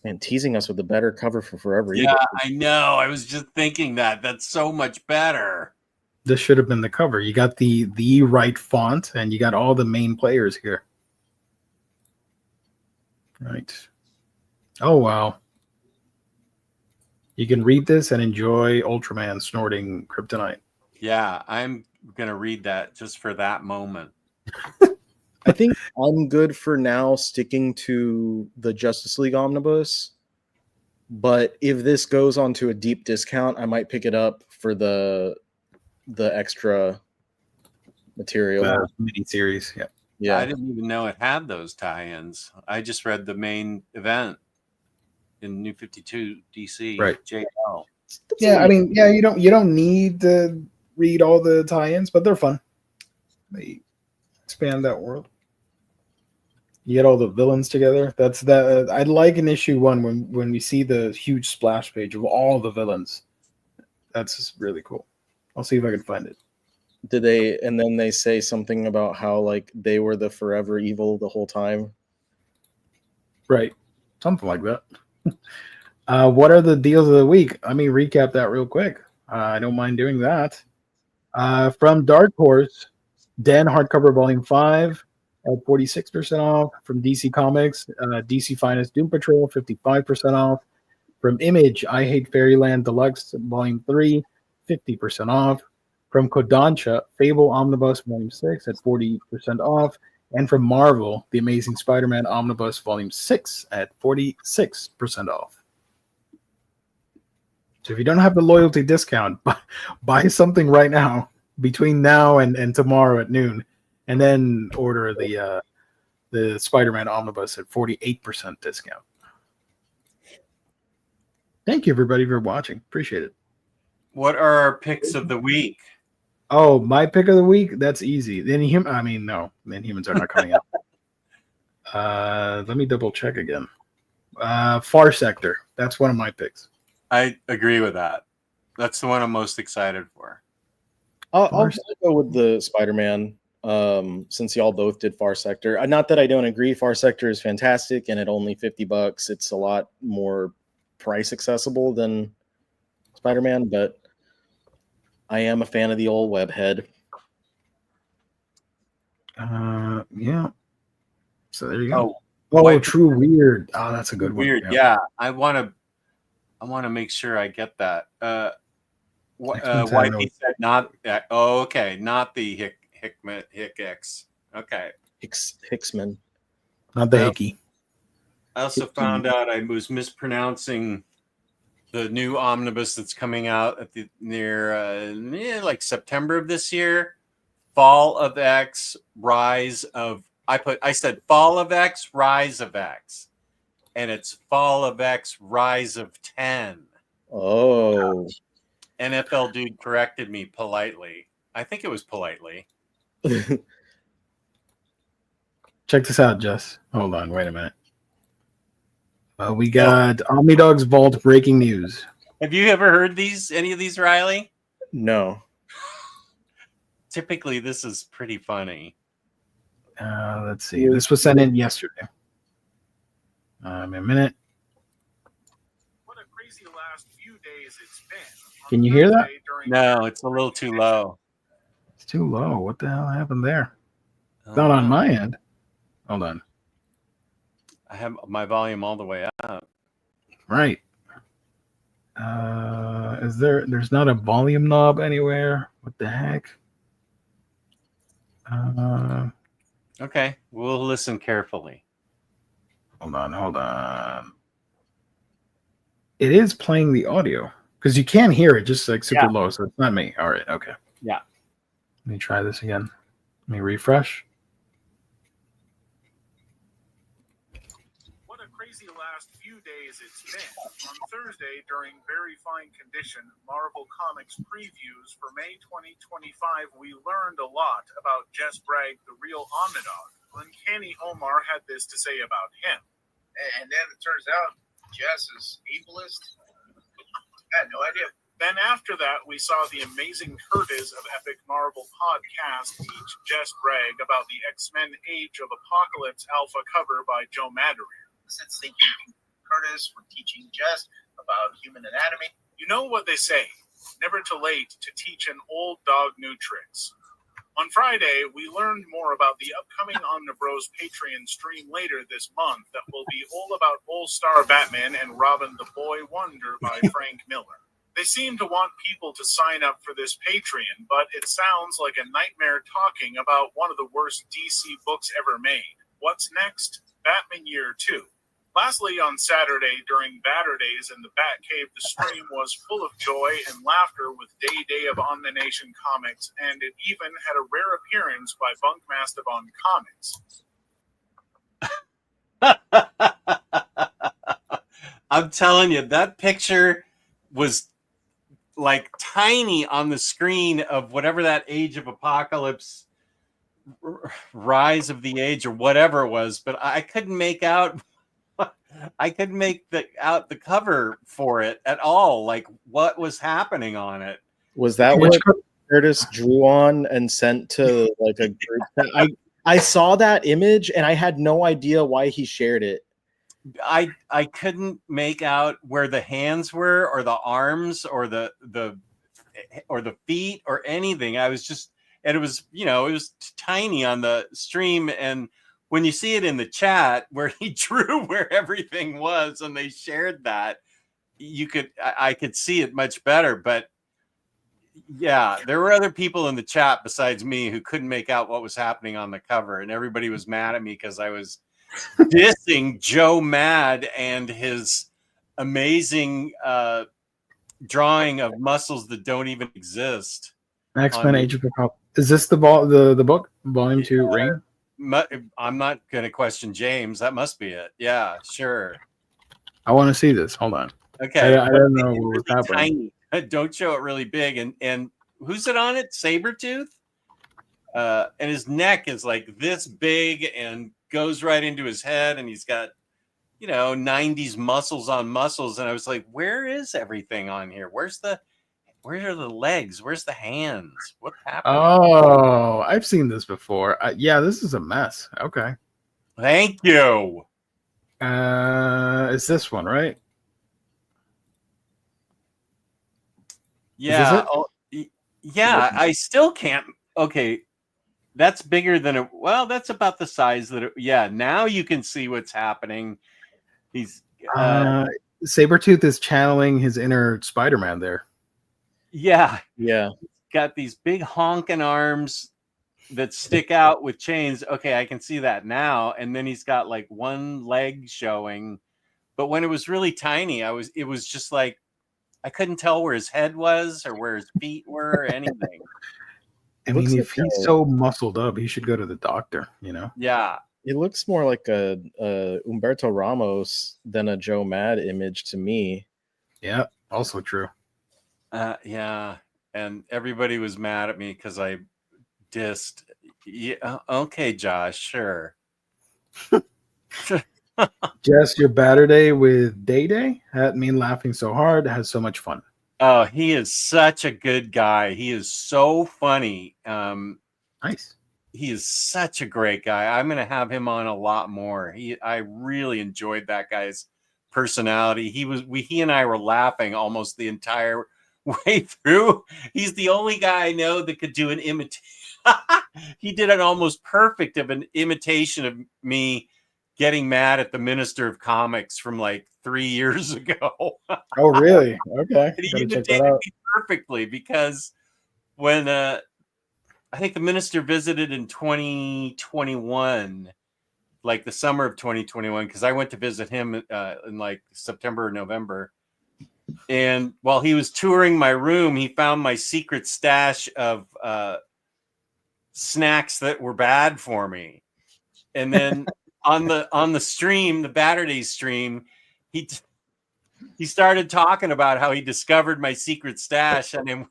And teasing us with the better cover for Forever.
Yeah, I know. I was just thinking that. That's so much better.
This should have been the cover. You got the right font, and you got all the main players here. Right. Oh, wow. You can read this and enjoy Ultraman snorting kryptonite.
Yeah, I'm going to read that just for that moment.
I think I'm good for now sticking to the Justice League Omnibus. But if this goes on to a deep discount, I might pick it up for the extra material.
Mini series. Yeah.
Yeah.
I didn't even know it had those tie-ins. I just read the main event in New 52 DC.
Right.
JL.
Yeah, I mean, yeah, you don't need to read all the tie-ins, but they're fun. They expand that world. You get all the villains together. That's that. I'd like in issue 1 when we see the huge splash page of all the villains. That's just really cool. I'll see if I can find it.
Did they? And then they say something about how like they were the forever evil the whole time.
Right. Something like that. What are the deals of the week? Let me recap that real quick. I don't mind doing that. From Dark Horse, Den Hardcover Volume 5 at 46% off. From DC Comics, DC Finest Doom Patrol, 55% off. From Image, I Hate Fairyland Deluxe Volume 3, 50% off. From Kodansha, Fable Omnibus Volume 6 at 40% off. And from Marvel, The Amazing Spider-Man Omnibus Volume 6 at 46% off. So if you don't have the loyalty discount, buy something right now between now and tomorrow at noon, and then order the Spider-Man Omnibus at 48% discount. Thank you, everybody, for watching. Appreciate it.
What are our picks of the week?
Oh, my pick of the week? That's easy. The Inhumans are not coming out. Let me double check again. Far Sector. That's one of my picks.
I agree with that. That's the one I'm most excited for.
I'll go with the Spider-Man. Since y'all both did Far Sector. Not that I don't agree. Far Sector is fantastic, and at only $50, it's a lot more price accessible than Spider-Man. But I am a fan of the old webhead.
Yeah. So there you go.
Oh,
True Weird. Oh, that's a good
Weird.
one.
Yeah. I want to make sure I get that. Wifey said not that. Oh, okay. Not the Hickx. Okay.
Hicksman.
Not the Hickey.
I also found out I was mispronouncing the new omnibus that's coming out at near like September of this year. Fall of X, Rise of. I said Fall of X, Rise of X, and it's Fall of X, Rise of 10.
Oh.
NFL dude corrected me politely. I think it was politely.
Check this out, Jess. Hold on. Wait a minute. We got Omnidog's Vault breaking news.
Have you ever heard any of these, Riley?
No.
Typically, this is pretty funny.
Let's see. This was sent in yesterday. A minute.
What a crazy last few days it's been.
Can you hear that?
No, it's a little too low.
It's too low. What the hell happened there? It's not on my end. Hold on.
I have my volume all the way up.
Right. There's not a volume knob anywhere? What the heck?
Okay, we'll listen carefully.
Hold on. It is playing the audio because you can hear it just like super low, so it's not me. All right, okay.
Yeah.
Let me try this again. Let me refresh.
What a crazy last few days it's been. On Thursday, during very fine condition Marvel Comics previews for May 2025, we learned a lot about Jess Bragg, the real Omnidog. Uncanny Omar had this to say about him.
And then it turns out Jess is ableist. I had no idea.
Then after that, we saw the amazing Curtis of Epic Marvel Podcast teach Jess Bragg about the X-Men Age of Apocalypse alpha cover by Joe Madureir.
Since thinking Curtis for teaching Jess about human anatomy.
You know what they say, never too late to teach an old dog new tricks. On Friday, we learned more about the upcoming Omnibros Patreon stream later this month that will be all about All-Star Batman and Robin the Boy Wonder by Frank Miller. They seem to want people to sign up for this Patreon, but it sounds like a nightmare talking about one of the worst DC books ever made. What's next? Batman Year 2. Lastly, on Saturday, during Batter Days in the Batcave, the stream was full of joy and laughter with Day of Omnination Comics, and it even had a rare appearance by Bunk Mastodon Comics.
I'm telling you, that picture was like tiny on the screen of whatever that Age of Apocalypse, Rise of the Age, or whatever it was, but I couldn't make out. I couldn't make out the cover for it at all. Like what was happening on it.
Was that Curtis drew on and sent to like a group. I saw that image and I had no idea why he shared it.
I couldn't make out where the hands were or the arms or the feet or anything. I was just, and it was, it was tiny on the stream. And when you see it in the chat where he drew where everything was and they shared that, I could see it much better. But yeah, there were other people in the chat besides me who couldn't make out what was happening on the cover. And everybody was mad at me because I was dissing Joe Mad and his amazing drawing of muscles that don't even exist.
X-Men Age of Apocalypse. Is this the book? Volume 2, Reign?
I'm not going to question James. That must be it. Yeah, sure.
I want to see this. Hold on.
Okay.
I don't know what was happening.
Tiny. Don't show it really big. And who's it on it? Sabretooth? And his neck is like this big and goes right into his head. And he's got, 90s muscles on muscles. And I was like, where is everything on here? Where are the legs? Where's the hands? What happened?
Oh, I've seen this before. Yeah, this is a mess. Okay.
Thank you.
It's this one, right?
Yeah. Yeah. I still can't. Okay. That's bigger than it. Well, that's about the size that yeah. Now you can see what's happening. He's
Sabretooth is channeling his inner Spider-Man there.
Yeah.
Yeah.
Got these big honking arms that stick out with chains. Okay, I can see that now. And then he's got like one leg showing. But when it was really tiny, it was just like I couldn't tell where his head was or where his feet were or anything.
I mean, if he's so muscled up, he should go to the doctor,
Yeah.
It looks more like a Humberto Ramos than a Joe Mad image to me.
Yeah, also true.
Yeah. And everybody was mad at me because I dissed. Yeah, okay, Josh, sure.
Jess, your batter day with Day had me laughing so hard. Had so much fun.
Oh, he is such a good guy. He is so funny.
Nice.
He is such a great guy. I'm going to have him on a lot more. I really enjoyed that guy's personality. He and I were laughing almost the entire way through. He's the only guy I know that could do an imitation. He did an almost perfect of an imitation of me getting mad at the Minister of Comics from like 3 years ago.
Oh, really? Okay.
And he imitated me perfectly because when I think the minister visited in 2021, like the summer of 2021, because I went to visit him in like September or November. And while he was touring my room, he found my secret stash of snacks that were bad for me. And then on the stream, the Batter Day stream, he started talking about how he discovered my secret stash, and then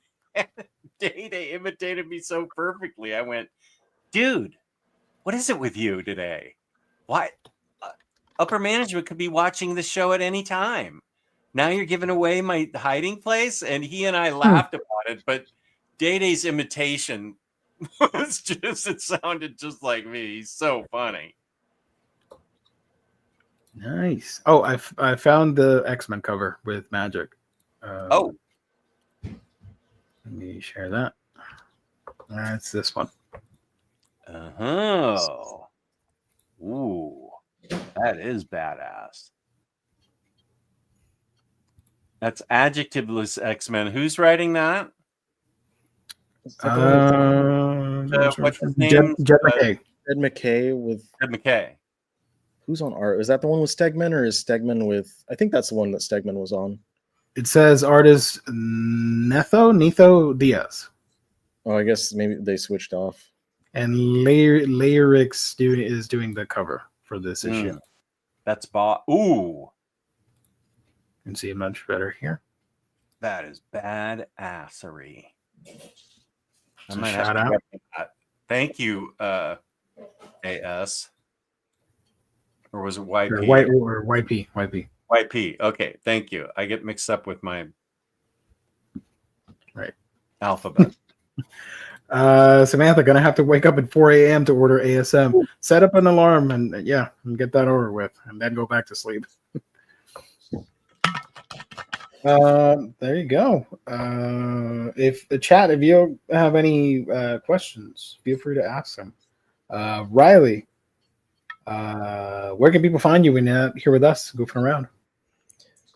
Day imitated me so perfectly. I went, dude, what is it with you today? Why? Upper management could be watching the show at any time. Now you're giving away my hiding place. And he and I laughed about it, but Day's imitation was it sounded just like me. He's so funny.
Nice. Oh, I found the X-Men cover with magic.
Let
me share that. That's this one.
Oh. Ooh. That is badass. That's adjectiveless X-Men. Who's writing that? What's his name?
Jed McKay.
Ed McKay with
Ed McKay.
Who's on art? Is that the one with Stegman, or is Stegman with? I think that's the one that Stegman was on.
It says artist Netho Diaz.
Oh, I guess maybe they switched off.
And Lyrics is doing the cover for this issue.
That's Ooh.
You can see it much better here.
That is badassery. I might
shout
have to
out.
that. Thank you, AS. Or was it YP?
Or YP.
YP. Okay, thank you. I get mixed up with my
right
alphabet.
Samantha, gonna have to wake up at 4 a.m. to order ASM. Set up an alarm and get that over with, and then go back to sleep. There you go. If the chat, if you have any questions, feel free to ask them. Riley, where can people find you when you're here with us, goofing around?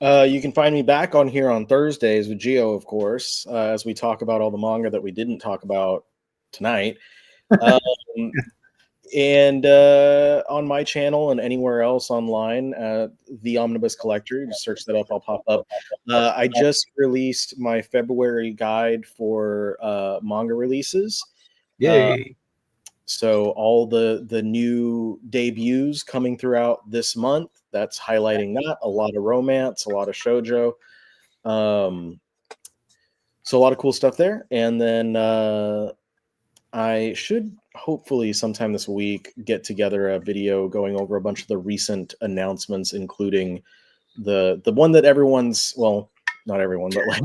You can find me back on here on Thursdays with Gio, of course, as we talk about all the manga that we didn't talk about tonight. And on my channel and anywhere else online, the Omnibus Collector. You just search that up, I'll pop up. I just released my February guide for manga releases.
Yay!
So all the new debuts coming throughout this month, that's highlighting that. A lot of romance, a lot of shoujo. So a lot of cool stuff there. And then I should hopefully sometime this week get together a video going over a bunch of the recent announcements, including the one that everyone's, well, not everyone, but like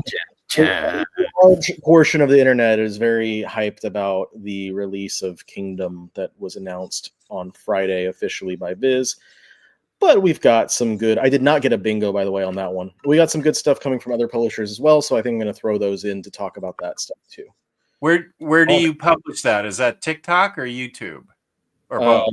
a large portion of the internet is very hyped about the release of Kingdom that was announced on Friday officially by Viz. But we've got some good. I did not get a bingo, by the way, on that one. We got some good stuff coming from other publishers as well, so I think I'm going to throw those in to talk about that stuff too.
Where do you publish that? Is that TikTok or YouTube? Or both?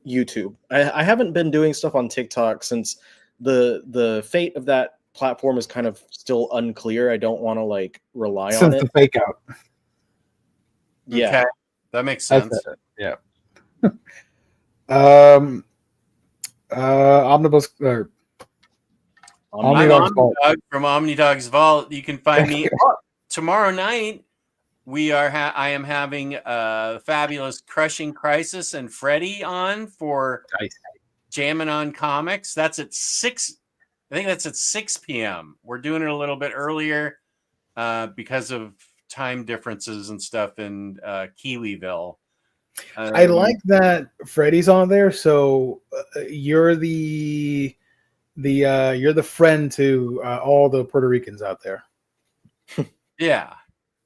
YouTube. I haven't been doing stuff on TikTok since the fate of that platform is kind of still unclear. I don't want to like rely on it.
The fake out.
Yeah,
Okay. That makes sense.
Yeah. Omnibus or
I'm
Omnidog's Vault.
Omnidog from Omnidog's Vault. You can find me tomorrow night. I am having fabulous Crushing Crisis and Freddy on for jamming on comics. That's at 6. I think that's at 6 p.m. We're doing it a little bit earlier because of time differences and stuff in Kiwiville.
I like that Freddy's on there. So you're the friend to all the Puerto Ricans out there.
Yeah.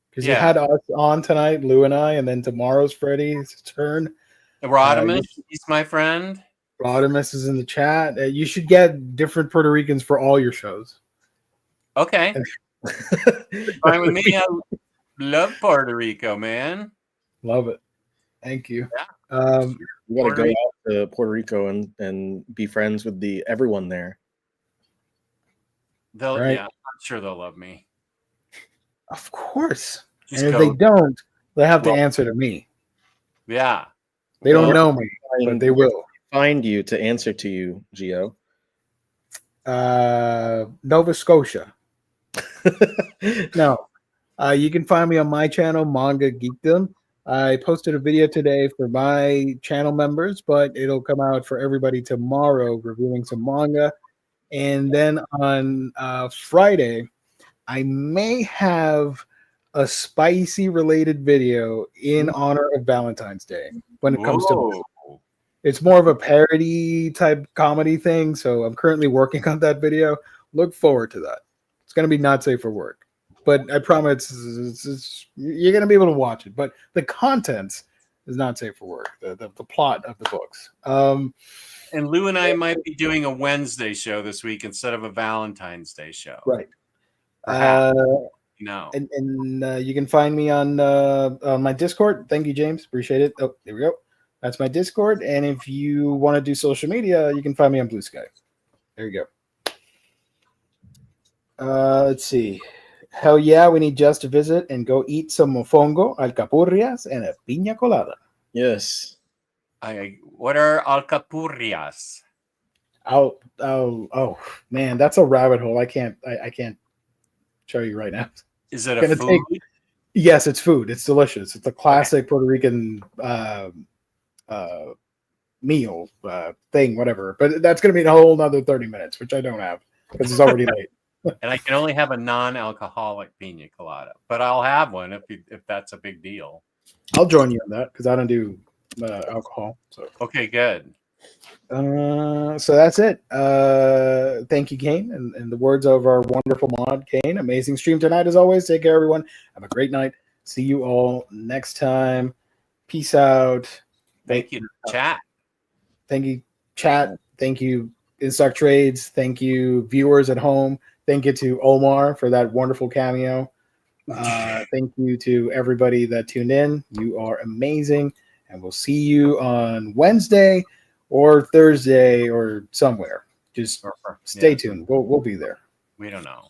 Because you had us on tonight, Lou and I, and then tomorrow's Freddy's turn.
Rodimus, he's my friend.
Rodimus is in the chat. You should get different Puerto Ricans for all your shows.
Okay. Fine with me. I love Puerto Rico, man.
Love it. Thank you.
Yeah. We got to go out to Puerto Rico and be friends with everyone there.
Yeah, I'm sure they'll love me.
Of course.
Just
and if they don't, they have to answer to me.
Yeah.
They don't know me, but they will.
Find you to answer to you, Gio.
Nova Scotia. No. You can find me on my channel, Manga Geekdom. I posted a video today for my channel members, but it'll come out for everybody tomorrow, reviewing some manga. And then on Friday, I may have a spicy related video in honor of Valentine's Day when it comes to it's more of a parody type comedy thing. So I'm currently working on that video. Look forward to that. It's going to be not safe for work, but I promise you're going to be able to watch it. But the content is not safe for work. The plot of the books.
And Lou and I might be doing a Wednesday show this week instead of a Valentine's Day show.
Right.
No.
And you can find me on my Discord. Thank you, James. Appreciate it. Oh, there we go. That's my Discord. And if you want to do social media, you can find me on Blue Sky. There you go. Let's see. Hell yeah, we need Just to visit and go eat some mofongo, alcapurrias, and a piña colada.
Yes.
What are alcapurrias?
Oh man, that's a rabbit hole. I can't show you right now.
Is it a food?
Yes, it's food. It's delicious. It's a classic Puerto Rican meal thing, whatever. But that's going to be a whole another 30 minutes, which I don't have because it's already late.
And I can only have a non-alcoholic pina colada, but I'll have one if that's a big deal.
I'll join you on that because I don't do alcohol. So
okay, good.
So that's it. Thank you, Kane, and the words of our wonderful mod, Kane. Amazing stream tonight as always. Take care, everyone. Have a great night. See you all next time. Peace out.
Thank you, chat.
Thank you, chat. Thank you, Instock Trades. Thank you, viewers at home. Thank you to Omar for that wonderful cameo. Thank you to everybody that tuned in. You are amazing. And we'll see you on Wednesday or Thursday or somewhere. Just stay tuned. We'll be there.
We don't know.